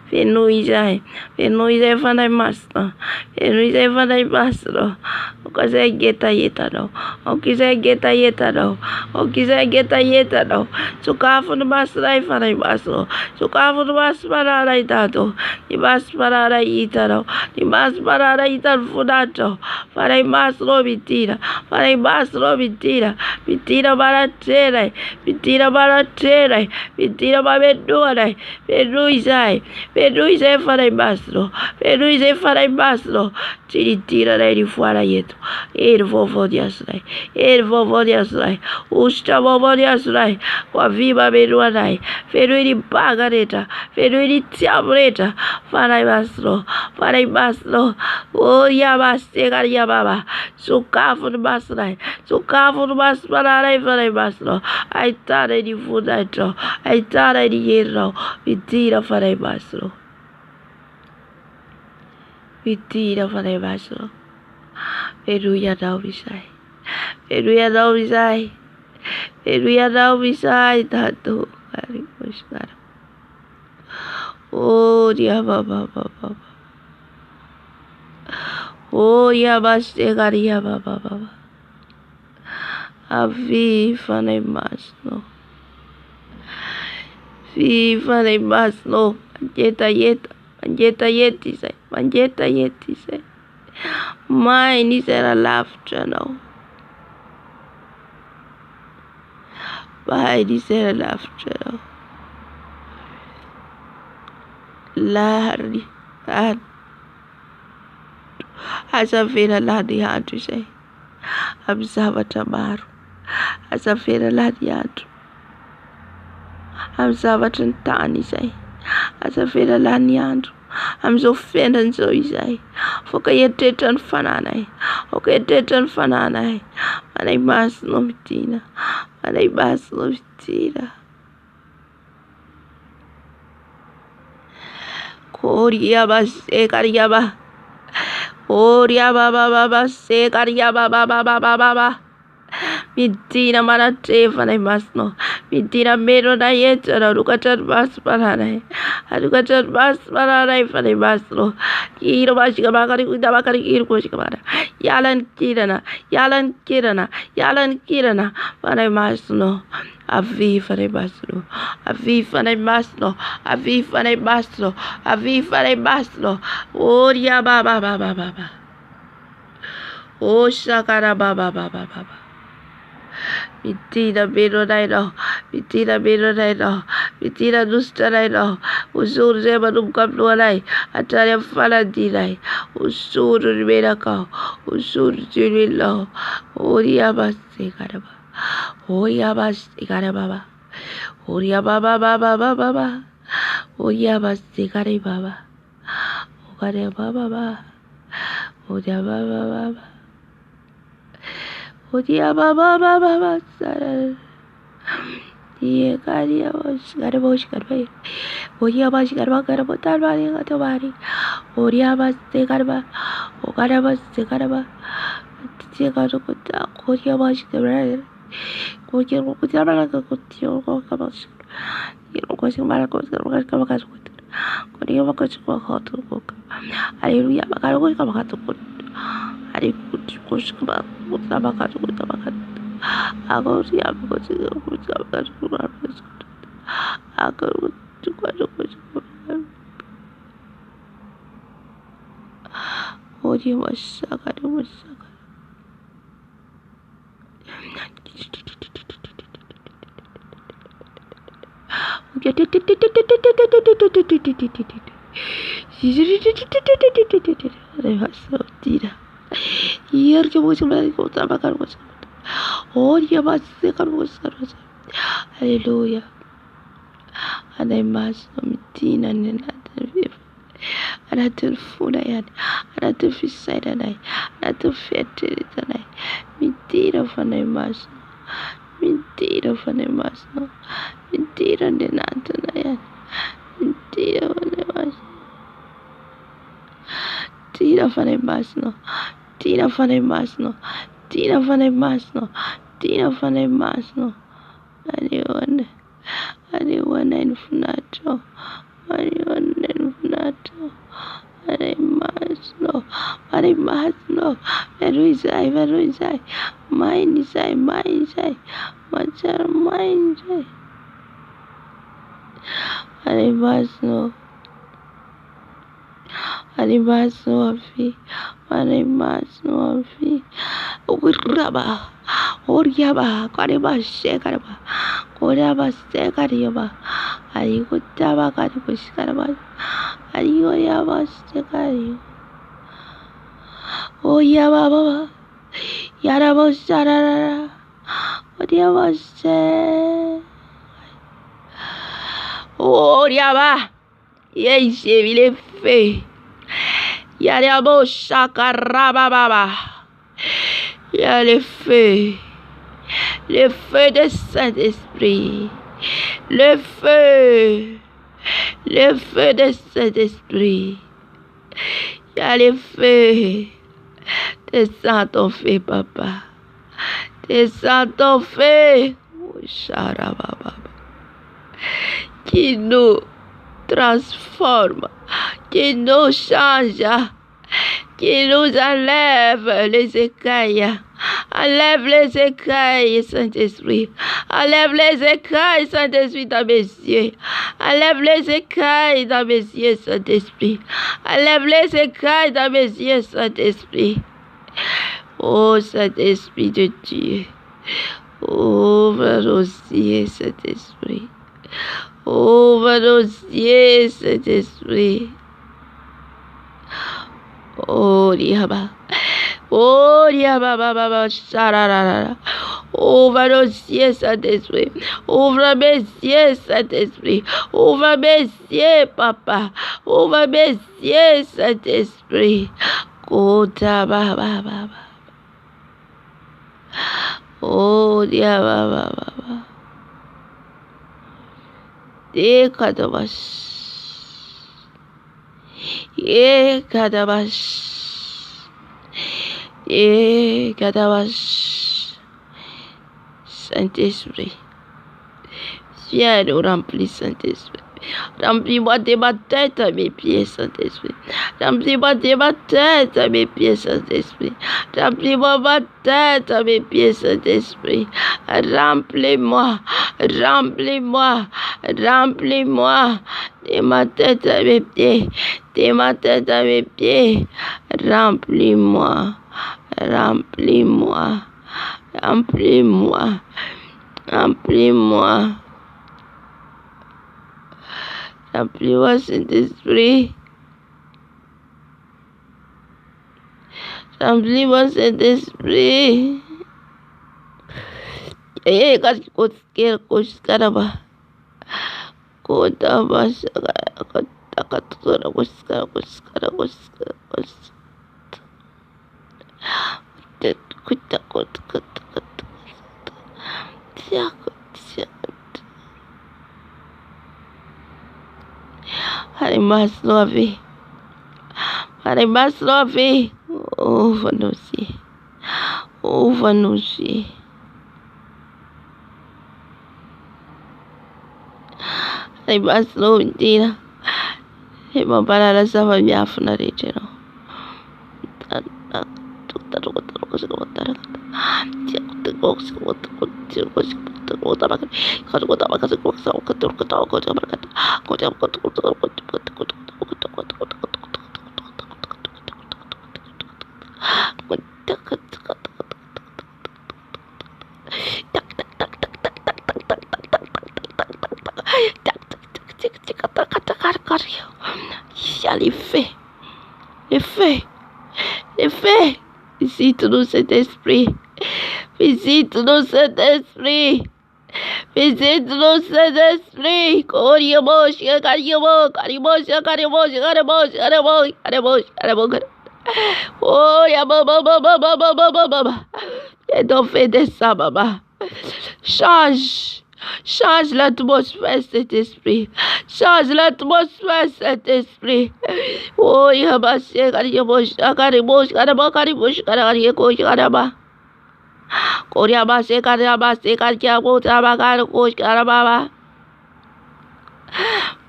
fenuizai fane masno, fenuizai fane masno, okazai geta yetano, sukafun masrai fane masno, sukafun masparai tato, ibasparai itano, ibasparai itan funato, fare masno bitira, bitira baratere, bitira babeduare, peruizai fare masno, tira rei fuara yeto, vovo diasrai, usta vovo diasrai, qua viva beruanai, feruiri bagareta, feruiri tiabreta, fare masno, oh yabaste baba, sukafun masrai, fare masno, aitare di fudato, aitare di hierro, vitira fare masno, peruia dau bisai, tato, kari koshkara, oh dia baba, oh yabaste garia baba, avi fane masno, manjeta yeti sai, mine is a laughter now. Mine is a laughter. Lari, asafira ladi hatu sai, abzava tamaru, asafira ladi hatu, abzava tantani sai, asafira lani hatu, amin'izao fiaindrany zao izay. Voaka eritreritra ny fananay. Voaka eritreritra ny fananay. Manay masonao midina. Manay masonao midina. Koriaba sekariaba. Oriaba baba sekariaba baba. Midina manatrefanay masonao. Midina meronay eto anarokatra ny maso-pananay. Anokatra ny maso-pananay fanay masonao. Kiro masikamakaririkodamakarikirokosikabana. Yalan kirana. Yalan kirana. Yalan kirana. Fanay masonao. Avi fanay masonao. Avi fanay masonao. Avi fanay masonao. Avi fanay masonao. Oriaba baba. O shakara baba. Midina meronay no. Midina meronay no. Midina nustranay no. Usuro zay manomboka amin'lohanay. Hatrany amin'ny faladinay. Usuro ny menakao. Usuro ny no. Oriaba sekaraba. Oriaba sekaraba. Oriaba baba. Oriaba sekaraba. Oriaba baba. Oriaba baba. Oriaba baba. Ye kariya bosh karba. Oriaba karba karba tarwari katabari. Oriaba sekaraba. Oriaba sekaraba. Sekaro kuta. Oriaba sekaraba. Oriaba kutabara kutio kabas. Yero kosimara kosimara kabas. Oriaba kosimara. Haleluya bakaro kabakatu. Hari kusikaba kutabakatu. Aku siap kusikaba. Aku Odi masaka. Haleluya. Anay masonao midina ny anatin'ny anatin'ny fonay any, anatin'ny fisainanay, anatin'ny fieritreretanay. Midina fanay masonao. Midina fanay masonao. Midina ny anatinay any. Midina fanay masonao. Midina fanay masonao. Midina fanay masonao. Midina fanay masonao. Midina fanay masonao. Anyone in Funato. Anyone in Funato. Any masno. Any masno. Veruizai. Mine sai. Machar mine sai. Any masno. Any masno afi. Any masno afi. Uraba. Oriaba. Kariba shekaraba. Oriaba sekariaba. Arikutaba karikusikaraba. Arioyaba sekari. Oyaba baba. Yaraba sarara. Oriaba se. Oriaba. Yeise vile fe. Yarabo shakaraba baba. Y'a le feu de Saint-Esprit, le feu de Saint-Esprit, y'a le feu, descends ton feu, papa, descends ton feu, qui nous transforme, qui nous change, qui nous enlève les écailles. Enlève les écailles, Saint-Esprit. Enlève les écailles, Saint-Esprit, dans mes yeux. Enlève les écailles dans mes yeux, Saint-Esprit. Enlève les écailles dans mes yeux, Saint-Esprit. Oh, Saint-Esprit de Dieu. Ouvre nos yeux, Saint-Esprit. Ouvre nos yeux, Saint-Esprit. Oh, Diaba. Oh, Diaba, Baba, Sarara. Ouvre nos yeux, Saint-Esprit. Ouvre mes yeux, Saint-Esprit. Ouvre mes yeux, Papa. Ouvre mes yeux, Saint-Esprit. Kota baba baba. Oh, dia baba baba. Ye kadabash. Ye kadabash. Ye kadabash. Saint-Esprit, viens nous remplir, Saint-Esprit. Remplis-moi de ma tête à mes pieds, Saint-Esprit. Remplis-moi de ma tête à mes pieds, Saint-Esprit. Remplis-moi ma tête à mes pieds, Saint-Esprit. Remplis-moi, remplis-moi, remplis-moi de ma tête à mes pieds, de ma tête à mes pieds. Remplis-moi, remplis-moi, remplis-moi, remplis-moi. Remplis-moi, Saint-Esprit. Remplis-moi, Saint-Esprit. Eh, Haribaslovi, Haribaslovi, ouvre-nous-y, ouvre-nous-y. Haribaslovi, Dina, Hibabala Sava Yafuna Regional. Les faits, les faits, les faits. Visite-nous, cet esprit. Visite-nous, cet esprit. Visite-nous, cet esprit. Koriamosh, Karimo, Karimos, Karimos, Karimos, Karimos, Karimos, Karimos. Oh, Yababa. Et donc, fais de ça, maman. Change. Change l'atmosphère, cet esprit. Change l'atmosphère, cet esprit. Oh, Yabasé, Karimos, Karimos, Karimos, Karimos, Karimos, Karimos. Koriabase, Kariabase, Kariabo, Tabakar, Kosh, Karababa.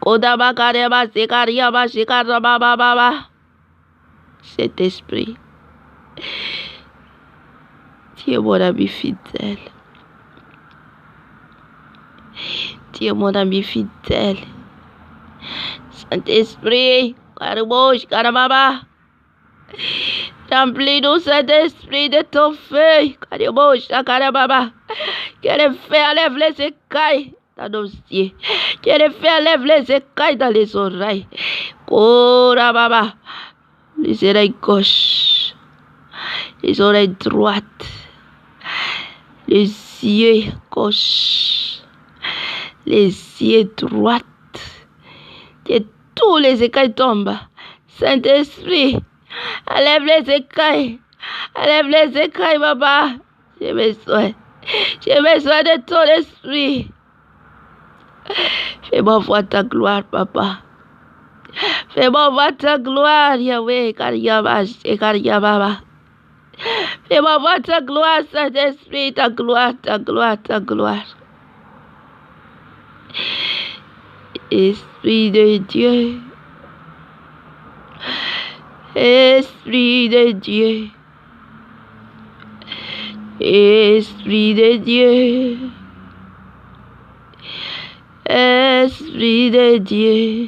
Kodaba, Kariabase, Kariabase, Karababa. Cet esprit, tu es mon ami fidèle. Tu es mon ami fidèle. Saint-Esprit, Karibosh, Karababa. Remplis-nous, Saint-Esprit, de ton feu. Karibosh, Karababa. Que le feu enlève les écailles dans nos yeux. Que le feu enlève les écailles dans les oreilles. Korababa. Les oreilles gauches, les oreilles droites, les yeux gauches, les yeux droites, que tous les écailles tombent. Saint-Esprit, enlève les écailles, papa. J'ai besoin de ton esprit. Fais-moi voir ta gloire, papa. Fais-moi voir ta gloire, Yahweh, Kariyabash et Kariyababa. Fais-moi voir ta gloire, Saint-Esprit, ta gloire, ta gloire, ta gloire. Esprit de Dieu. Esprit de Dieu. Esprit de Dieu. Esprit de Dieu.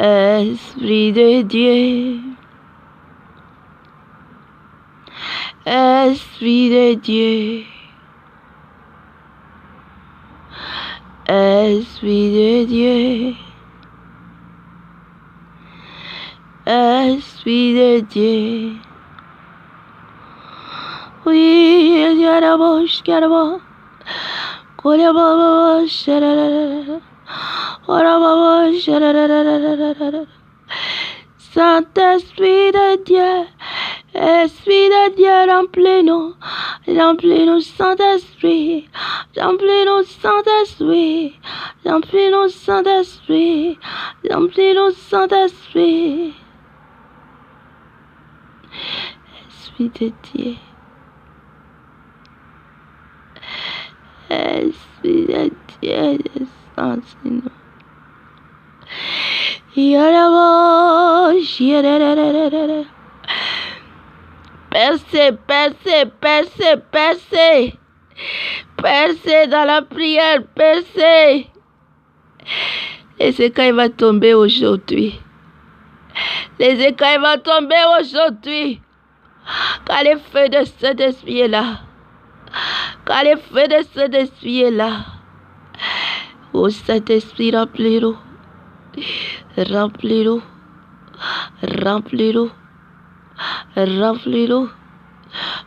Esprit de Dieu. Esprit de Dieu. Esprit de Dieu. Esprit de Dieu. Oui, Yarabosh, Yarabo. Korababa, Shararara. Orababa, Shararara. Saint-Esprit de Dieu, Esprit de Dieu, remplis-nous, Saint-Esprit, remplis-nous, Saint-Esprit, remplis-nous, Saint-Esprit, remplis-nous, Saint-Esprit. Esprit de Dieu, Esprit de Dieu, descends sur nous. Percez, percez, percez, percez. Percez dans la prière, percez. Les écailles vont tomber aujourd'hui. Les écailles vont tomber aujourd'hui. Car le feu de Saint-Esprit est là. Car le feu de Saint-Esprit est là. Oh Saint-Esprit, remplis-nous. Remplis-nous. Remplis-nous. Remplis-nous.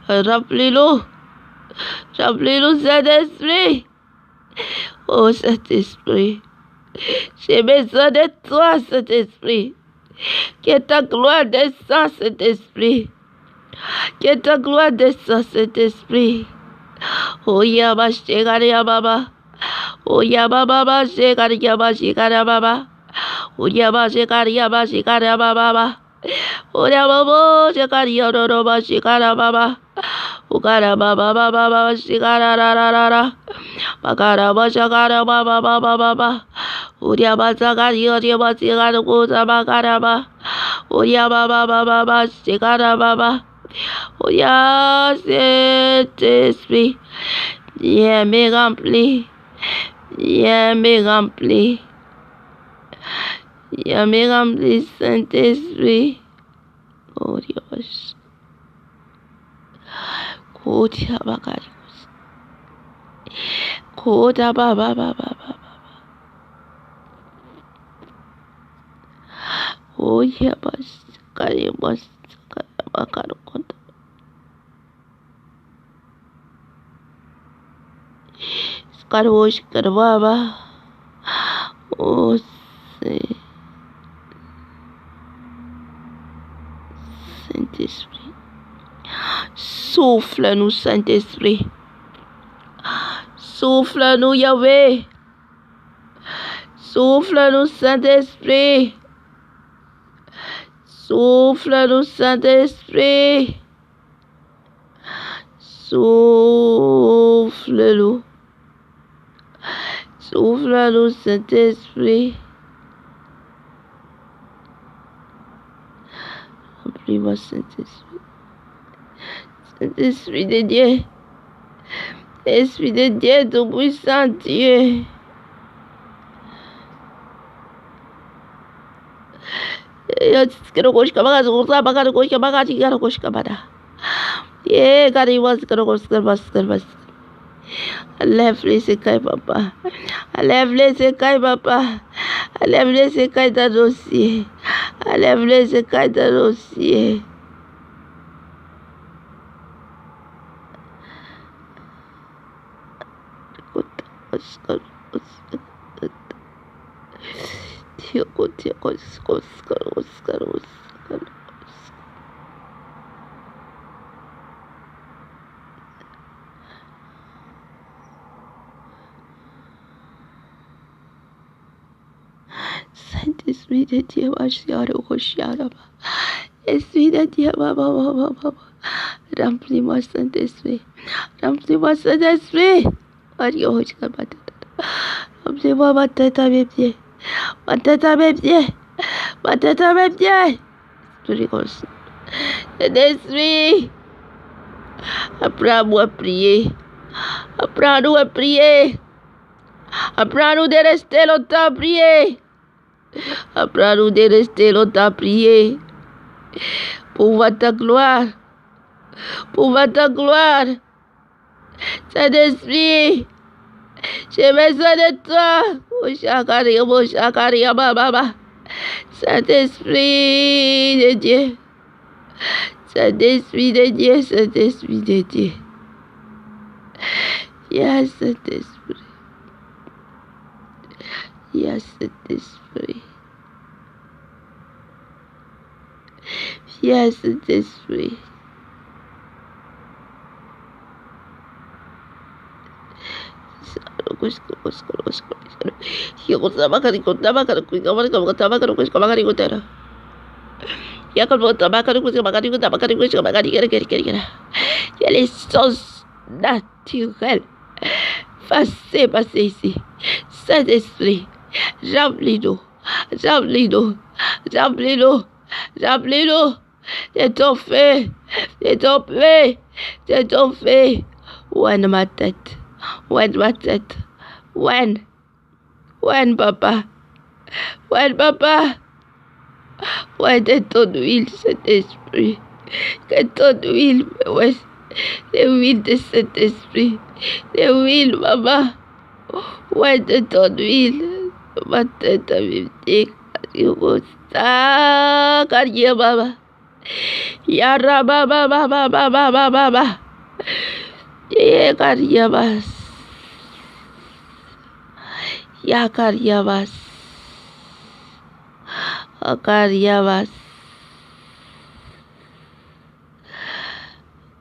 Remplis-nous. Remplis-nous, Saint-Esprit. Oh Saint-Esprit. J'ai besoin de toi, Saint-Esprit. Que ta gloire descende, Saint-Esprit. Que ta gloire descende, Saint-Esprit. Oh Yaba, Shekara Baba. Oh Yaba Baba, Shekara Yaba, Shekara Baba. Oh Yaba, Shekara Yaba, Shekara Baba. Oh Yaba, Shekara Yaba, Shekara Baba. Oh Gara Baba Baba, Shekara Rara. Bagara Shekara Baba Baba Baba. Oh Yaba, Shekara Yaba, Shekara Kusa Bagara. Oh Yaba Baba Baba, Shekara Baba. Oh ya Saint-Esprit, viens me remplir, viens me remplir, viens me remplir, Saint-Esprit. Oh Dios, Kotia Bakarios, Kota Baba Baba. Oh ya Bas, Karibas. Carvosh Carvava. Oh Saint-Esprit. Souffle-nous, Saint-Esprit. Souffle-nous, Yahweh. Souffle-nous, Saint-Esprit. Souffle-nous, Saint-Esprit. Souffle-nous. Souffle-nous, Saint-Esprit. Remplis-moi, Saint-Esprit. Saint-Esprit de Dieu. Esprit de Dieu, tout-puissant Dieu. Lève les écailles, papa. Lève les écailles, papa. Lève les écailles d'un dossier. Lève les écailles d'un dossier. Saint-Esprit de Dieu, Esprit de Dieu, remplis-moi, Saint-Esprit. Remplis-moi, Saint-Esprit. Remplis-moi ma tête à mes pieds. Ma tête à mes pieds. Ma tête à mes pieds. Saint-Esprit. Apprends-moi à prier. Apprends-nous à prier. Apprends-nous de rester longtemps à prier. Apprends-nous de rester longtemps à prier. Pour voir ta gloire. Pour voir ta gloire. Saint-Esprit. J'ai besoin de toi. Saint-Esprit de Dieu. Saint-Esprit de Dieu, Saint-Esprit de Dieu. Yes, Saint-Esprit. Yes, Saint-Esprit. Yes, Saint-Esprit. Il y a les sens naturels. Passez ici. Saint-Esprit, remplis-nous, remplis-nous, remplis-nous, remplis-nous. C'est ton fait, c'est ton fait, c'est ton fait. When ma tête, when ma tête, when papa, when papa, when de ton huile, Saint-Esprit, que ton huile, ouais, l'huile de Saint-Esprit, l'huile, maman, ouais, de ton huile, ma tête a vivre, carrière, maman, yara, baba, Yakariabas. Yakariabas. Akariabas.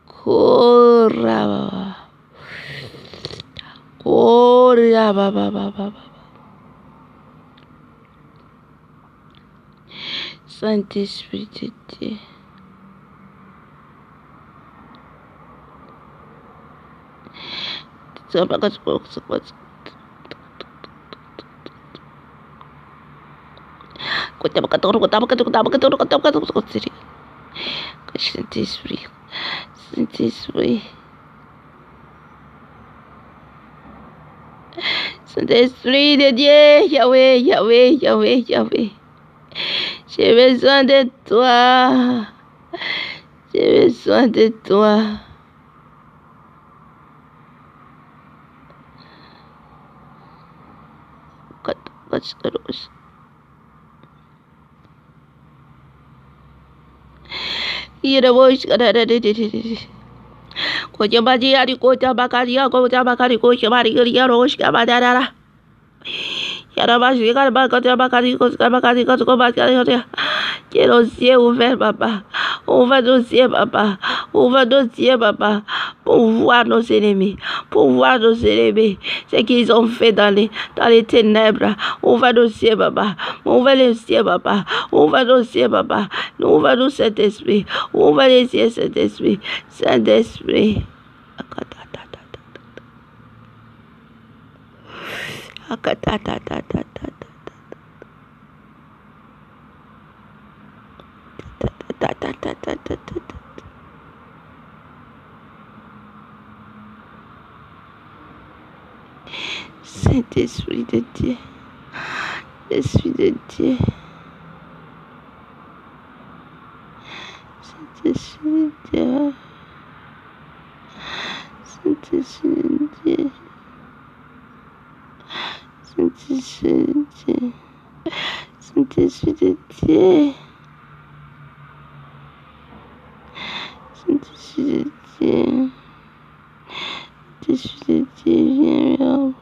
Korababa. Korababa. Saint-Esprit de Dieu. Saint-Esprit, Saint-Esprit, Saint-Esprit de Dieu, Yahweh. J'ai besoin de toi. J'ai besoin de toi. Que nos cieux ouverts, papa. Ouvre nos cieux, papa. Ouvre nos cieux, papa. Pour voir nos ennemis. Pour voir nos ennemis. Ce qu'ils ont fait dans les ténèbres. Ouvre nos cieux, papa. Ouvre les cieux, papa. Ouvre nos cieux, papa. Ouvre-nous, Saint-Esprit. Ouvre les cieux, Saint-Esprit. Saint-Esprit. Saint-Esprit de Dieu, Esprit de Dieu, Saint-Esprit de Dieu, Saint-Esprit de Dieu, Saint-Esprit de Dieu, Saint-Esprit de Dieu, Saint-Esprit de Dieu, Saint-Esprit de Dieu, viens.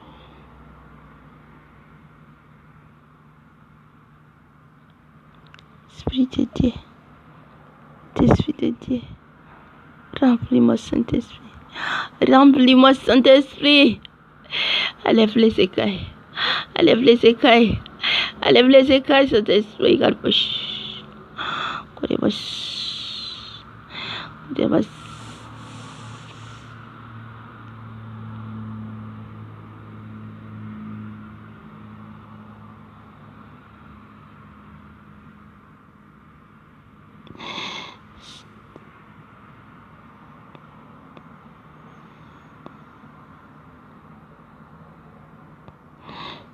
Esprit de Dieu, Esprit de Dieu, remplis-moi Saint-Esprit, remplis-moi Saint-Esprit, enlève les écailles, enlève les écailles, enlève les écailles Saint-Esprit,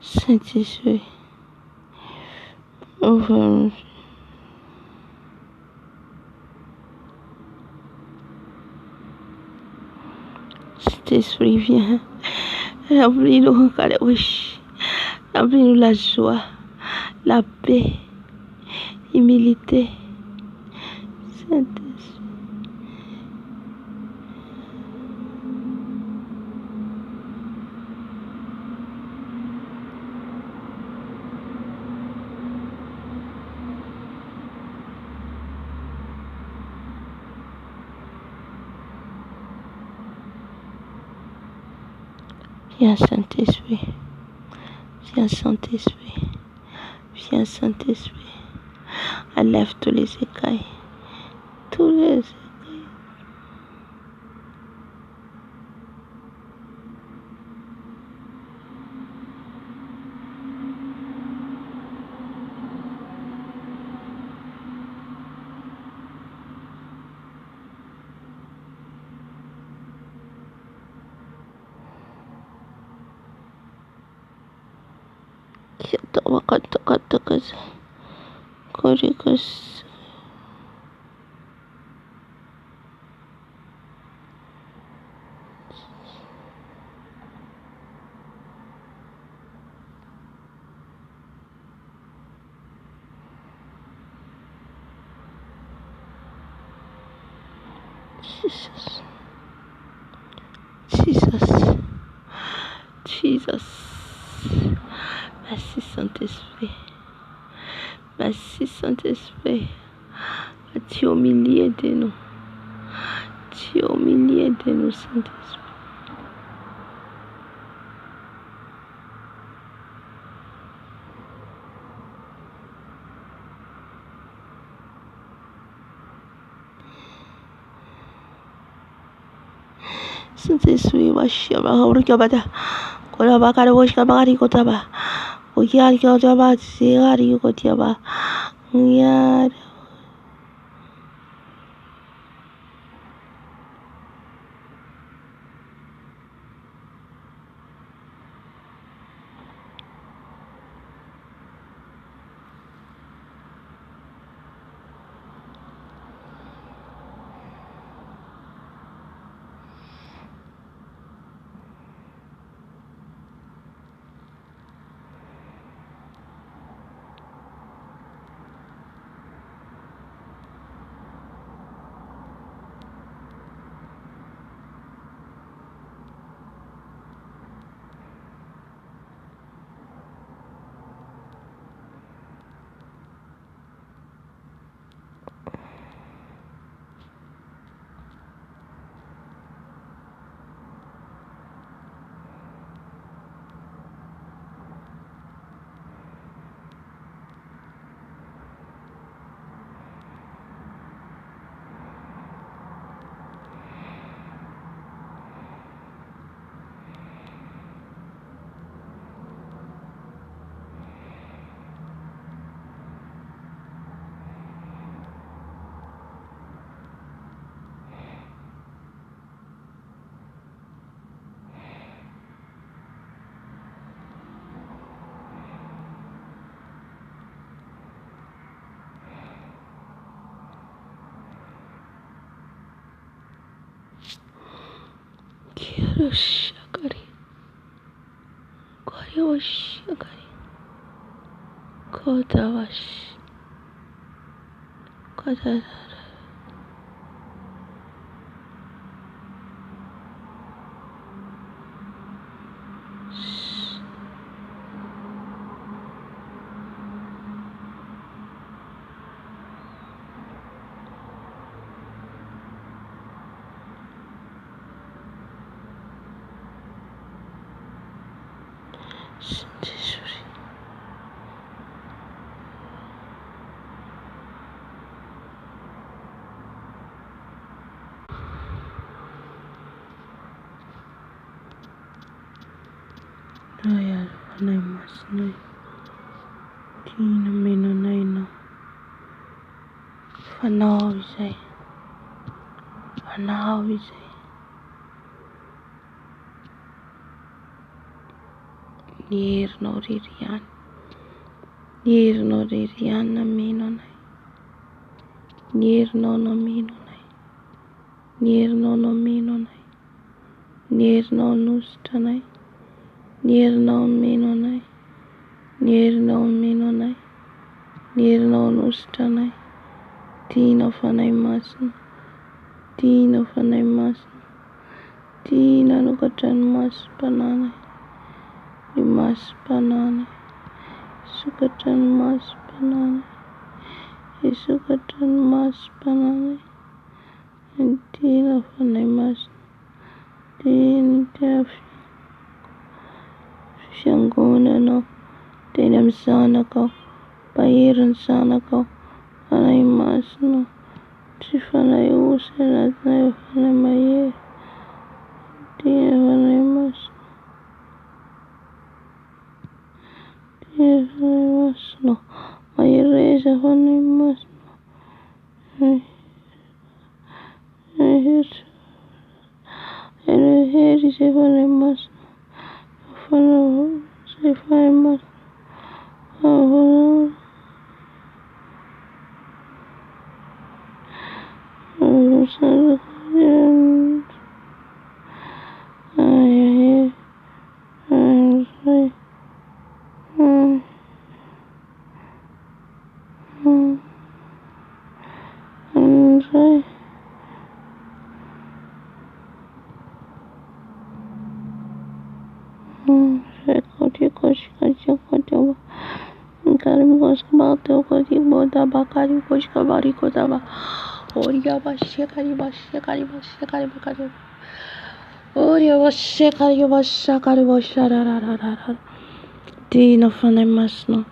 Saint-Esprit, ouvre-nous. Saint-Esprit, viens, remplis-nous, remplis-nous la joie, la paix, l'humilité. Saint-Esprit. Viens Saint-Esprit. Viens Saint-Esprit. Viens Saint-Esprit. Enlève tous les écailles. Tous les écailles. Kata-kata-kata-kata. Korikas. Jesus. Jesus. Jesus. Merci Saint-Esprit. Merci Saint-Esprit. Tu es au milieu de nous. Tu es au milieu de nous, Saint-Esprit. Saint-Esprit, washaba, urikabada. Koraba kare washaba kare kotaba. Oyari kotaba, sigari kotaba. Oyari. Shakari. Shakari. Kotawash. Kotara. Saint-Esprit. Ayar panai masnai. Tina mena naina. Fanawizai. Fanawizai. Nir noririan. Nir noririan na meno nai. Nir no no meno nai. Nir no no meno nai. Nir no nusta nai. Nir no meno nai. Nir no meno nai. Nir no nusta nai. Tina fanai masan. Tina fanai masan. Tina nukatan mas pananai. Mas pananai. Sukatan mas pananai. Isukatan mas pananai. Tina fanai mas. Tina fiangonanao, teny amin'ny zanakao, baherin'ny zanakao, fanahy masina, tsy fanahiosa anatinay fanahy mahery, tia fanahy masina, tia fanahy masina, mahireza fanahy masina, hery izay fanahy masina, izay fanahy masina, Dina fanahy masina,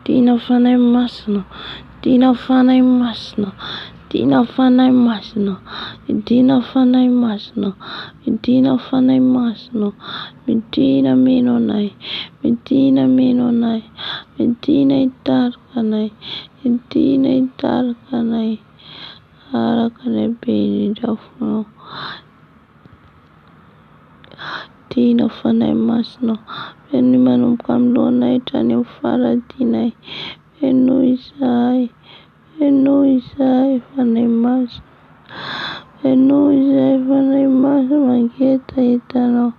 dina fanahy masina, dina fanahy masina, dina fanahy masina, dina fanahy masina, dina fanahy masina, midina mino anay, midina mino anay, midina hitarika anay, midina hitarika anay, araka ny habean-drafonao. Dina fanahy masina, feno manomboka amin'ny lohanay hatrany amin'ny faradinay, feno izahay fanahy masina, feno izahay fanahy masina mangetahitanao,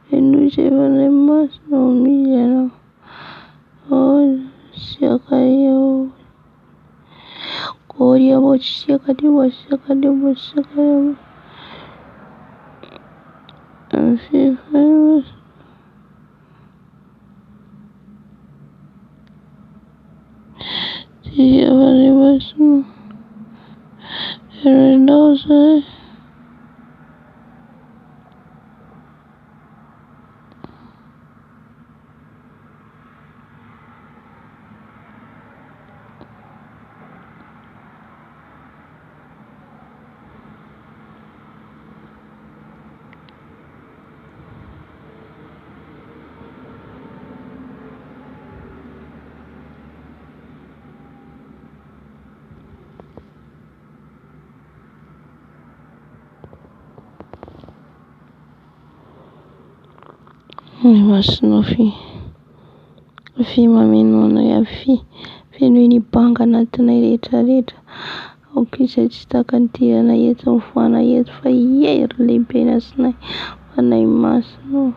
feno izahay fanahy masina omily anao, siaka eo, gory eo, siaka eo, siaka eo, siaka eo, dia fanahy masina, herenao zay. Masina fi mameno anay avy feno nibanga anatinay rehetrarehetra, aoka izay tsy taka ny tirana eto ny voana eto fa hery lehibe nasinay fanahy masina.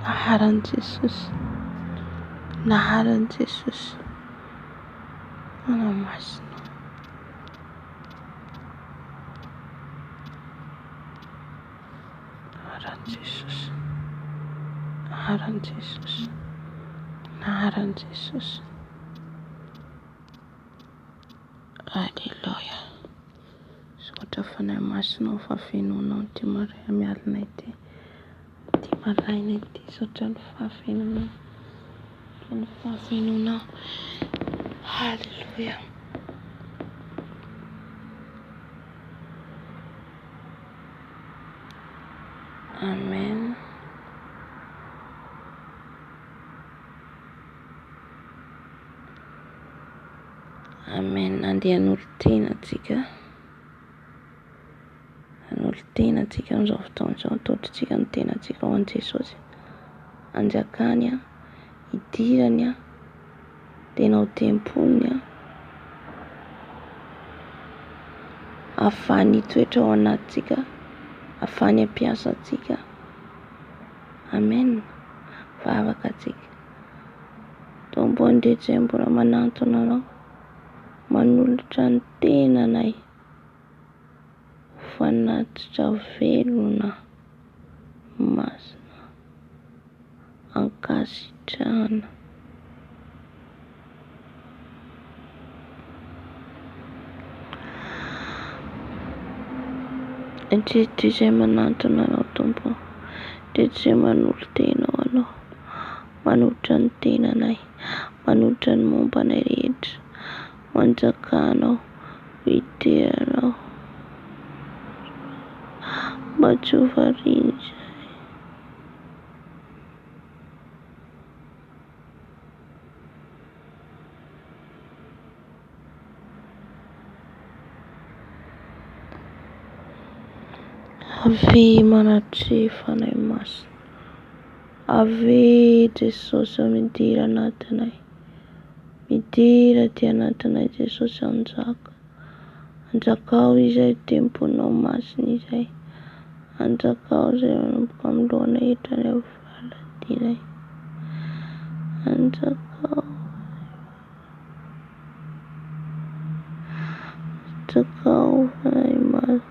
Naharan Jesus, naharan Jesus, fanahy masina, naharan Jesus, naharan Jesus, naharan Jesus. Alleluia. Sotra fanahy masina fa fenonao ty maray amy alinay ty. Araina ity saotra ny fahafenona. Halleluja. Amen. Amen. Andeha hanolo-tena antsika. Hanolo-tena antsika amin'izao fotoana izao. Atodrintsika ny tenantsika ho an'i Jesosy. Anjakany idirany tena ho tempony afany toetra ao anatintsika, afany ampiasa antsika. Amen. Vavaka antsika. Tombony izay mbola manantona anao, manolotra ny tenanay, fanatitra velona masina, ankasitrahana. Indrindra izay manantona anao Tompo, indrindra izay manolo tena ho anao, manolotra ny tenanay, manolotra ny mombanay rehetra, manjakanao, iteranao, mba tsy ho variana izay. Ave manatry fanay masina, ave Jesosy midira anatinay, midira ty anatinay Jesosy anjaka. Anjakao izay temponao masina izay, anjakao izay manomboka amin'ny lohana entrany amin'ny faladinay, anjakao fanay masina.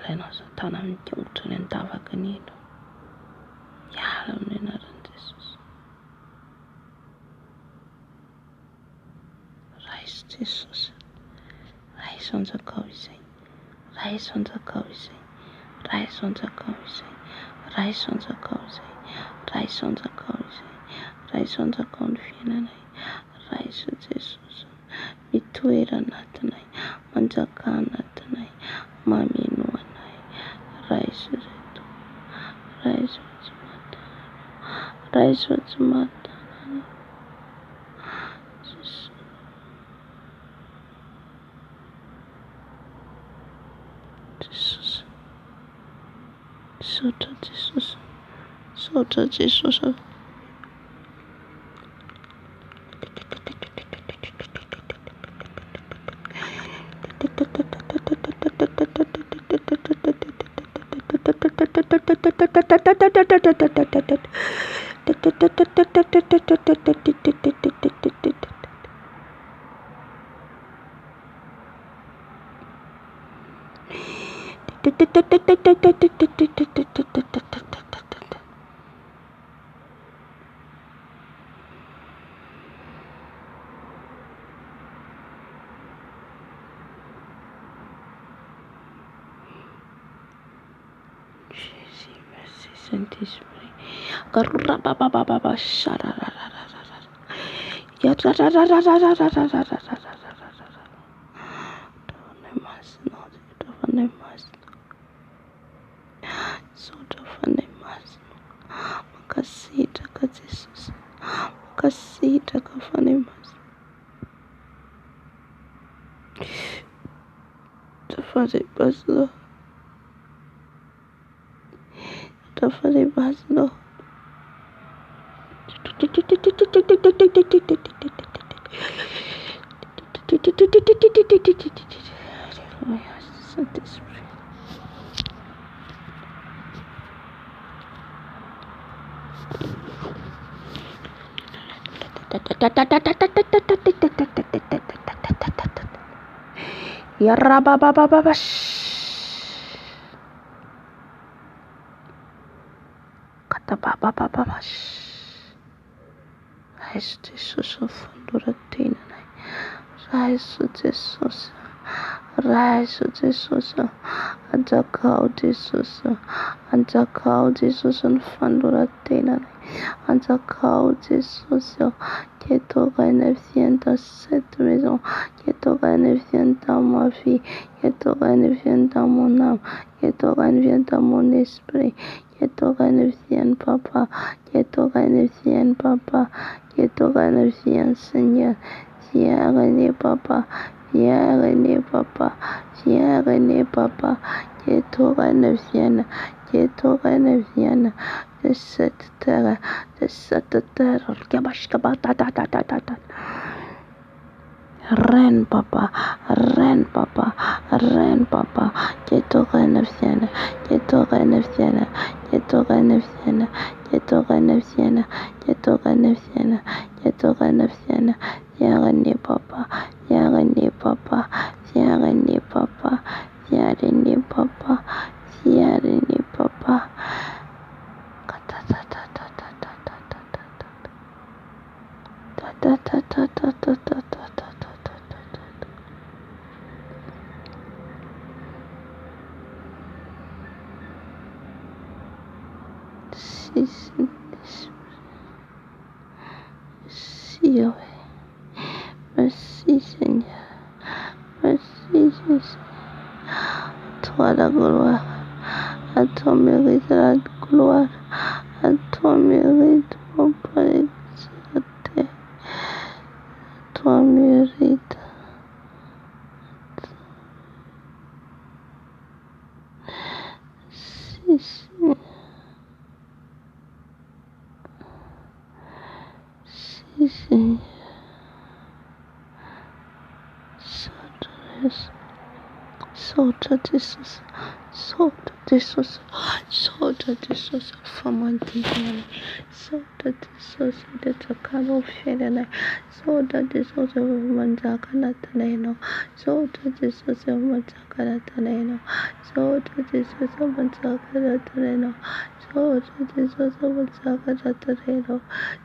Ianao Satana amin'ny tongotra ny andavaka ny elo. Miala amin'ny anaran'i Jesosy. Raiso Jesosy. Raiso anjakao izay. Raiso anjakao izay. Raiso anjakao izay. Raiso anjakao izay. Raiso anjakao izay. Raiso anjakao ny fiainanay. Raiso Jesosy. Mitoera anatinay. Manjaka anatinay. Mameno anay. Raiso reto. Raiso tsy matana. Raiso tsy matana. Jesus. Sotra Jesus. Sotra Jesus. Saint-Esprit, makasitra ka fanay masina. Tafadhali masina. Tafadhali masina. Saint-Esprit. Jesus, Rise, Jesus, Antakau, Jesus, and Fandura Tena, Antakau, Jesus, Ketoga Nefienta, cette maison, Ketoga Nefienta, ma vie, Ketoga Nefienta, mon âme, Ketoga Nefienta, mon esprit, Ketoga Nefienta, papa, Ketoga Nefienta, papa, Ketoga Nefienta, Seigneur, viens régner, papa. Viens régner, papa. Viens régner, papa. Que ton règne vienne. Que ton règne vienne de cette terre. De cette terre. Reine, papa. Reine, papa. Reine, papa. Que ton règne vienne. Que ton règne vienne. Que ton règne vienne. Que ton règne vienne. Que ton règne vienne. Que ton règne vienne. Viens régner, papa. Viens régner, papa. Viens régner, papa. Viens régner, papa. Viens régner, papa. Merci Seigneur. Merci Jésus. Toi la gloire. À toi mérite la gloire. À toi mérite mon Père exalté. Toi mérite. Si Seigneur. Si Seigneur. Solta Jesus, solta Jesus, solta Jesus, famantine, solta Jesus, the Takano Fedene, solta Jesus, Manzakana Taneno, solta Jesus, Manzakana Taneno, solta Jesus, Manzakana Taneno, solta Jesus, Manzakana Taneno,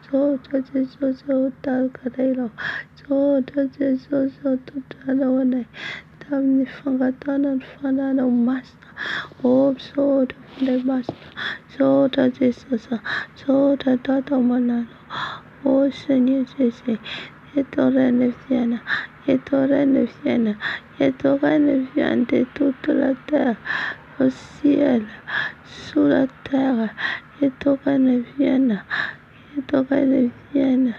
solta Jesus, Talcadeno, solta Jesus, Tutano. Fangatana Fanana Master, oh, so the Master, so that Jesus, so that Tata Manano, oh, Seigneur Jésus, et torrent vienne, et torrent vienne, et torrent vienne de toute la terre, au ciel, sous la terre, et torrent vienne, et torrent vienne,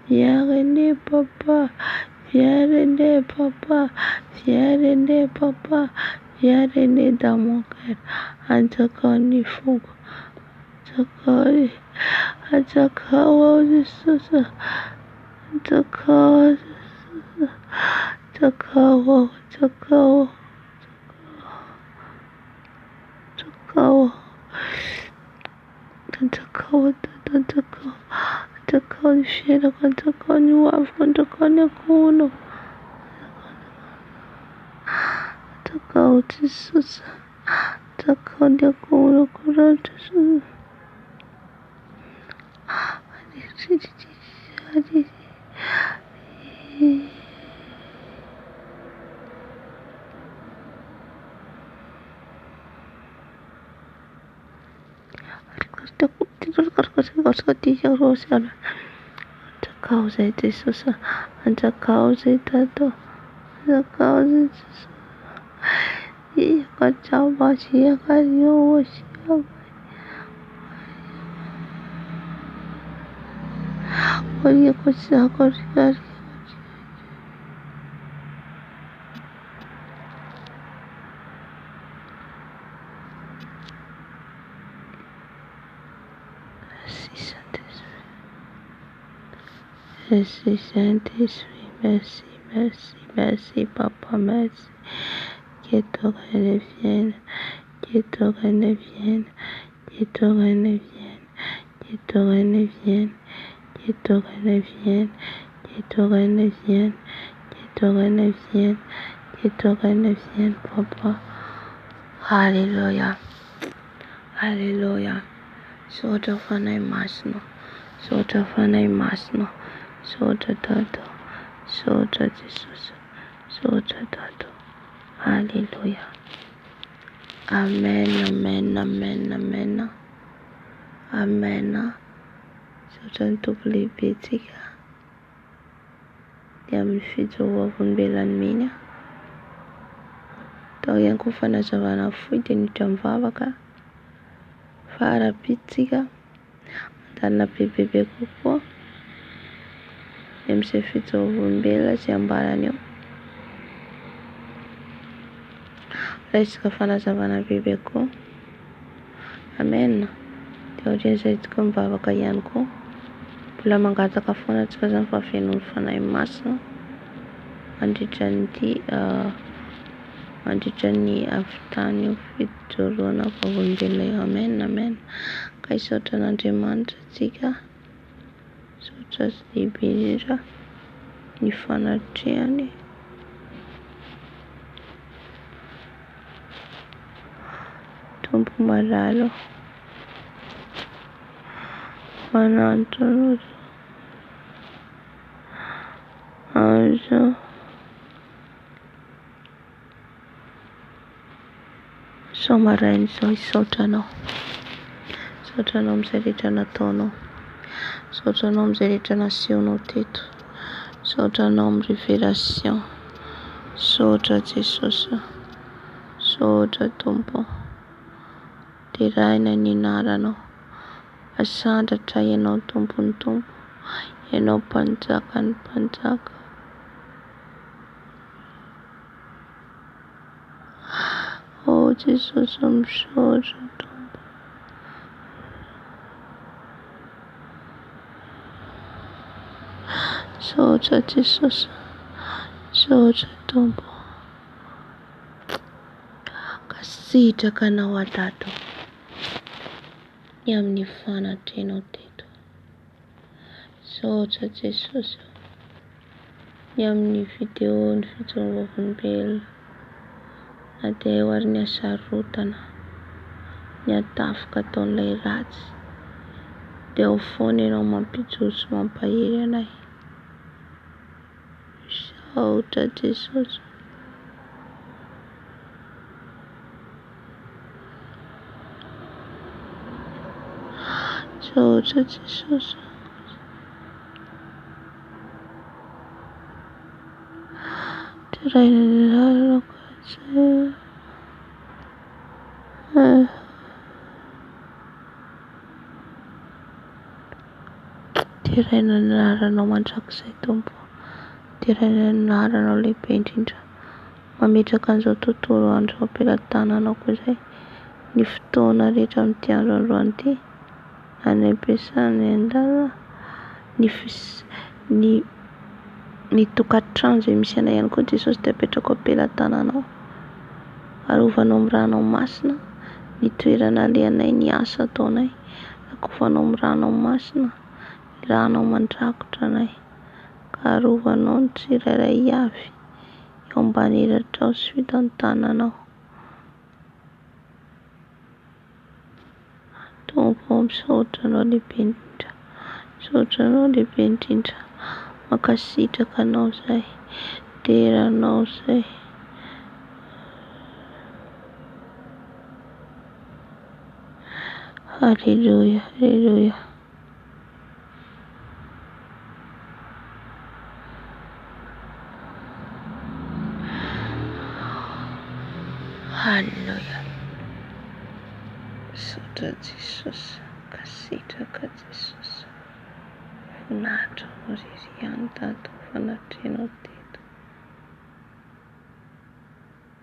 viens régner, papa. Viens régner, papa. Viens régner, papa. Viens régner dans mon cœur. Antakani Fugu. Antakani. Antakawa Jesus. Antakawa Jesus. Antakawa. Antakawa. Antakawa. Antakawa. Antakawa. Antakani Shera. Antakani Wafu. Antakani Kuno. Antakao Jesus. Antakani Kuno. Kuno Jesus. Causa Jesus, and the causa tato, the causa Jesus. He got Java, she got you, she what you could say, Merci Saint-Esprit, merci, merci. Merci, Papa, merci. Que ton règne vienne, que ton règne vienne, que ton règne vienne, que ton règne vienne, que ton règne vienne, que ton règne vienne, que ton règne vienne, que ton règne vienne, Papa. Alléluia. Alléluia. Soto fanai masno. Soto fanai masno. Soto tato. Soto Jesus. Soto tato. Alléluia. Amen, amen, amen, amen. Amen. Soto tupli bitika. Diam fito wavun belan minya. Tao yang kufana savana fuite ni tamvavaka. Fara bitika. Dalla bebe kokoa. Emse fito wavun bela si ambaran yo. Resaka fanazavana bebe koa. Amen. Dia ohatr'izay tsika mivavaka ihany koa. Mbola mangataka foana tsika zany fa fenoan'ny fanahy masina mandritra ny avitany fijoroana vavolombelona eo. Amen, amen. Ka hisaotra an'Andriamanitra tsika. Saotra sy lehibe indrindra ny fanatrehany. Tompo malalo manantitra anao azo somarainy izao hisaotranao. Saotranao amin'izay rehetra nataonao. Saotranao amin'izay rehetra nasehonao teto. Saotranao amin'ny révélation. Saotra Jesosy. Saotra Tompo. Teraina ny anaranao. Asandatra ianao tompony tompo. Ianao mpanjaka ny mpanjaka. Oh Jesosy misaotra Tompo. Saotra Jesosy. Saotra Tompo. Kasitraka anao atato. Ny amin'ny fanatrenao teto. Saotra Jesosy. Ny amin'ny video ny fijoroam-vavolombelona. Na dia eo ary ny hasarotana. Ny hatafoka ataon'ilay ratsy. Dia ao foana ianao mampijoro sy mampahery anay. Saotra Jesosy. Saotra Jesosy. Teraina ny lalao katsy. Teraina ny anaranao mandrakizay Tompo. Teraina ny anaranao lehibe indrindra. Mametraka an'izao tontolo andro ampelantananao koa izay. Ny fotoana rehetra amin'ity andro androany ity. Any am-piasana, ny an-dalana, ny tokantrano izay misy anay ihany koa Jesosy dia apetrako am-pelantananao. Arovanao amin'ny ranao masina ny toerana alehanay, ny asa ataonay. Akovanao amin'ny ranao masina, ny ranao mandrakotra anay. Ka arovanao ny tsirairay avy eo ambany helatrao sy fitantananao. Tompo misaotranao lehibe indrindra. Misaotranao lehibe indrindra. Mankasitraka anao izay. Teranao izay. Alléluia, alléluia. Alléluia. Saotra Jesosy. Kasitraka Jesosy. Voninahitra anao iry ihany tato fanatrenao teto.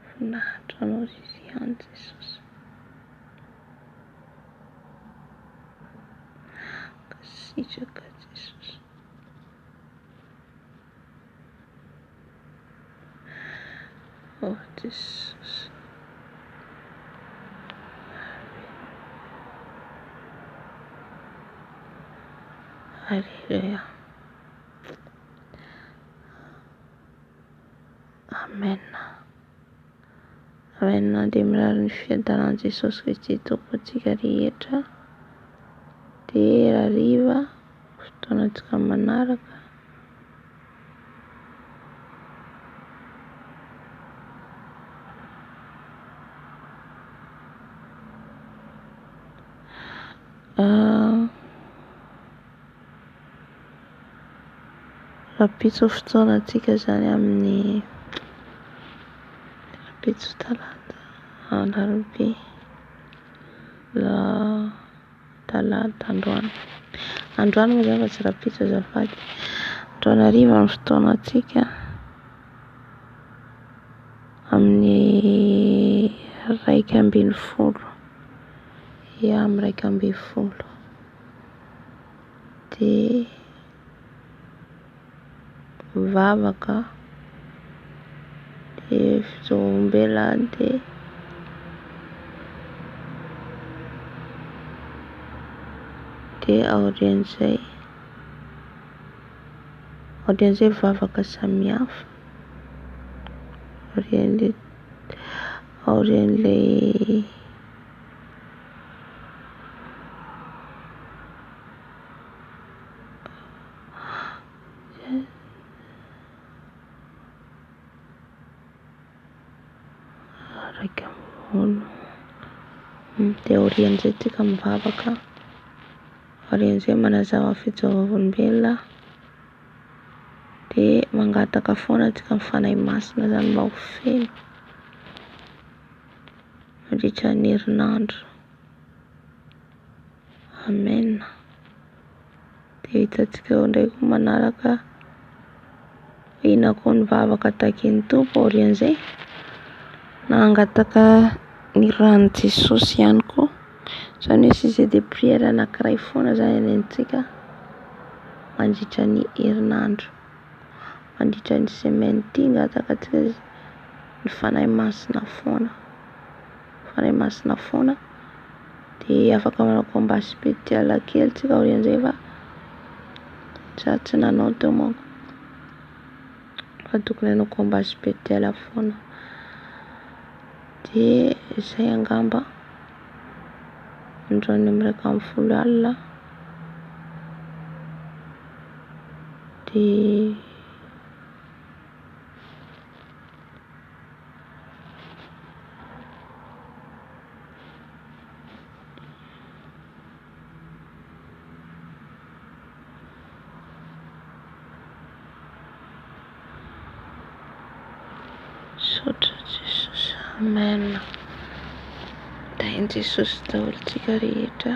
Voninahitra anao iry ihany Jesosy. Kasitraka Jesosy. Jesus. Halleluja. Amen. Amen. Dia mirary ny fiadanan'i Jesosy Kristy tompontsika rehetra. Dia hariva fotoanantsika manaraka rapitso fotoanantsika zany amin'ny rapitso talata alarobia talata androany moa zany fa tsy rapitso azafady. Androany hariva amin'ny fotoanantsika amin'ny 1:12. Ia, amin'ny 1:12. Dia mivavaka dia fizombela dia aorian'izay mivavaka samihafa aorian'ilay dia aorian'izay tsika mivavaka, aorian'izay manazava fitsaovam-olombelona dia mangataka foana tsika mifanahy masina zany mba ho feno mandritra ny herinandro. Amen. Dia hitantsika eo ndraiky manaraka ina koa ny vavaka takin'ny tompo aorian'izay nangataka ny ran'i Jesosy ihany koa. Izany hoe sujet de prière anankiray foana zany enentsika mandritra ny herinandro, mandritra ny semaine ity ngatakatsika ny fanahy masina foana. Dia afaka manao combat spécial kely tsika aorian'izay fa tsy nanao teo manko fa tokony hanao combat spécial foana. Dia izay angamba androany amin'ny 1:10 alina dia sotra Jesosy. Amen. Tain'i Jesosy daholo tsika rehetra.